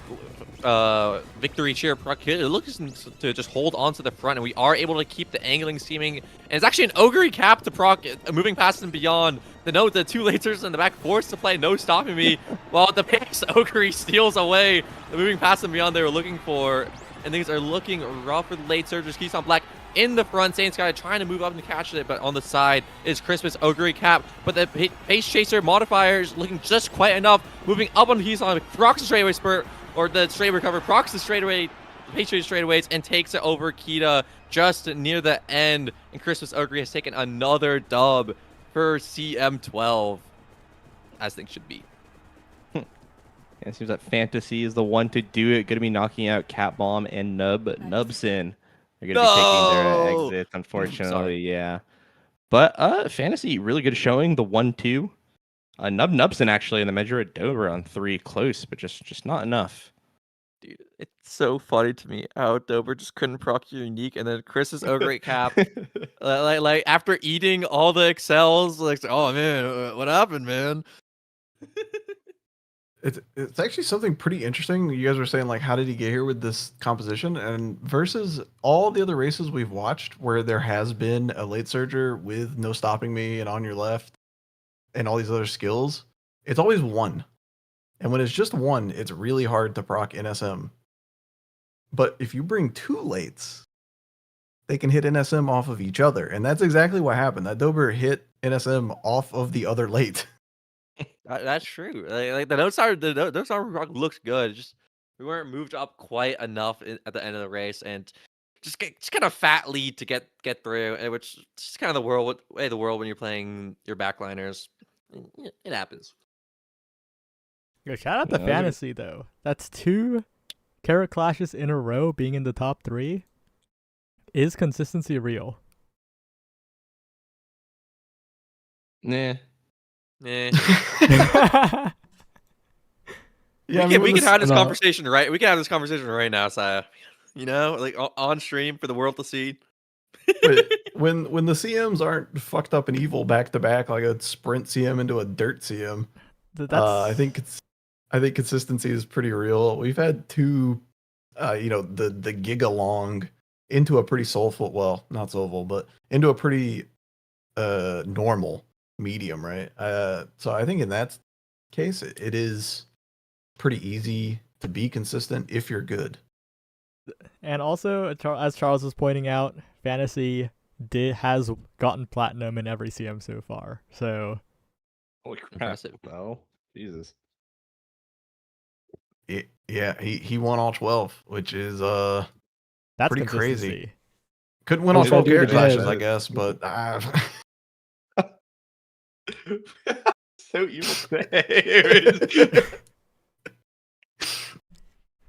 victory cheer proc here. It looks to just hold on to the front, and we are able to keep the angling scheming. And it's actually an Ogre cap to proc, moving past and beyond. The two lasers in the back forced to play no stopping me, while the pace Ogre steals away the moving past and beyond they were looking for. And things are looking rough for the late surgers. Keys on black in the front. Saint Sky trying to move up and catch it, but on the side is Christmas Ogre cap. But the pace chaser modifier is looking just quite enough. Moving up on Keys on, procs the straightaway spurt, or the straight recover, procs the straightaway, pace chaser straightaways, and takes it over Kita just near the end. And Christmas Ogre has taken another dub for CM12, as things should be. Yeah, it seems that Fantasy is the one to do it. Going to be knocking out Cat Bomb and Nubson. They're going to be taking their exits, unfortunately. Yeah. But Fantasy, really good showing. The 1-2. Nubson actually in the measure at Dover on 3. Close, but just not enough. Dude, it's so funny to me how Dover just couldn't proc your unique, and then Chris's Ogre cap. like after eating all the excels, like, oh man, what happened, man? It's actually something pretty interesting. You guys were saying, like, how did he get here with this composition? And versus all the other races we've watched where there has been a late surger with no stopping me and on your left and all these other skills, it's always one. And when it's just one, it's really hard to proc NSM. But if you bring 2 lates, they can hit NSM off of each other. And that's exactly what happened. That Dober hit NSM off of the other late. That's true. Like the notes are proc looks good. Just we weren't moved up quite enough at the end of the race, and just kind of fat lead to get through, which is just kind of way of the world when you're playing your backliners. It happens. Yo, shout out to Fantasy though. That's 2 Carat clashes in a row being in the top 3. Is consistency real? Nah. Yeah, Yeah, we can have this conversation right. We can have this conversation right now, Saya. You know, like on stream for the world to see. when the CMs aren't fucked up and evil back to back like a sprint CM into a dirt CM, I think consistency is pretty real. We've had 2, the giga long into a pretty soulful, well, not soulful, but into a pretty normal medium, right? So I think in that case, it is pretty easy to be consistent if you're good. And also, as Charles was pointing out, Fantasy has gotten platinum in every CM so far. So, holy crap! Impressive. No, Jesus. Yeah, he won all 12, which is that's pretty crazy. consistency. Couldn't win all 12 Carat clashes, I guess, but so evil.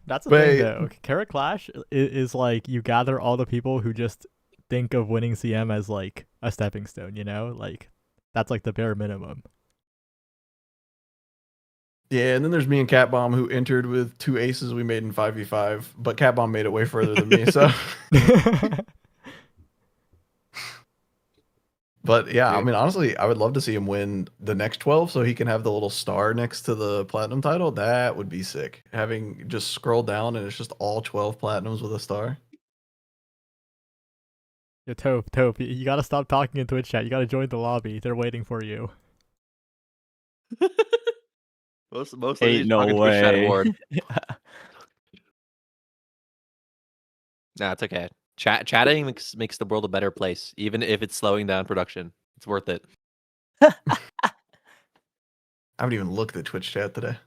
That's the thing, though. Carat Clash is like you gather all the people who just think of winning CM as like a stepping stone, you know? Like, that's like the bare minimum. Yeah, and then there's me and Cat Bomb who entered with 2 aces we made in 5v5, but Cat Bomb made it way further than me, so. But yeah, I mean, honestly, I would love to see him win the next 12 so he can have the little star next to the platinum title. That would be sick. Having just scroll down and it's just all 12 platinums with a star. Yo, Taupe, you gotta stop talking in Twitch chat. You gotta join the lobby. They're waiting for you. Most Ain't no way. Nah, it's okay. Chatting makes the world a better place, even if it's slowing down production. It's worth it. I haven't even looked at Twitch chat today.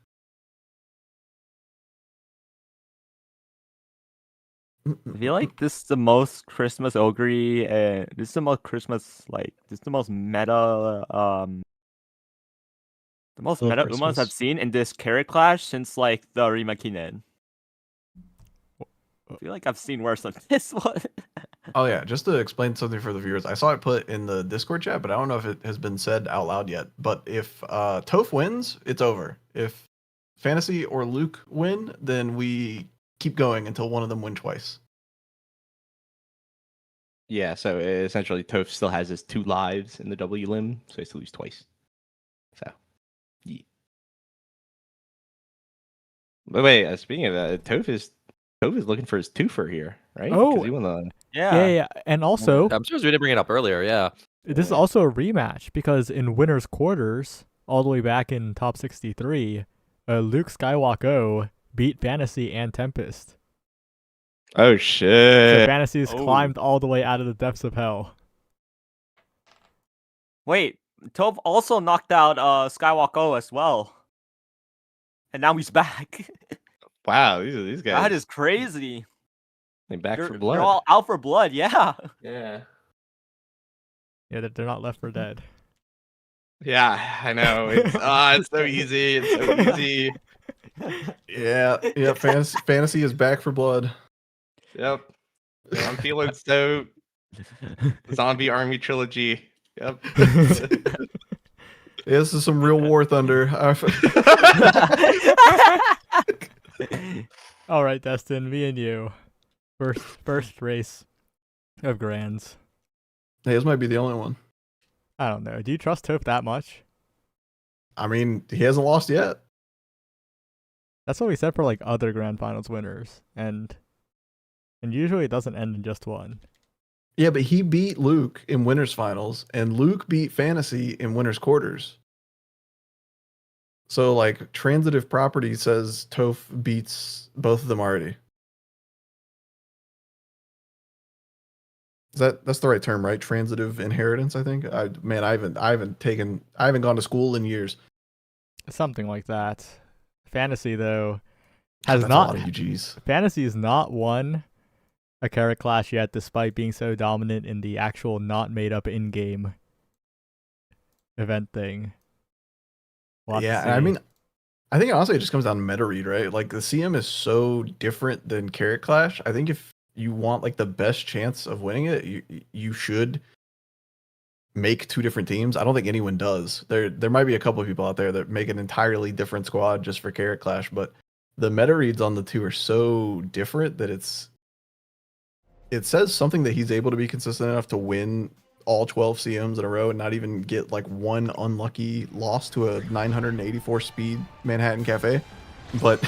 I feel like this is the most Christmas Ogre, this is the most Christmas, like, this is the most meta, Umas I've seen in this Carat Clash since, like, the Rimakinen. I feel like I've seen worse than this one. Oh yeah, just to explain something for the viewers, I saw it put in the Discord chat, but I don't know if it has been said out loud yet. But if Toph wins, it's over. If Fantasy or Luke win, then we keep going until one of them win twice. Yeah, so essentially Toph still has his 2 lives in the W limb, so he has to lose twice. So, yeah. But wait, speaking of that, Toph is looking for his twofer here, right? 'Cause Oh. he won the Yeah. And also, I'm surprised we didn't bring it up earlier. Yeah. this is also a rematch because in winners quarters, all the way back in top 63, Luke Skywalker beat Fantasy and Tempest. Oh So shit! Fantasy's climbed all the way out of the depths of hell. Wait, Toph also knocked out Skywalker as well. And now he's back. Wow, these guys. That is crazy. They back for They're blood. all out for blood, yeah. Yeah. Yeah, they're not left for dead. Yeah, I know. It's so easy. It's so easy. Yeah. Fantasy is back for blood. Yep. I'm feeling so. Zombie Army trilogy. Yep. Yeah, this is some real war thunder. All right, Destin, me and you. First race of Grands. Hey, this might be the only one. I don't know. Do you trust Toph that much? I mean, he hasn't lost yet. That's what we said for like other Grand Finals winners, and usually it doesn't end in just one. Yeah, but he beat Luke in winners finals, and Luke beat Fantasy in winners quarters. So, like, transitive property says Toph beats both of them already. That's the right term, right? Transitive inheritance, I think. I haven't gone to school in years. Something like that. Fantasy though has That's not. a lot of UGs. Fantasy has not won a Carat clash yet, despite being so dominant in the actual not made up in-game event thing. Yeah, I mean, I think honestly it just comes down to meta read, right? Like the CM is so different than Carat Clash. I think if you want like the best chance of winning it, you should make two different teams. I don't think anyone does. There might be a couple of people out there that make an entirely different squad just for Carat Clash, but the meta reads on the two are so different that it says something that he's able to be consistent enough to win all 12 CMs in a row and not even get like one unlucky loss to a 984 speed Manhattan Cafe. But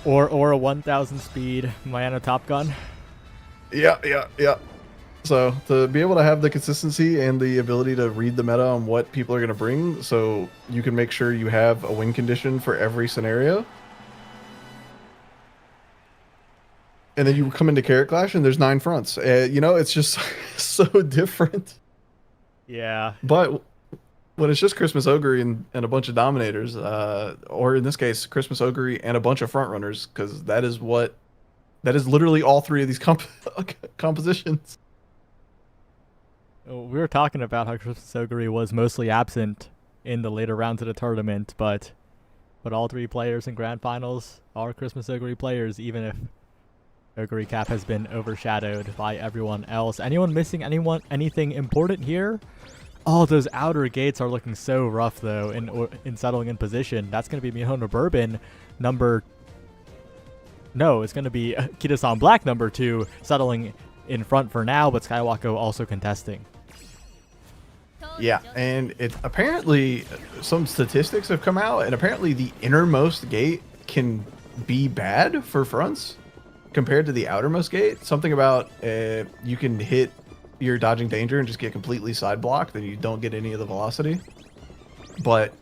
or a 1000 speed Miami Top Gun. yeah. So to be able to have the consistency and the ability to read the meta on what people are going to bring, so you can make sure you have a win condition for every scenario. And then you come into Carat Clash and there's 9 fronts. It's just so different. Yeah. But when it's just Christmas Ogre and a bunch of Dominators, or in this case, Christmas Ogre and a bunch of front runners, because that is literally all three of these compositions. We were talking about how Christmas Ogre was mostly absent in the later rounds of the tournament, but all three players in Grand Finals are Christmas Ogre players, even if Ogre Cap has been overshadowed by everyone else. Anyone missing anything important here? Oh, those outer gates are looking so rough though in settling in position. That's going to be Mihona Bourbon it's going to be Kitasan Black number 2 settling in front for now, but Skywalker also contesting. Yeah, and it apparently some statistics have come out, and apparently the innermost gate can be bad for fronts compared to the outermost gate. Something about you can hit your dodging danger and just get completely side blocked, and you don't get any of the velocity. But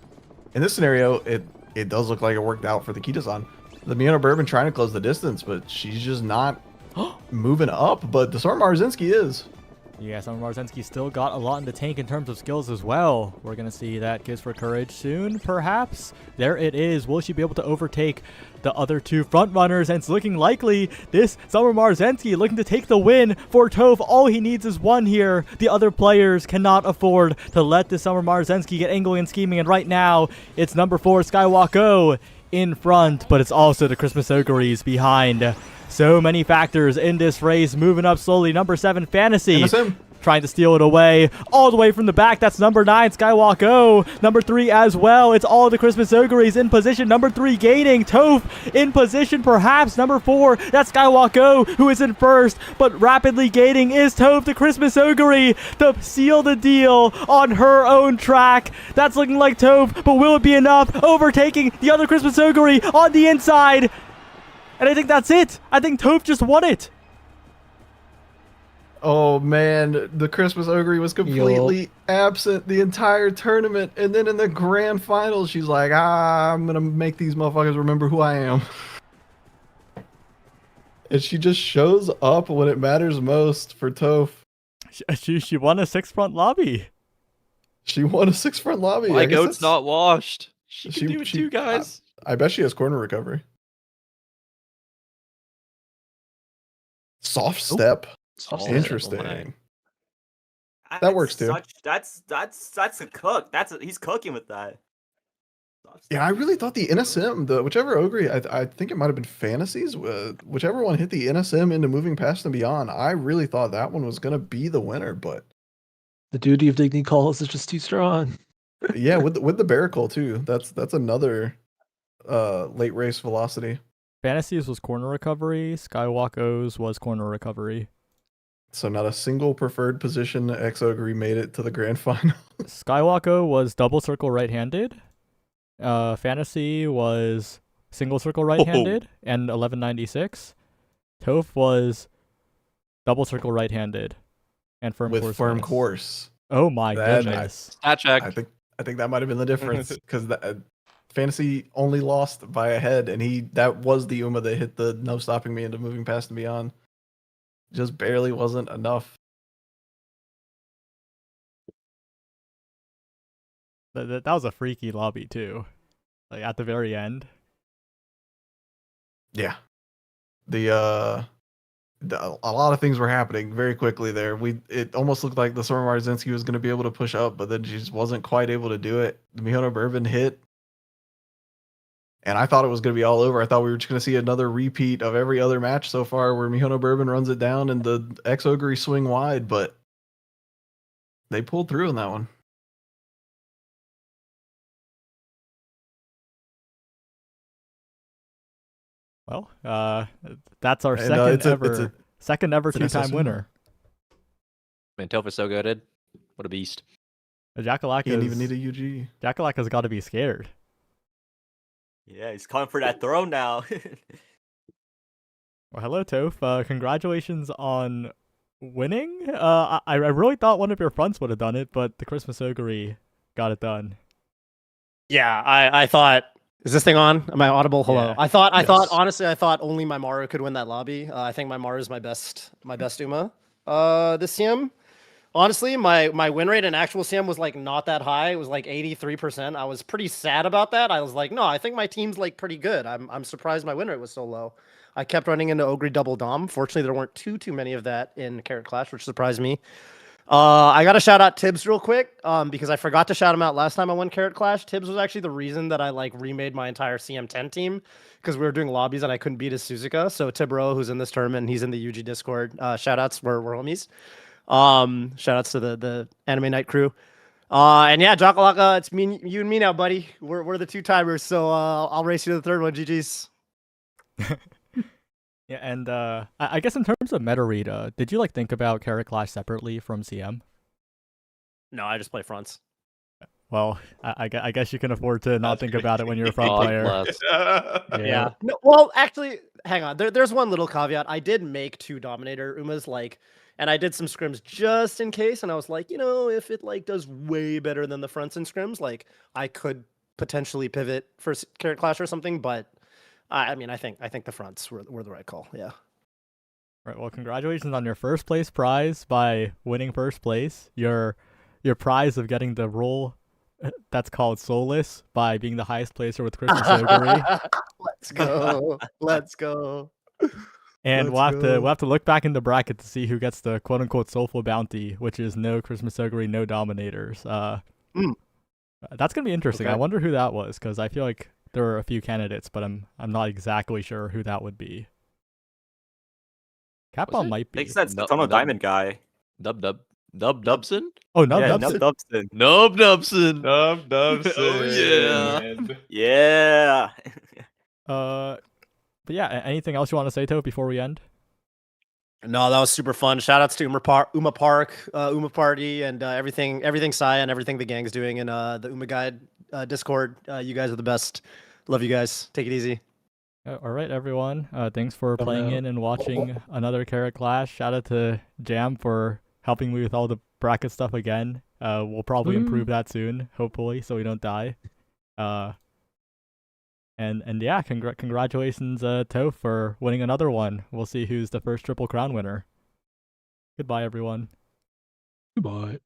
in this scenario, it does look like it worked out for the Kitasan. The Mihona Bourbon trying to close the distance, but she's just not moving up. But the Sora Marzinski is. Yeah, Summer Marzinski still got a lot in the tank in terms of skills as well. We're going to see that Kiss for Courage soon, perhaps. There it is. Will she be able to overtake the other two front runners? And it's looking likely this Summer Marzinski looking to take the win for Toph. All he needs is one here. The other players cannot afford to let this Summer Marzinski get angling and scheming. And right now, it's number 4, Skywalker in front, but it's also the Christmas Ogres behind. So many factors in this race, moving up slowly. Number 7, Fantasy. MSM. trying to steal it away all the way from the back. That's number 9, Skywalk O. Number 3 as well. It's all the Christmas Ogres in position. Number 3 gaining. Toph in position perhaps. Number 4, that's Skywalk O who is in first, but rapidly gaining is Toph, the Christmas Ogre, to seal the deal on her own track. That's looking like Toph, but will it be enough? Overtaking the other Christmas Ogre on the inside. And I think that's it. I think Toph just won it. Oh man, the Christmas Ogre was completely absent the entire tournament, and then in the grand final, she's like, I'm gonna make these motherfuckers remember who I am. And she just shows up when it matters most for Toph. She won a 6 front lobby. She won a 6 front lobby. My goat's not washed. She can do it she- too, guys. I bet she has corner recovery. Soft step. Interesting. That works too. That's a cook. He's cooking with that. Yeah, I really thought the NSM, whichever Ogre, I think it might have been Fantasies, whichever one hit the NSM into moving past and beyond, I really thought that one was going to be the winner, but The duty of dignity calls is just too strong. yeah, with the Barracle too. That's another late race velocity. Fantasies was corner recovery. Skywalk O's was corner recovery. So not a single preferred position X Ogre made it to the grand final. Skywalk O was double circle right-handed. Fantasy was single circle right-handed and 1196. Toph was double circle right-handed and firm with course. firm course. Oh my goodness. Stat check. I think that might have been the difference because Fantasy only lost by a head, and that was the Uma that hit the no stopping me into moving past and beyond. Just barely wasn't enough. That was a freaky lobby too. Like at the very end. Yeah. A lot of things were happening very quickly there. It almost looked like the Storm Marzinski was going to be able to push up, but then she just wasn't quite able to do it. The Mihono Bourbon hit, and I thought it was going to be all over. I thought we were just going to see another repeat of every other match so far where Mihono Bourbon runs it down and the X Ogre swing wide, but they pulled through in that one. Well, that's our And, second ever it's an two-time SSM. winner. Man, Toph is so goated. What a beast. Jackalack Didn't even need a UG. Jackalack has got to be scared. Yeah, he's coming for that throne now. Well, hello, Toph. Congratulations on winning. I really thought one of your fronts would have done it, but the Christmas Ogre got it done. Yeah, I thought. Is this thing on? Am I audible? Hello. Yeah. I thought honestly, I thought only my Maru could win that lobby. I think my Maru is my best Uma. This CM. Honestly, my win rate in actual CM was like not that high. It was like 83%. I was pretty sad about that. I was like, no, I think my team's like pretty good. I'm surprised my win rate was so low. I kept running into Ogre double dom. Fortunately, there weren't too many of that in Carat Clash, which surprised me. I got to shout out Tibbs real quick because I forgot to shout him out last time I won Carat Clash. Tibbs was actually the reason that I like remade my entire CM10 team because we were doing lobbies and I couldn't beat his Suzuka. So Tibro, who's in this tournament, he's in the UG Discord. Shout outs, we're homies. Shout outs to the Anime Night crew. And yeah, Jakalaka, it's you and me now, buddy. We're the two timers, so I'll race you to the third one. GG's. Yeah, and I guess in terms of meta read, did you like think about Carat Clash separately from CM? No, I just play fronts. Well, I guess you can afford to not think about it when you're a front player. Yeah. No, well, actually, hang on. There's one little caveat. I did make 2 Dominator Umas, and I did some scrims just in case. And I was like, if it does way better than the fronts and scrims, I could potentially pivot for Carat Clash or something. But I mean, I think the fronts were the right call. Yeah. Right. Well, congratulations on your first place prize by winning first place. Your prize of getting the role that's called Soulless by being the highest placer with Christmas Ogre. Let's go. Let's go. And we'll have to look back in the bracket to see who gets the quote unquote soulful bounty, which is no Christmas Ogre, no Dominators. That's gonna be interesting. Okay. I wonder who that was because I feel like there are a few candidates, but I'm not exactly sure who that would be. Capcom might be. I think that's the Tono Diamond guy. Dub. Nub Nubson? Oh, no, Yeah, that's Nub Dubston. Nub Nubson. Dub Dubson. Oh, yeah. Yeah. But yeah, anything else you want to say, Toe, before we end? No, that was super fun. Shout outs to Uma Park, Uma Party, and everything Saya and everything the gang's doing in the Uma Guide Discord. You guys are the best. Love you guys. Take it easy. All right, everyone. Thanks for playing in and watching another Carat Clash. Shout out to Jam for helping me with all the bracket stuff again. We'll probably improve that soon, hopefully, so we don't die. And yeah, congratulations, Toph, for winning another one. We'll see who's the first Triple Crown winner. Goodbye, everyone. Goodbye.